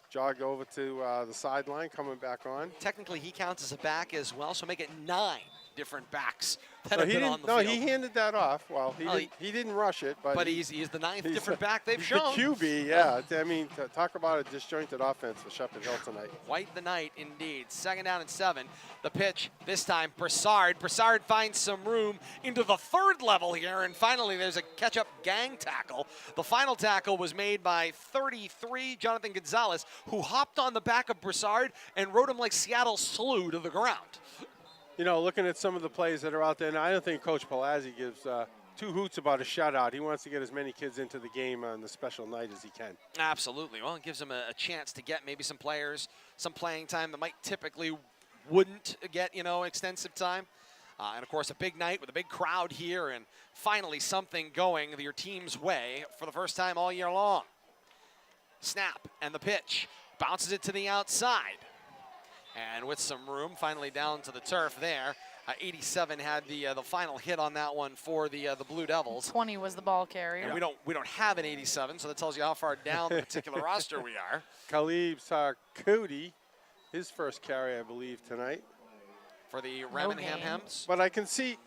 Speaker 3: Jogged over to the sideline, coming back on.
Speaker 2: Technically, he counts as a back as well, so make it 9 different backs that
Speaker 3: So
Speaker 2: have
Speaker 3: he
Speaker 2: been
Speaker 3: didn't,
Speaker 2: on the
Speaker 3: no,
Speaker 2: field.
Speaker 3: he handed that off. Well,
Speaker 2: Oh,
Speaker 3: he didn't rush it,
Speaker 2: But he's the 9th
Speaker 3: he's
Speaker 2: different back they've
Speaker 3: he's
Speaker 2: shown.
Speaker 3: the QB, yeah. I mean, talk about a disjointed offense for Shepherd Hill tonight.
Speaker 2: Quite the night indeed. 2nd down and 7. The pitch, this time Broussard. Broussard finds some room into the 3rd level here, and finally there's a catch-up gang tackle. The final tackle was made by 33, Jonathan Gonzalez, who hopped on the back of Broussard and rode him like Seattle Slew to the ground.
Speaker 3: You know, looking at some of the plays that are out there, now I don't think Coach Palazzi gives two hoots about a shutout. He wants to get as many kids into the game on the special night as he can.
Speaker 2: Absolutely. Well, it gives them a chance to get maybe some players, some playing time that might typically wouldn't get, you know, extensive time. And, of course, a big night with a big crowd here and finally something going your team's way for the first time all year long. Snap and the pitch. Bounces it to the outside. And with some room, finally down to the turf there. 87 had the final hit on that one for the Blue Devils.
Speaker 4: 20 was the ball carrier.
Speaker 2: And we don't have an 87, so that tells you how far down the particular roster we are.
Speaker 3: Khalib Sarkoudi, his first carry, I believe, tonight.
Speaker 2: For the Remenham Hems.
Speaker 3: But I can see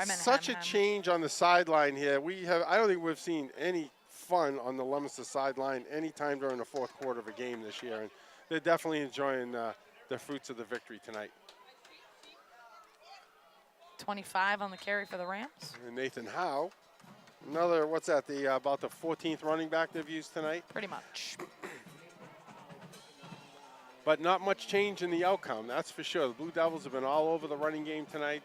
Speaker 3: such a change on the sideline here. I don't think we've seen any fun on the Leominster sideline any time during the 4th quarter of a game this year. And they're definitely enjoying the fruits of the victory tonight.
Speaker 4: 25 on the carry for the Rams.
Speaker 3: And Nathan Howe Another, what's that, about the 14th running back they've used tonight?
Speaker 4: Pretty much.
Speaker 3: But not much change in the outcome, that's for sure. The Blue Devils have been all over the running game tonight.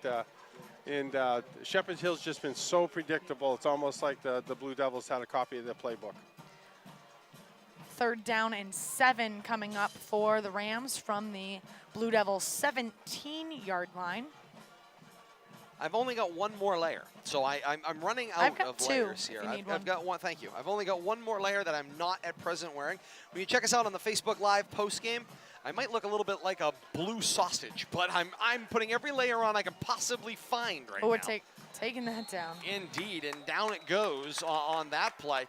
Speaker 3: And Shepherd Hill's just been so predictable. It's almost like the Blue Devils had a copy of their playbook.
Speaker 4: 3rd down and 7 coming up for the Rams from the Blue Devils 17-yard line.
Speaker 2: I've only got one more layer, so I'm running out
Speaker 4: I've got
Speaker 2: of
Speaker 4: 2
Speaker 2: layers here.
Speaker 4: if you need
Speaker 2: I've got one. Thank you. I've only got one more layer that I'm not at present wearing. When you check us out on the Facebook Live post game, I might look a little bit like a blue sausage, but I'm putting every layer on I can possibly find right now.
Speaker 4: Oh, we're taking that down.
Speaker 2: Indeed, and down it goes on that play.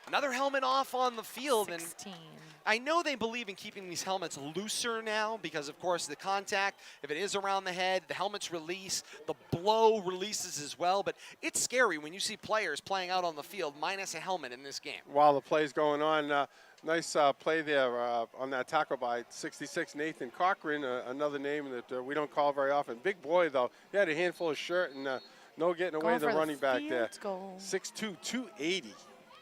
Speaker 2: Another helmet off on the field.
Speaker 4: 16.
Speaker 2: And I know they believe in keeping these helmets looser now because, of course, the contact, if it is around the head, the helmets release, the blow releases as well. But it's scary when you see players playing out on the field minus a helmet in this game.
Speaker 3: While the play's going on, nice play there on that tackle by 66 Nathan Cochran, another name that we don't call very often. Big boy, though. He had a handful of shirt and no getting away the running back there. 6'2", 280.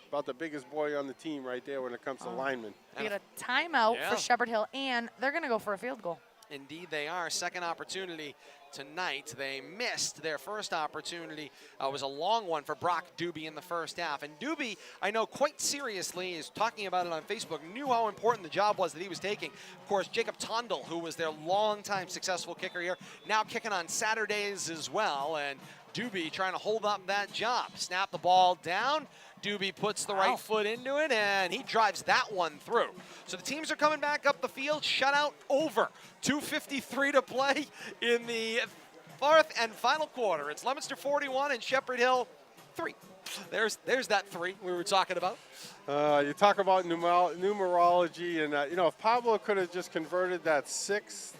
Speaker 3: About the biggest boy on the team right there when it comes to linemen.
Speaker 4: We get a timeout for Shepherd Hill, and they're going to go for a field goal.
Speaker 2: Indeed, they are. Second opportunity tonight. They missed their first opportunity. It was a long one for Brock Doobie in the first half. And Doobie, I know quite seriously, is talking about it on Facebook, knew how important the job was that he was taking. Of course, Jacob Tondel, who was their longtime successful kicker here, now kicking on Saturdays as well. And Doobie trying to hold up that job. Snap the ball down. Doobie puts the right foot into it, and he drives that one through. So the teams are coming back up the field. Shutout over. 2:53 to play in the 4th and final quarter. It's Leominster 41 and Shepherd Hill 3. There's that 3 we were talking about.
Speaker 3: You talk about numerology, and if Pablo could have just converted that 6.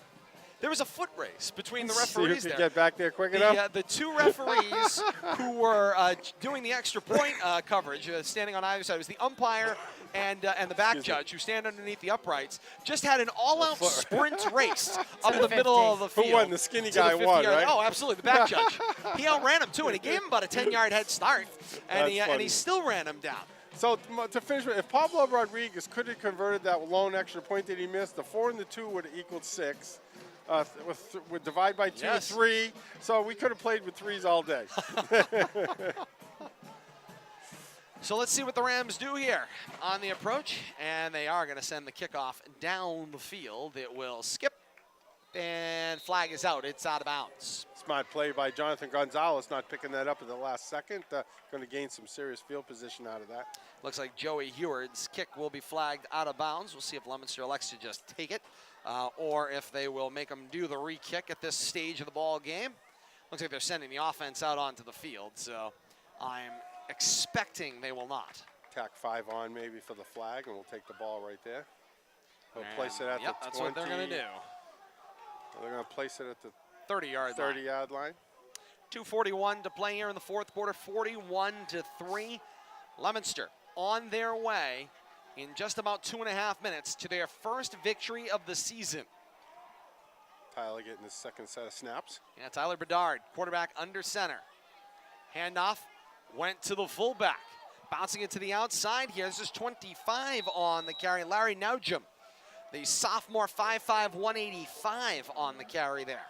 Speaker 2: There was a foot race between the referees
Speaker 3: there.
Speaker 2: there.
Speaker 3: Get back there quick enough.
Speaker 2: The 2 referees who were doing the extra point coverage, standing on either side, was the umpire and the back judge, who stand underneath the uprights, just had an all-out sprint race up the middle of the field.
Speaker 3: Who won? The skinny guy won, right?
Speaker 2: Oh, absolutely, the back judge. He outran him, too, and he gave him about a 10-yard head start, and he still ran him down.
Speaker 3: So to finish with, if Pablo Rodriguez could have converted that lone extra point that he missed, the 4 and the 2 would have equaled 6. Would divide by 2 or 3, so we could have played with 3s all day.
Speaker 2: So let's see what the Rams do here on the approach, and they are going to send the kickoff down the field. It will skip, and flag is out. It's out of bounds.
Speaker 3: Smart play by Jonathan Gonzalez, not picking that up in the last second. Going to gain some serious field position out of that.
Speaker 2: Looks like Joey Heward's kick will be flagged out of bounds. We'll see if Leominster elects to just take it. Or if they will make them do the re-kick at this stage of the ball game. Looks like they're sending the offense out onto the field, so I'm expecting they will not.
Speaker 3: Tack 5 on maybe for the flag, and we'll take the ball right there. They'll place it at the 20.
Speaker 2: That's what they're going to do.
Speaker 3: They're going to place it at the
Speaker 2: 30-yard
Speaker 3: line.
Speaker 2: 2:41 to play here in the 4th quarter, 41-3. Leominster on their way in just about 2.5 minutes to their first victory of the season.
Speaker 3: Tyler getting his second set of snaps.
Speaker 2: Yeah, Tyler Bedard, quarterback under center. Handoff went to the fullback. Bouncing it to the outside here. This is 25 on the carry. Larry Naujum, the sophomore, 5'5", 185 on the carry there.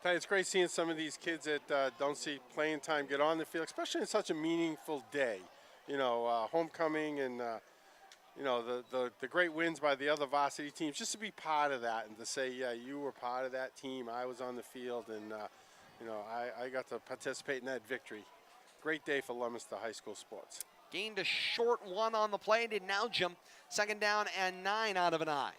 Speaker 3: It's great seeing some of these kids that don't see playing time get on the field, especially in such a meaningful day. Homecoming and the great wins by the other varsity teams, just to be part of that and to say, yeah, you were part of that team. I was on the field, and I got to participate in that victory. Great day for Leominster High School sports.
Speaker 2: Gained a short one on the play, did now jump. 2nd down and 9 out of an eye.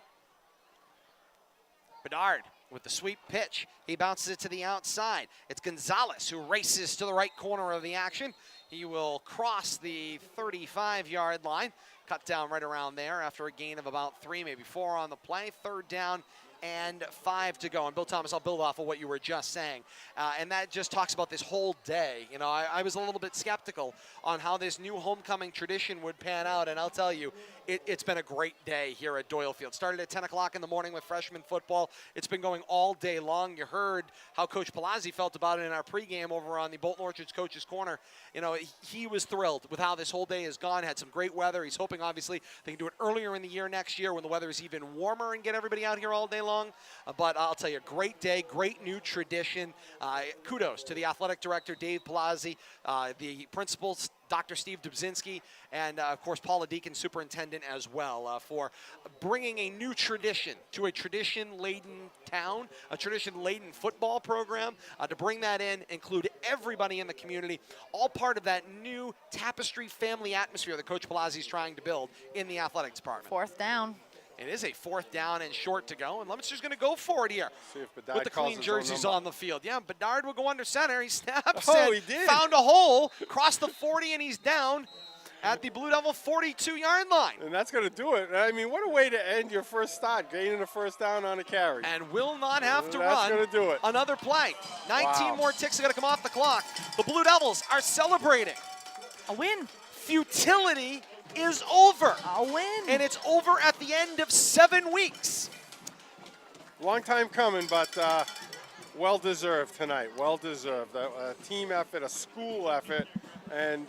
Speaker 2: Bedard with the sweep pitch. He bounces it to the outside. It's Gonzalez who races to the right corner of the action. He will cross the 35-yard line. cut down right around there after a gain of about 3, maybe 4 on the play. 3rd down and 5 to go. And Bill Thomas, I'll build off of what you were just saying. And that just talks about this whole day. You know, I was a little bit skeptical on how this new homecoming tradition would pan out. And I'll tell you, it's been a great day here at Doyle Field. Started at 10 o'clock in the morning with freshman football. It's been going all day long. You heard how Coach Palazzi felt about it in our pregame over on the Bolton Orchards Coach's Corner. You know, he was thrilled with how this whole day has gone. Had some great weather. He's hoping, obviously, they can do it earlier in the year next year when the weather is even warmer and get everybody out here all day long. But I'll tell you, great day, great new tradition. Kudos to the athletic director, Dave Palazzi, the principals, Dr. Steve Dubzinski, and, of course, Paula Deacon, superintendent as well, for bringing a new tradition to a tradition-laden town, a tradition-laden football program, to bring that in, include everybody in the community, all part of that new tapestry family atmosphere that Coach Palazzi is trying to build in the athletics department.
Speaker 4: 4th down.
Speaker 2: It is a 4th down and short to go, and Leominster's going to go for it here.
Speaker 3: See if Bedard
Speaker 2: with the
Speaker 3: calls
Speaker 2: clean
Speaker 3: his
Speaker 2: jerseys
Speaker 3: own number.
Speaker 2: on the field. Yeah, Bedard will go under center. He snaps
Speaker 3: Oh,
Speaker 2: it,
Speaker 3: he did.
Speaker 2: found a hole, crossed the 40, and he's down at the Blue Devil 42-yard line.
Speaker 3: And that's going to do it. I mean, what a way to end your first start, gaining a 1st down on a carry.
Speaker 2: And will not have to
Speaker 3: That's
Speaker 2: run
Speaker 3: gonna do it.
Speaker 2: another play. 19
Speaker 3: Wow.
Speaker 2: more ticks are going to come off the clock. The Blue Devils are celebrating.
Speaker 4: A win.
Speaker 2: Futility is over.
Speaker 4: A win.
Speaker 2: And it's over at the end of 7 weeks.
Speaker 3: Long time coming, but well-deserved tonight. Well-deserved. A team effort, a school effort, and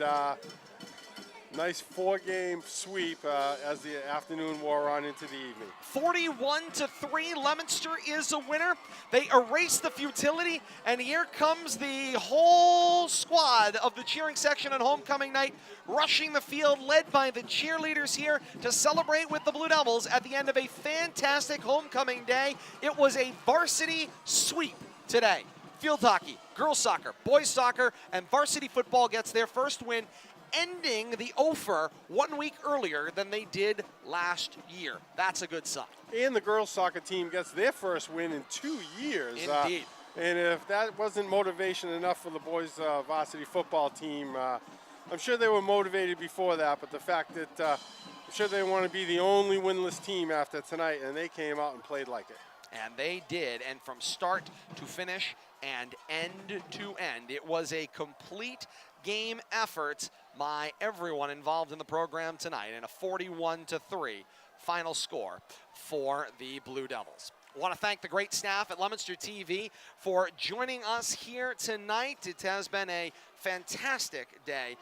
Speaker 3: nice 4-game sweep as the afternoon wore on into the evening.
Speaker 2: 41-3, Leominster is a winner. They erase the futility, and here comes the whole squad of the cheering section on homecoming night, rushing the field, led by the cheerleaders here to celebrate with the Blue Devils at the end of a fantastic homecoming day. It was a varsity sweep today. Field hockey, girls soccer, boys soccer, and varsity football gets their first win, ending the OFER 1 week earlier than they did last year. That's a good sign.
Speaker 3: And the girls soccer team gets their first win in 2 years.
Speaker 2: Indeed.
Speaker 3: And if that wasn't motivation enough for the boys varsity football team, I'm sure they were motivated before that, but the fact that I'm sure they want to be the only winless team after tonight, and they came out and played like it.
Speaker 2: And they did, and from start to finish and end to end, it was a complete game effort by everyone involved in the program tonight, and a 41-3 final score for the Blue Devils. I want to thank the great staff at Leominster TV for joining us here tonight. It has been a fantastic day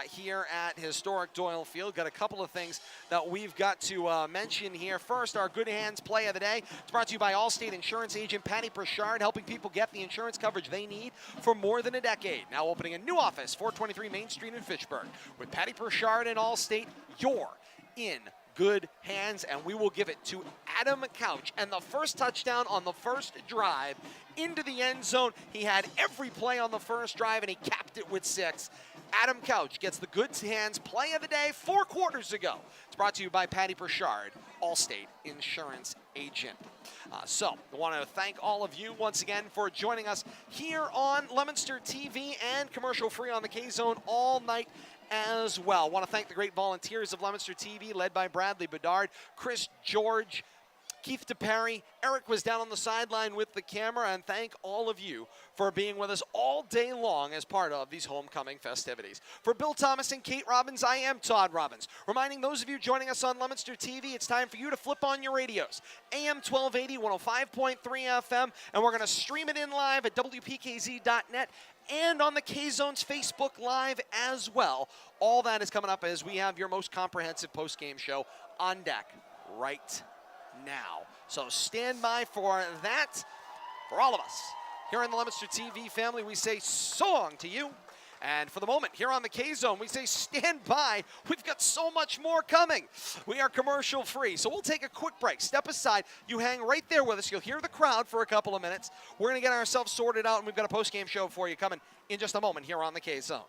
Speaker 2: here at historic Doyle Field. Got a couple of things that we've got to mention here. First, our Good Hands play of the day. It's brought to you by Allstate Insurance agent Patty Pritchard, helping people get the insurance coverage they need for more than a decade. Now opening a new office, 423 Main Street in Fitchburg. With Patty Pritchard and Allstate, you're in good hands, and we will give it to Adam Couch. And the first touchdown on the first drive into the end zone. He had every play on the first drive, and he capped it with 6. Adam Couch gets the Good Hands play of the day 4 quarters ago. It's brought to you by Patty Pritchard, Allstate Insurance agent. So I want to thank all of you once again for joining us here on Leominster TV and commercial free on the K-Zone all night as well. I want to thank the great volunteers of Leominster TV, led by Bradley Bedard, Chris George, Keith DePerry. Eric was down on the sideline with the camera, and thank all of you for being with us all day long as part of these homecoming festivities. For Bill Thomas and Kate Robbins, I am Todd Robbins. Reminding those of you joining us on Leominster TV, it's time for you to flip on your radios. AM 1280, 105.3 FM, and we're going to stream it in live at WPKZ.net and on the K-Zone's Facebook Live as well. All that is coming up as we have your most comprehensive post-game show on deck right now. So stand by for that. For all of us here in the Leominster TV family, we say so long to you. And for the moment, here on the K-Zone, we say stand by. We've got so much more coming. We are commercial free, so we'll take a quick break. Step aside. You hang right there with us. You'll hear the crowd for a couple of minutes. We're going to get ourselves sorted out, and we've got a post-game show for you coming in just a moment here on the K-Zone.